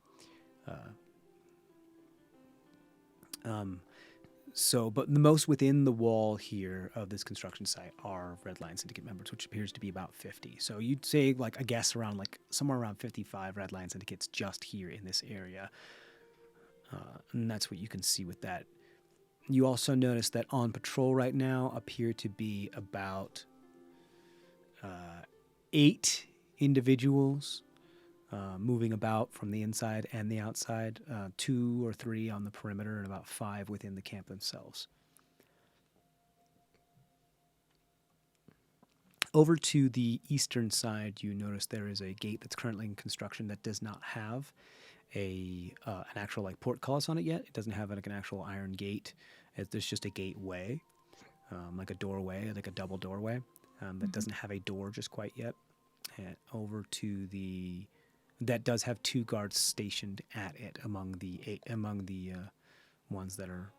But the most within the wall here of this construction site are Red Lion Syndicate members, which appears to be about 50. So you'd say, like, I guess around, like, somewhere around 55 Red Lion Syndicates just here in this area. And that's what you can see with that. You also notice that on patrol right now appear to be about 8 individuals moving about from the inside and the outside, 2 or 3 on the perimeter, and about 5 within the camp themselves. Over to the eastern side, you notice there is a gate that's currently in construction that does not have an actual like portcullis on it yet. It doesn't have like an actual iron gate. There's just a gateway, like a doorway, like a double doorway that doesn't have a door just quite yet. And over to that does have 2 guards stationed at it among the ones that are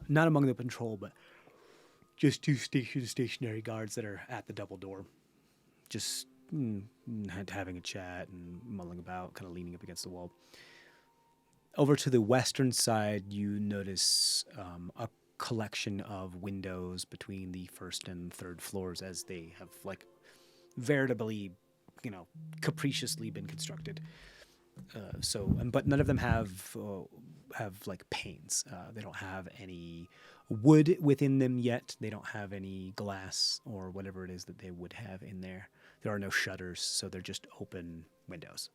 not among the patrol, but just 2 stationary guards that are at the double door, just having a chat and mulling about, kind of leaning up against the wall. Over to the western side, you notice a collection of windows between the first and third floors, as they have like veritably, capriciously been constructed. But none of them have like panes. They don't have any wood within them yet. They don't have any glass or whatever it is that they would have in there. There are no shutters, so they're just open windows.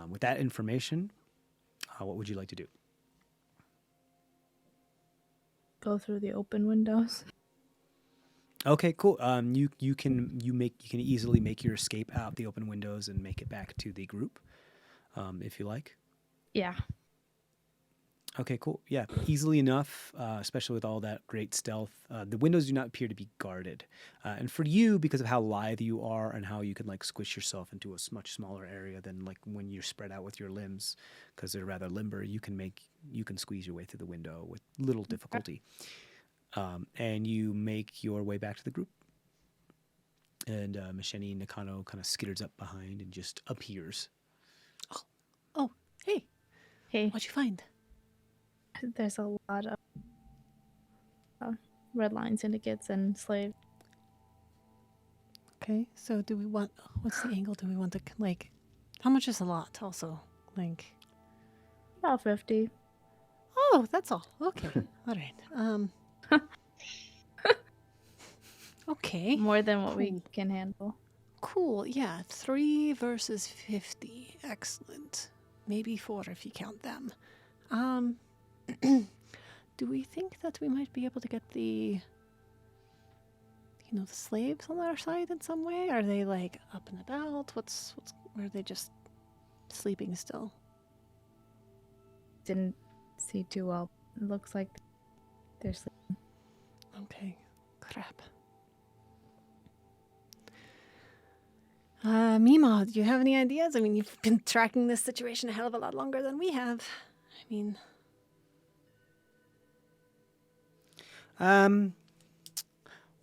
With that information, what would you like to do? Go through the open windows. Okay, cool. You can easily make your escape out the open windows and make it back to the group, if you like. Yeah. Okay, cool. Yeah, easily enough, especially with all that great stealth. The windows do not appear to be guarded. And for you, because of how lithe you are and how you can like squish yourself into a much smaller area than like when you're spread out with your limbs, because they're rather limber, you can squeeze your way through the window with little difficulty. And you make your way back to the group. And Misheni Nakano kind of skitters up behind and just appears. Oh, hey. Hey, What'd you find? there's a lot of Red Line Syndicates and slaves. Okay, so what's the angle? Do we want to, like, how much is a lot also? Like, About 50. oh, that's all. Okay. All right. Okay. More than what we can handle. Cool. Yeah. 3 versus 50. Excellent. Maybe 4 if you count them. Do we think that we might be able to get the slaves on our side in some way? Are they like up and about? Or are they just sleeping still? Didn't see too well. It looks like they're sleeping. Okay. Crap. Mima, do you have any ideas? I mean, you've been tracking this situation a hell of a lot longer than we have. I mean...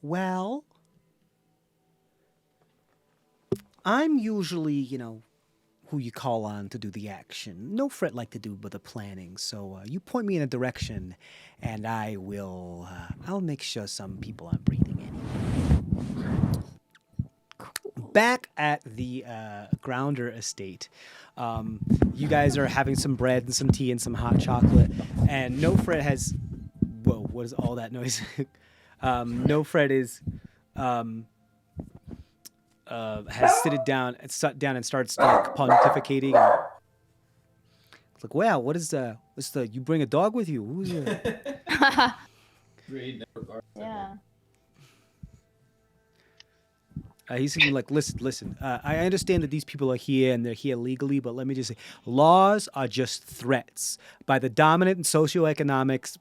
Well, I'm usually, who you call on to do the action. No Fred like to do but the planning. So you point me in a direction, and I'll make sure some people aren't breathing in. Back at the Grounder estate, you guys are having some bread and some tea and some hot chocolate, and No Fred has. Whoa! What is all that noise? No Fred is has sat down and starts like pontificating. It's like, wow, what's the? You bring a dog with you? Who's it? Yeah. He's saying, like, listen. I understand that these people are here and they're here legally, but let me just say, laws are just threats by the dominant and socioeconomic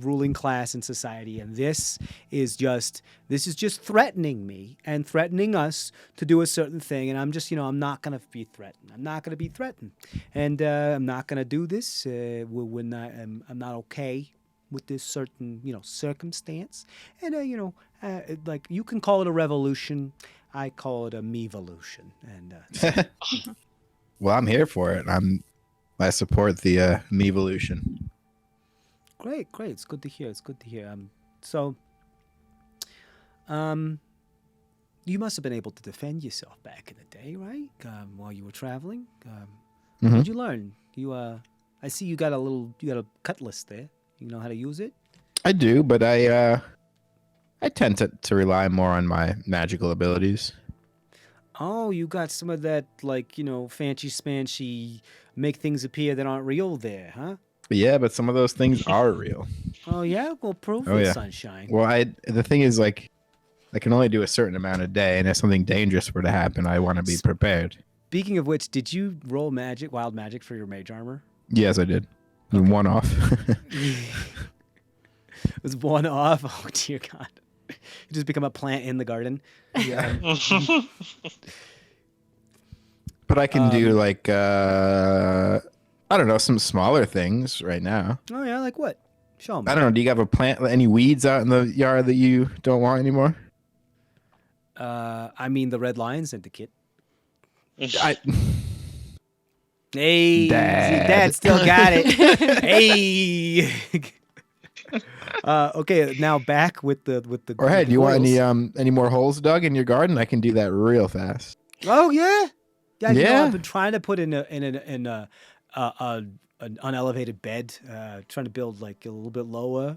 ruling class in society, and this is just threatening me and threatening us to do a certain thing, and I'm just, I'm not gonna be threatened. I'm not gonna be threatened, and I'm not gonna do this. I'm not okay with this certain, circumstance. And, like, you can call it a revolution. I call it a me-volution. And Well, I'm here for it. I support the me-volution. Great. It's good to hear. So, you must have been able to defend yourself back in the day, right? While you were traveling. What did you learn? I see you got a cutlass there. You know how to use it? I do, but I tend to rely more on my magical abilities. Oh, you got some of that, like, fancy smanchy, make things appear that aren't real there, huh? Yeah, but some of those things are real. Oh, yeah? Well, prove Oh, it, yeah. sunshine. Well, the thing is, like, I can only do a certain amount a day, and if something dangerous were to happen, I want to be prepared. Speaking of which, did you roll wild magic for your mage armor? Yes, I did. One off. It was one off? Oh, dear God. You just become a plant in the garden. Yeah. But I can do, like, I don't know, some smaller things right now. Oh, yeah? Like what? Show me. I don't know. Do you have a plant, any weeds out in the yard that you don't want anymore? I mean, the Red Lion Syndicate. Dad. Hey, Dad still got it. Hey. Okay, now back with the. Or hey, do you want goils. any more holes dug in your garden? I can do that real fast. Oh yeah, Yeah. I've been trying to put in an unelevated bed. Trying to build like a little bit lower.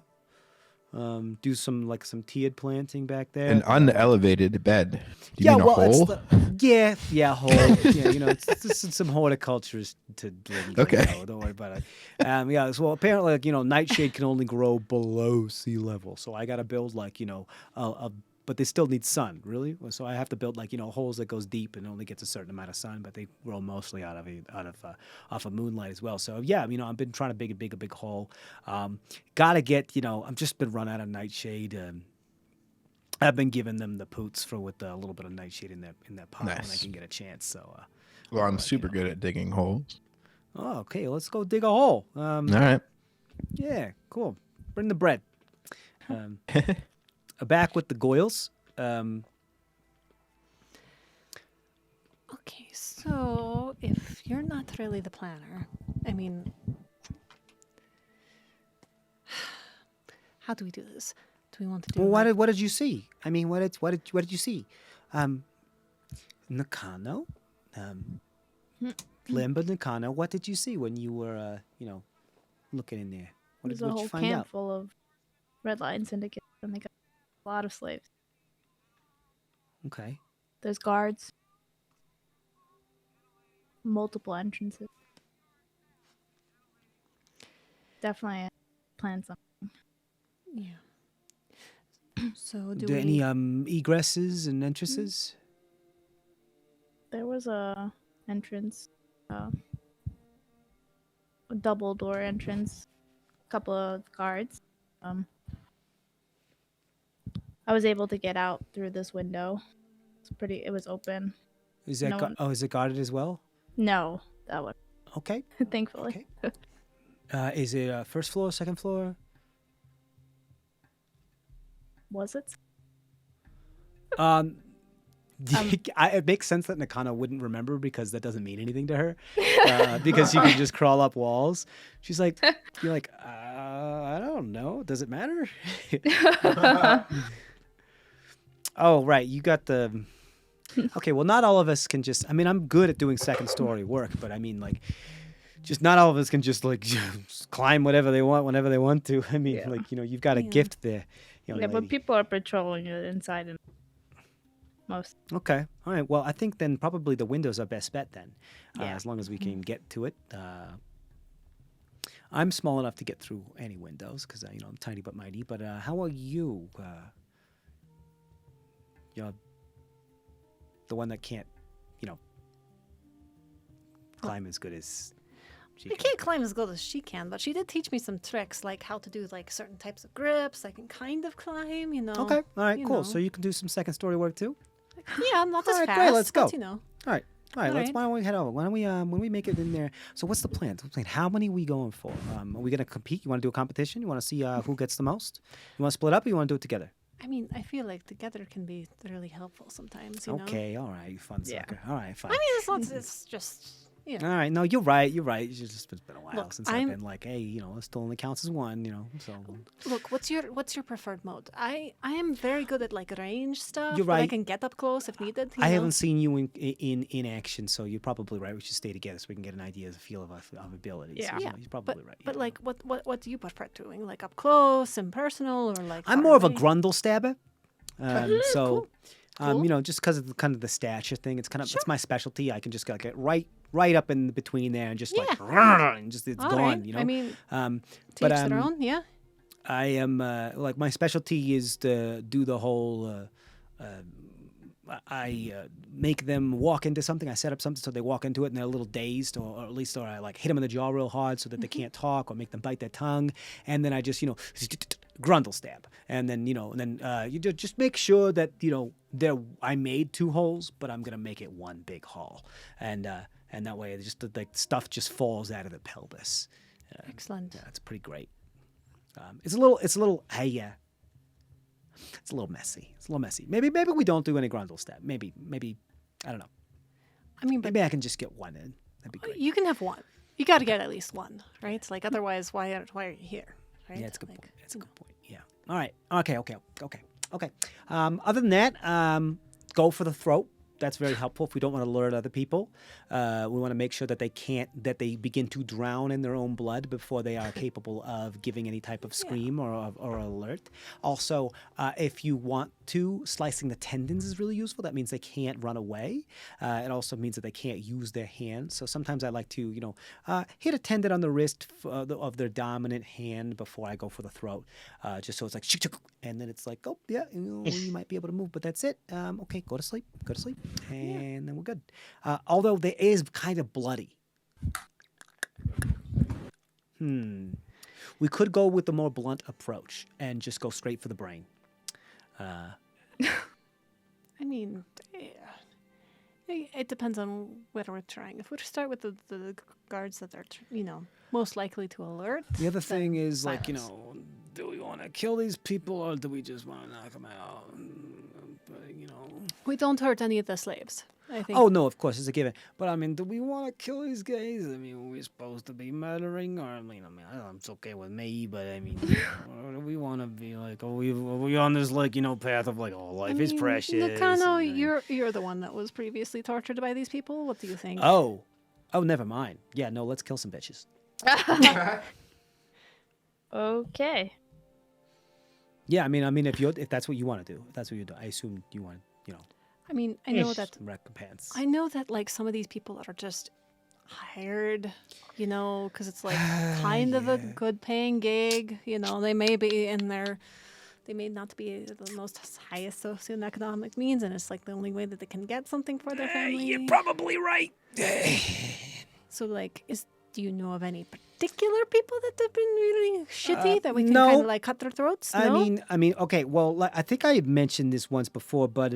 Do some teed planting back there. An unelevated bed. Do you mean a hole? Hole. Yeah, it's some horticultures to Okay. don't worry about it. So apparently, nightshade can only grow below sea level. So I got to build but they still need sun, really. So I have to build holes that goes deep and only gets a certain amount of sun, but they grow mostly out of moonlight as well. So yeah, I've been trying to dig a big hole. Gotta get, I've just been run out of nightshade. I've been giving them the poots with a little bit of nightshade in that pot when I Nice. can get a chance. So Well, I'm super good at digging holes. oh, okay, let's go dig a hole. All right. Yeah, cool. Bring the bread. Back with the goils. Okay, so if you're not really the planner, I mean, how do we do this? Do we want to do? Well, what did you see? I mean, what did you see? Nakano, Limba Nakano. What did you see when you were, looking in there? What There's did a you whole find camp out? full of Red Lion Syndicate, and they got a lot of slaves. Okay. There's guards. Multiple entrances. Definitely plan something. Yeah. So do Do we? any egresses and entrances? There was a entrance, a double door entrance, a couple of guards. I was able to get out through this window. It was open. Is that No one- is it guarded as well? No, that one. Okay. Thankfully. Okay. Is it first floor, second floor? Was it? It makes sense that Nakano wouldn't remember because that doesn't mean anything to her. Because she can just crawl up walls. She's like, you're like, I don't know. Does it matter? Oh, right. You got the. Okay, well, not all of us can just. I mean, I'm good at doing second story work, but I mean, like, just not all of us can just like just climb whatever they want whenever they want to. I mean, like, you've got a gift there. Yeah, but people are patrolling it inside and most. Okay. All right. Well, I think then probably the windows are best bet then, Yeah. as long as we can get to it. I'm small enough to get through any windows because I'm tiny but mighty. But how are you? You're the one that can't, climb as good as she I can. can't climb as good as she can, but she did teach me some tricks, like how to do like certain types of grips. I can kind of climb, Okay. All right. you Cool. know. So you can do some second story work too. Yeah, not as All right, fast. great, let's go. But, All right. All right. All right. Why don't we head over? Why don't we when we make it in there? So what's the plan? How many are we going for? Are we gonna compete? You want to do a competition? You want to see who gets the most? You want to split up, or you want to do it together? I mean, I feel like together can be really helpful sometimes. You know. Okay. All right. You fun Yeah. sucker. All right. Fine. I mean, it's not. It's just. All right. No, you're right. You're right. It's just been a while Look, since I've been like, hey, it still only counts as one. So. Look, what's your preferred mode? I am very good at like range stuff. You're but I right. can get up close if needed. I you know? haven't seen you in action, so you're probably right. We should stay together so we can get an idea of the feel of abilities. Yeah. So, Yeah, you're probably right. But yeah. like, what do you prefer doing? Like up close and personal, or like? I'm far more of a away? grundle stabber. So, Cool. just because of the kind of the stature thing, it's it's my specialty. I can just get right up in between there and just like, and just it's All gone. right. I mean, but to each their own. Yeah. I am like my specialty is to do the whole. I make them walk into something. I set up something so they walk into it and they're a little dazed, or at least, or I like hit them in the jaw real hard so that they can't talk, or make them bite their tongue, and then I just grundle stab, and then you just make sure that I made 2 holes, but I'm gonna make it 1 big hole, and that way just like stuff just falls out of the pelvis. Excellent. Yeah, it's pretty great. It's a little it's a little messy. Maybe we don't do any grundle stab. Maybe I don't know. I mean, but Maybe I can just get 1 in. That'd be great. you can have 1. You got to get at least 1, right? It's like otherwise, why are you here? Right? Yeah, it's a good Like, point. It's a good point. Yeah. All right. Okay. Other than that, go for the throat. That's very helpful if we don't want to alert other people. We want to make sure that they begin to drown in their own blood before they are capable of giving any type of scream or alert. Also, if you want to, slicing the tendons is really useful. That means they can't run away. It also means that they can't use their hands. So sometimes I like to, hit a tendon on the wrist of their dominant hand before I go for the throat, just so it's like, and then it's like, oh yeah, you might be able to move, but that's it. Okay, go to sleep. And then we're good. Although there is kind of bloody. We could go with the more blunt approach and just go straight for the brain. I mean, it depends on whether we're trying. If we start with the guards that are, most likely to alert. The other thing then is like, silence. do we want to kill these people or do we just want to knock them out? We don't hurt any of the slaves. I think. Oh no, of course it's a given. But I mean, do we want to kill these guys? I mean, are we supposed to be murdering? Or I mean, it's okay with me. But I mean, or do we want to be like, are we on this like path of like, oh, life is precious? Nakano, and, you're the one that was previously tortured by these people. What do you think? Oh, never mind. Yeah, no, let's kill some bitches. Okay. Yeah, I mean, if that's what you want to do, if that's what you do, I assume you want, I mean, I know that. recompense. I know that like some of these people are just hired, because it's like kind of a good paying gig. They may be they may not be the most highest socioeconomic means, and it's like the only way that they can get something for their family. You're probably right. So like, do you know of any particular people that have been really shitty that we can no. kind of like cut their throats? I No? mean, okay. Well, I think I had mentioned this once before, but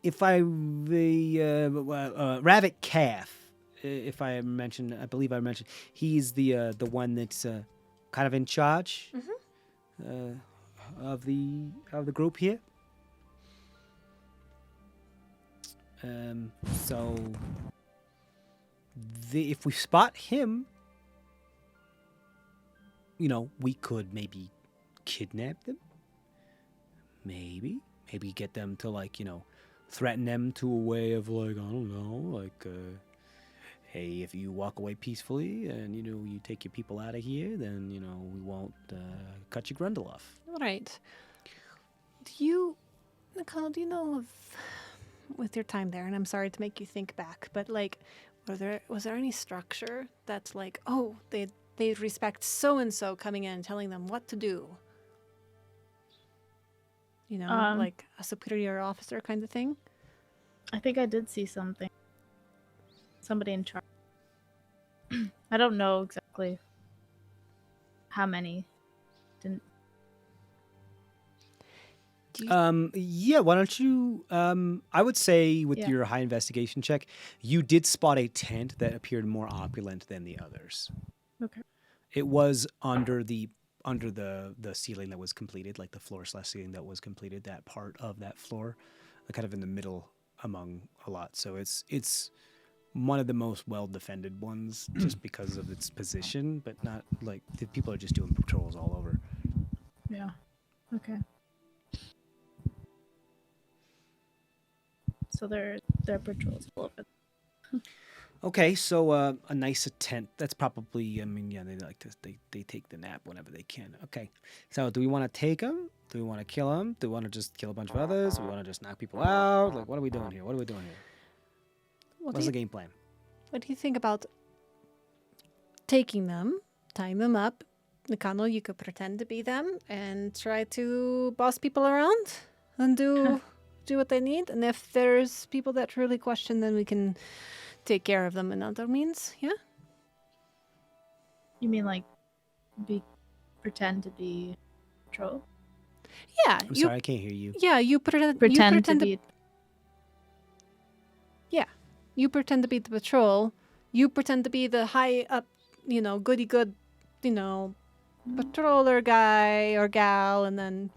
if I Ravik Calf, if I mentioned, I believe I mentioned, he's the one that's kind of in charge of the group here. So if we spot him, we could maybe kidnap them. Maybe get them to threaten them to a way of I don't know, hey, if you walk away peacefully and you take your people out of here, then we won't cut your grundle off. All right. Nicole, do you know of, with your time there, and I'm sorry to make you think back, but was there any structure that's they respect so and so coming in and telling them what to do? Like a superior officer kind of thing? I think I did see something. Somebody in charge. I don't know exactly how many. Didn't. Yeah, why don't you I would say with your high investigation check, you did spot a tent that appeared more opulent than the others. Okay. It was under the ceiling that was completed, like the floor/ceiling that was completed, that part of that floor, kind of in the middle among a lot. So it's one of the most well-defended ones just because of its position, but not like the people are just doing patrols all over. Yeah. Okay. So they're patrols all over. Okay, so a nice tent. That's probably. They like to. They take the nap whenever they can. Okay, so do we want to take them? Do we want to kill them? Do we want to just kill a bunch of others? Do we want to just knock people out? What are we doing here? What's the game plan? What do you think about taking them, tying them up? Nakano, you could pretend to be them and try to boss people around and do what they need. And if there's people that really question, then we can take care of them in other means. Yeah. You mean pretend to be patrol? Yeah. I'm sorry, I can't hear you. Yeah, you pretend to be. Yeah, you pretend to be the patrol. You pretend to be the high up, goody good, patroller guy or gal, and then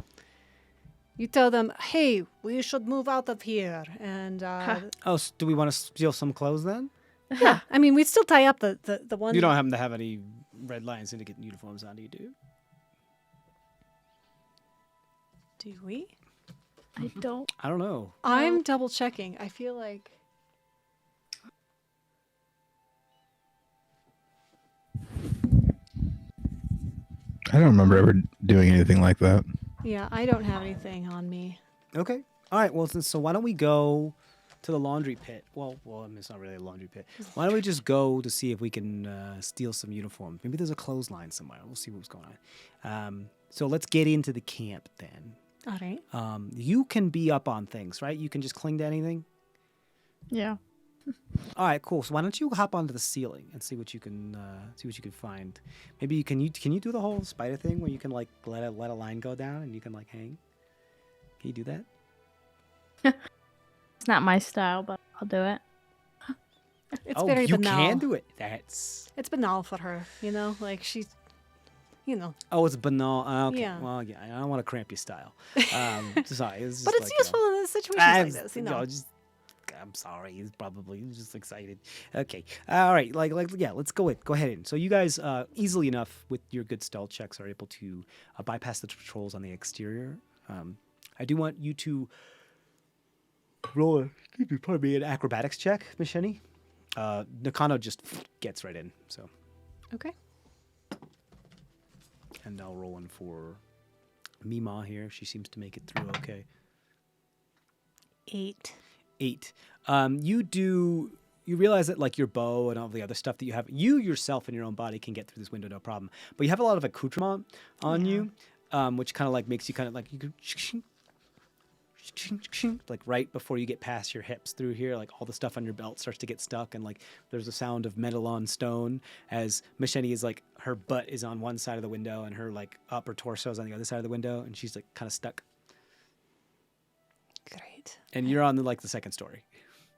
you tell them, "Hey, we should move out of here." And Oh, so do we want to steal some clothes then? yeah, we'd still tie up the one. You don't happen to have any Red Lion Syndicate uniforms on, do you? Do we? I don't. I don't know. I'm double checking. I feel like. I don't remember ever doing anything like that. Yeah, I don't have anything on me. Okay. All right. Well, so why don't we go to the laundry pit? Well, it's not really a laundry pit. Why don't we just go to see if we can steal some uniforms? Maybe there's a clothesline somewhere. We'll see what's going on. So let's get into the camp then. All right. You can be up on things, right? You can just cling to anything. Yeah. All right, cool. So why don't you hop onto the ceiling and see what you can find? Maybe can you do the whole spider thing where you can let a line go down and you can hang? Can you do that? It's not my style, but I'll do it. It's very banal. You can do it. It's banal for her, she's, Oh, it's banal. Okay. Yeah. Well, yeah. I don't want to cramp your style. Sorry. It's just But it's useful in situations like this, I'm sorry. He's just excited. Okay. All right. Let's go ahead in. So you guys, easily enough with your good stealth checks, are able to bypass the patrols on the exterior. I do want you to roll an acrobatics check, Miss Shenny. Nakano just gets right in. So. Okay. And I'll roll one for Mima here. She seems to make it through okay. 8. You realize that your bow and all the other stuff that you have, you yourself in your own body can get through this window no problem. But you have a lot of accoutrement on you, which kind of makes you kind of you go right before you get past your hips through here, all the stuff on your belt starts to get stuck, and there's a sound of metal on stone as Macheni is her butt is on one side of the window and her upper torso is on the other side of the window, and she's kind of stuck. Great. And you're on the second story.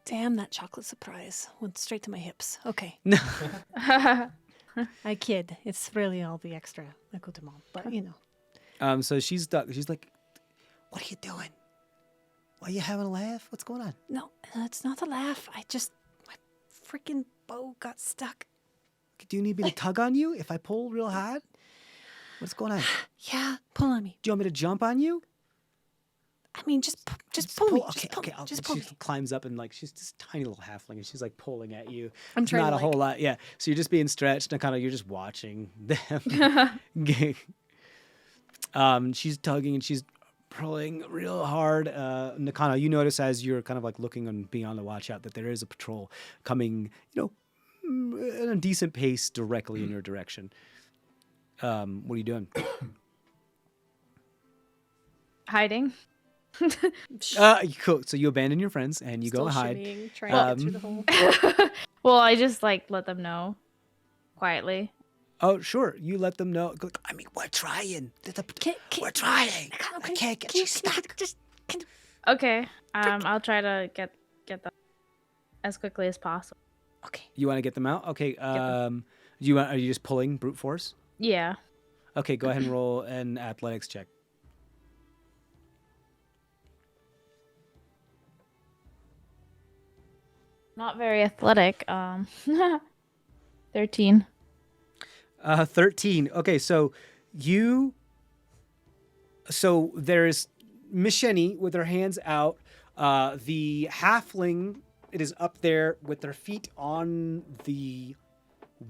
Damn, that chocolate surprise went straight to my hips. Okay. No. I kid. It's really all the extra accoutrement, but So she's stuck. She's like, "What are you doing? Why you having a laugh? What's going on? No, it's not a laugh. My freaking bow got stuck. Do you need me to tug on you if I pull real hard? What's going on? Yeah, pull on me. Do you want me to jump on you? I mean, just pull me. Okay, Just pull okay. me. Just pull She me. climbs up and like she's this tiny little halfling and she's like pulling at you. I'm It's trying not to, a whole like- lot. Yeah. So you're just being stretched and kind of you're just watching them. She's tugging and she's pulling real hard. Nakano, you notice as you're kind of like looking and being on the watch out that there is a patrol coming, at a decent pace directly in your direction. What are you doing? Hiding. Cool. So you abandon your friends and you go Still hide. shimmying, trying to get through the hole. Well, I just like let them know quietly. Oh, sure. You let them know. I mean, we're trying. We're trying. I can't get you stuck. Okay. I'll try to get them as quickly as possible. Okay. You want to get them out? Okay. Are you just pulling brute force? Yeah. Okay, go ahead and roll an athletics check. Not very athletic. 13. 13. Okay, so there's Misheni with her hands out. The halfling, it is up there with their feet on the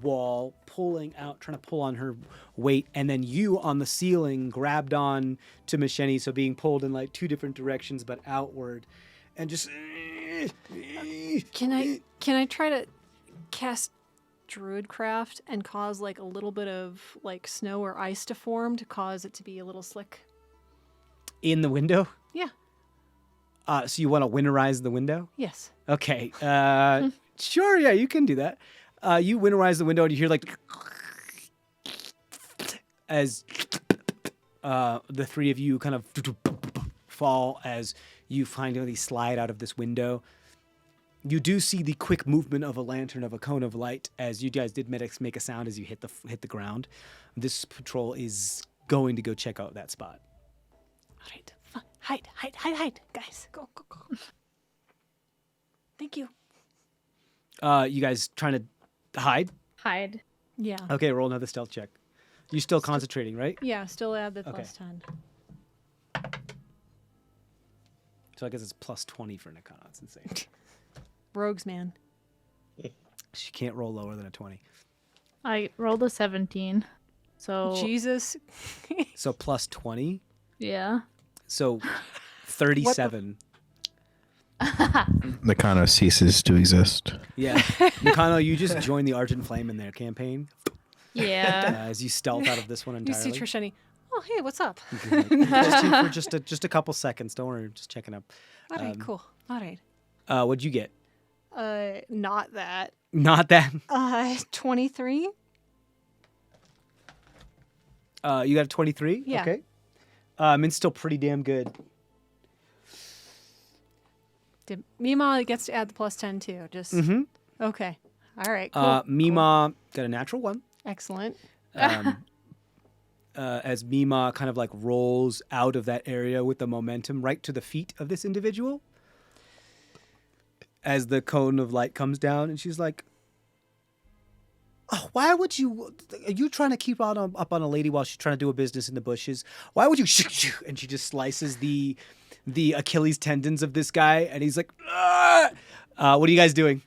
wall, pulling out, trying to pull on her weight, and then you on the ceiling grabbed on to Misheni, so being pulled in like two different directions but outward, and just. Can I try to cast Druidcraft and cause like a little bit of like snow or ice to form to cause it to be a little slick? In the window? Yeah. So you want to winterize the window? Yes. Okay. Sure. Yeah, you can do that. You winterize the window and you hear like as the three of you kind of fall as you finally slide out of this window. You do see the quick movement of a lantern of a cone of light as you guys did make a sound as you hit the ground. This patrol is going to go check out that spot. All right. Hide, guys. Go. Thank you. You guys trying to hide? Hide. Yeah. Okay, roll another stealth check. You're still concentrating, right? Yeah. Still add the Okay. plus 10. So I guess it's plus 20 for Nakano. It's insane. Rogues, man. She can't roll lower than a 20. I rolled a 17. So Jesus. So plus 20. yeah. So 37. Nakano ceases to exist. Yeah. Nakano, you just joined the Argent Flame in their campaign Yeah. as you stealth out of this one You see entirely. Trisheni. Oh, hey, what's up? For just a couple seconds. Don't worry. Just checking up. All right, cool. All right. What'd you get? Not that. Not that. 23. You got a 23? Yeah. Okay. It's still pretty damn good. Mima gets to add the plus 10 too. Just Mm-hmm. okay. All right. Cool. Mima got a natural 1. Excellent. As Mima kind of like rolls out of that area with the momentum right to the feet of this individual. As the cone of light comes down, and she's like, "Oh, why would you? Are you trying to keep up on a lady while she's trying to do a business in the bushes? Why would you?" And she just slices the Achilles tendons of this guy, and he's like, "Ah!" What are you guys doing?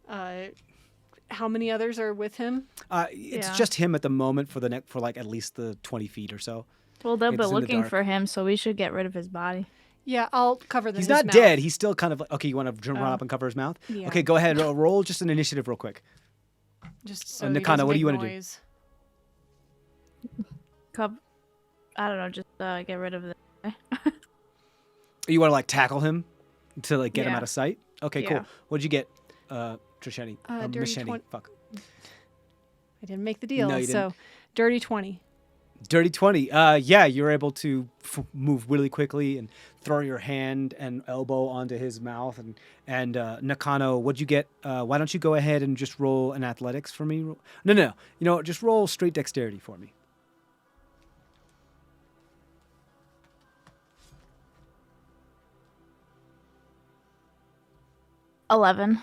How many others are with him? It's Yeah. just him at the moment for like at least the 20 feet or so. Well, they'll It's be in the looking dark. for him, so we should get rid of his body. Yeah, I'll cover the. He's his not mouth. dead. He's still kind of like, okay, you want to run Oh. up and cover his mouth? Yeah. Okay, go ahead. Roll just an initiative real quick. Just so Nakano, what do you want wanna to do? I don't know, just get rid of it. You want to like tackle him to like get him Yeah. out of sight? Okay, cool. Yeah. What'd you get, Trisheni? Dirty Misheni. 20. Fuck. I didn't make the deal, No, you so dirty 20. Dirty 20. Yeah, you're able to move really quickly and throw your hand and elbow onto his mouth. And Nakano, what'd you get? Why don't you go ahead and just roll an athletics for me? No. You know, just roll straight dexterity for me. 11.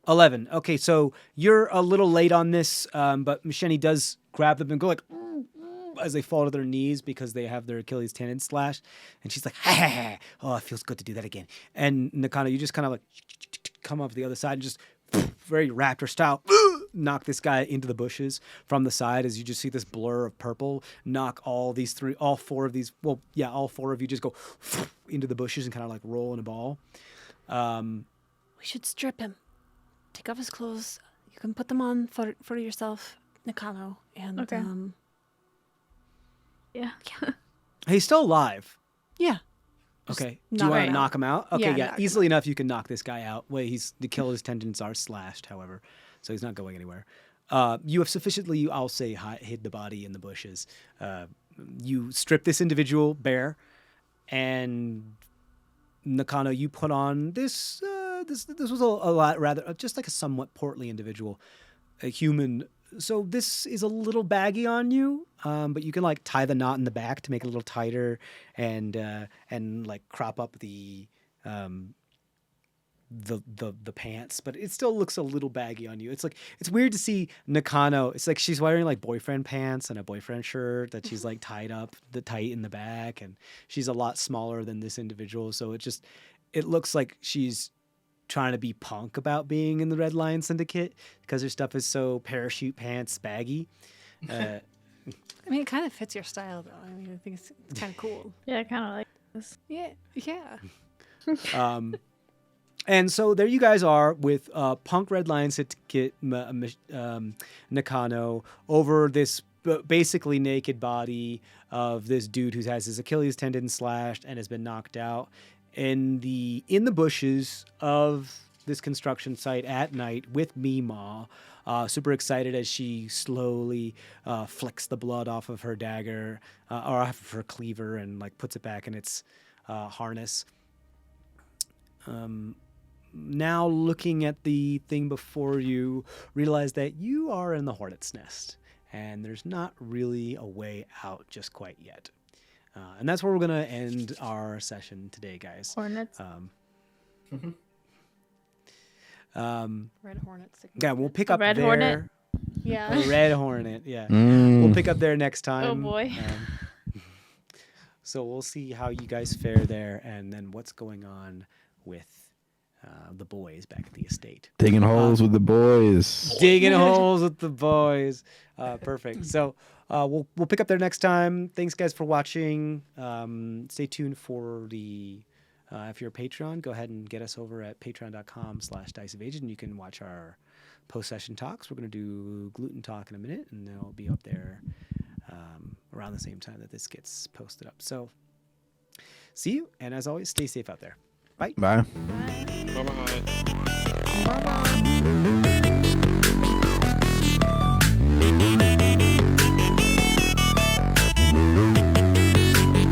11. Okay, so you're a little late on this, but Macheni does grab them and go like as they fall to their knees because they have their Achilles tendon slashed, and she's like, ha ha ha! Oh, it feels good to do that again. And Nakano, you just kind of like come up the other side and just very raptor style knock this guy into the bushes from the side as you just see this blur of purple knock all four of you just go into the bushes and kind of like roll in a ball. We should strip him. Take off his clothes. You can put them on for yourself, Nakano. And Okay. Yeah. He's still alive. Yeah. Just Okay. Do knock you want him to out. knock him out? Okay, Yeah, yeah. knock him Easily enough, you can knock this guy out. Wait, the killer's tendons are slashed, however, so he's not going anywhere. You have sufficiently, I'll say, hid the body in the bushes. You strip this individual bare, and Nakano, you put on this. This was a lot rather just like a somewhat portly individual, a human. So this is a little baggy on you, but you can like tie the knot in the back to make it a little tighter, and like crop up the pants, but it still looks a little baggy on you. It's like it's weird to see Nakano. It's like she's wearing like boyfriend pants and a boyfriend shirt that she's like tight in the back, and she's a lot smaller than this individual. So it looks like she's trying to be punk about being in the Red Lion Syndicate because her stuff is so parachute pants baggy. I mean, it kind of fits your style, though. I mean, I think it's kind of cool. Yeah, kind of like this. Yeah. Yeah. And so there you guys are with punk Red Lion Syndicate Nakano over this basically naked body of this dude who has his Achilles tendon slashed and has been knocked out in the bushes of this construction site at night with Mima, super excited as she slowly flicks the blood off of her dagger or off of her cleaver and like puts it back in its harness. Now looking at the thing before you, realize that you are in the hornet's nest and there's not really a way out just quite yet. And that's where we're going to end our session today, guys. Hornets. Red Hornets. Yeah, we'll pick up Red there. Hornet? Yeah. A red hornet, yeah. Mm. We'll pick up there next time. Oh, boy. So we'll see how you guys fare there and then what's going on with the boys back at the estate. Digging holes with the boys. Digging holes with the boys. Perfect. So we'll pick up there next time. Thanks, guys, for watching. Stay tuned for the if you're a Patreon, go ahead and get us over at patreon.com/diceofage, and you can watch our post-session talks. We're going to do gluten talk in a minute, and they'll be up there around the same time that this gets posted up. So see you, and as always, stay safe out there. Bye. Bye. Bye-bye. Bye-bye.